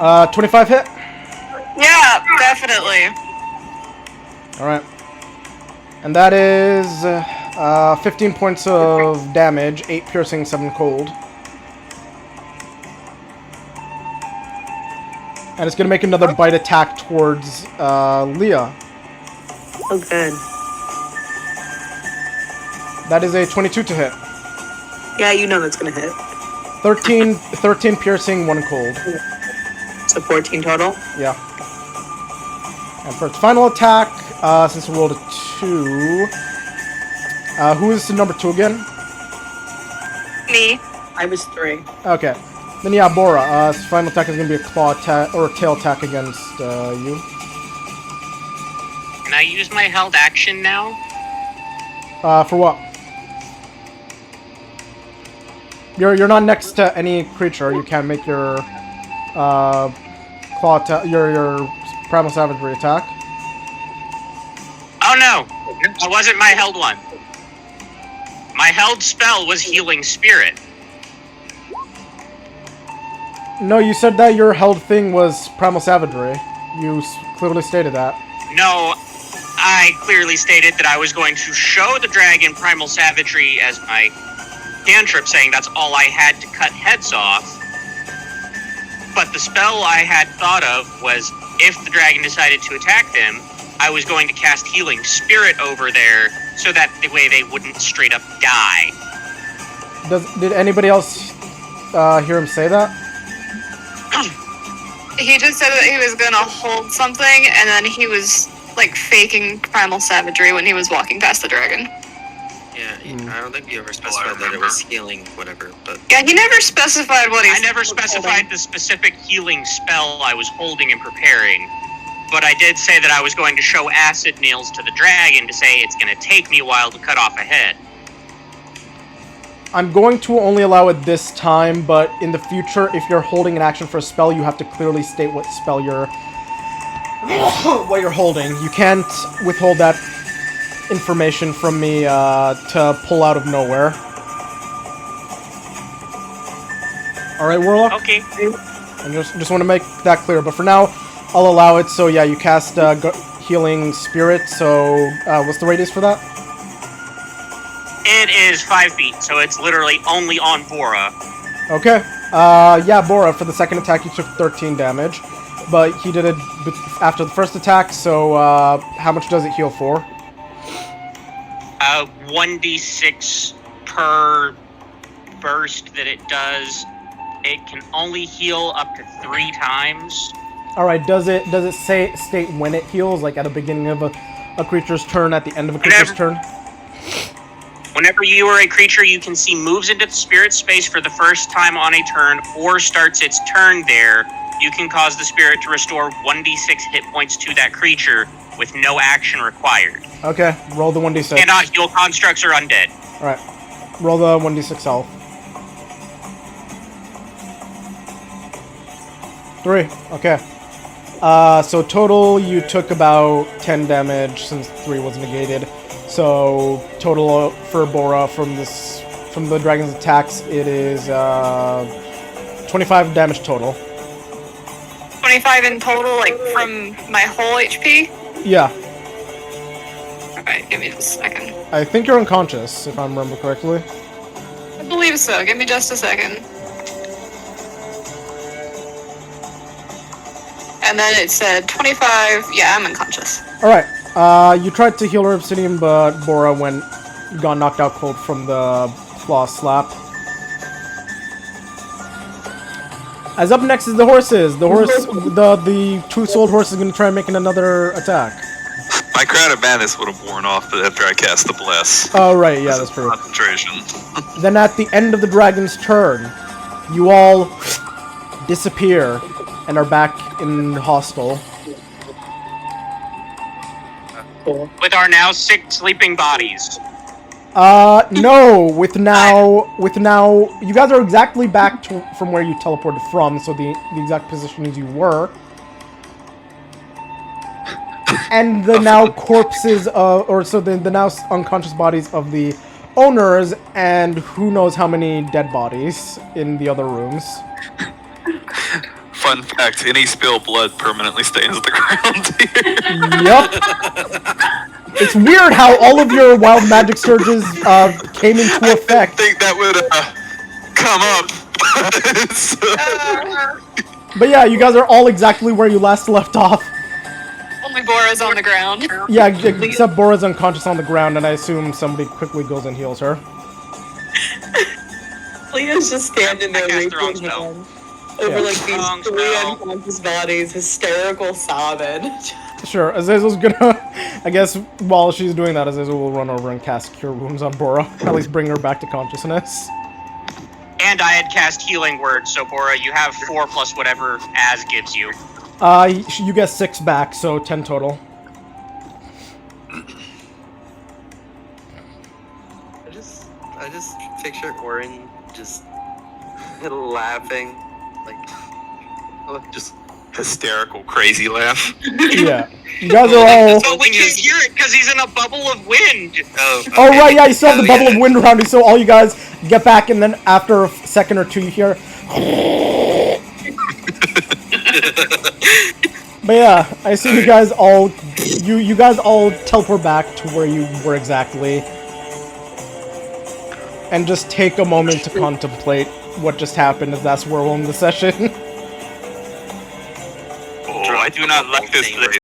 Uh, 25 hit? Yeah, definitely. Alright. And that is 15 points of damage, 8 piercing, 7 cold. And it's going to make another bite attack towards Leah. Oh, good. That is a 22 to hit. Yeah, you know that's gonna hit. 13 piercing, 1 cold. So 14 total. Yeah. And for its final attack, since it rolled a 2... who is number 2 again? Me. I was 3. Okay. Then yeah, Bora. Its final attack is going to be a claw attack, or a tail attack against you. Can I use my held action now? For what? You're not next to any creature. You can't make your claw your primal savagery attack. Oh no! That wasn't my held one. My held spell was Healing Spirit. No, you said that your held thing was primal savagery. You clearly stated that. No, I clearly stated that I was going to show the dragon primal savagery as my cantrip, saying that's all I had to cut heads off. But the spell I had thought of was, if the dragon decided to attack them, I was going to cast Healing Spirit over there, so that the way they wouldn't straight up die. Did anybody else hear him say that? He just said that he was gonna hold something, and then he was like faking primal savagery when he was walking past the dragon. Yeah, I don't think you ever specified that it was healing, whatever, but... Yeah, he never specified what he. I never specified the specific healing spell I was holding and preparing, but I did say that I was going to show acid nails to the dragon to say it's going to take me a while to cut off a head. I'm going to only allow it this time, but in the future, if you're holding an action for a spell, you have to clearly state what spell you're holding. You can't withhold that information from me to pull out of nowhere. Alright, Warlock? Okay. I just want to make that clear, but for now, I'll allow it. So yeah, you cast Healing Spirit, so what's the radius for that? It is 5 feet, so it's literally only on Bora. Okay. Yeah, Bora, for the second attack, he took 13 damage, but he did it after the first attack, so how much does it heal for? 1d6 per burst that it does. It can only heal up to 3 times. Alright, does it state when it heals, like at the beginning of a creature's turn, at the end of a creature's turn? Whenever you are a creature you can see moves into the spirit space for the first time on a turn, or starts its turn there, you can cause the spirit to restore 1d6 hit points to that creature with no action required. Okay, roll the 1d6. Cannot heal constructs or undead. Alright, roll the 1d6 health. 3, okay. So total, you took about 10 damage since 3 was negated. So total for Bora from the dragon's attacks, it is 25 damage total. 25 in total, like from my whole HP? Yeah. Alright, give me just a second. I think you're unconscious, if I remember correctly. I believe so, give me just a second. And then it said 25, yeah, I'm unconscious. Alright, You tried to heal her obsidian, but Bora got knocked out cold from the claw slap. As up next is the horses. The two-souled horse is going to try making another attack. My crown of madness would have worn off after I cast the bless. Oh, right, yeah, that's true. Concentration. Then at the end of the dragon's turn, you all disappear and are back in hostel. With our now 6 sleeping bodies. No, with now, you guys are exactly back from where you teleported from, so the exact position as you were. And the now corpses the now unconscious bodies of the owners, and who knows how many dead bodies in the other rooms. Fun fact, any spilled blood permanently stains the ground here. Yep. It's weird how all of your wild magic surges came into effect. I think that would come up. But yeah, you guys are all exactly where you last left off. Only Bora's on the ground. Yeah, except Bora's unconscious on the ground, and I assume somebody quickly goes and heals her. Leah's just standing there I cast the wrong reaching spell. hand over like these Wrong 3 spell. unconscious bodies, hysterical sobbing. Sure, Azazel's gonna... I guess while she's doing that, Azazel will run over and cast Cure Wounds on Bora. At least bring her back to consciousness. And I had cast Healing Word, so Bora, you have 4 plus whatever Az gives you. You get 6 back, so 10 total. I just picture Orin just laughing, like just Hysterical, crazy laugh. Yeah. You guys are all... But we can't hear it because he's in a bubble of wind. Oh, right, yeah, you still have the bubble of wind around you, so all you guys get back, and then after a second or two, you hear... But yeah, I assume you guys all... You guys all teleport back to where you were exactly. And just take a moment to contemplate what just happened, as that's where we'll end the session. Oh, I do not like this place.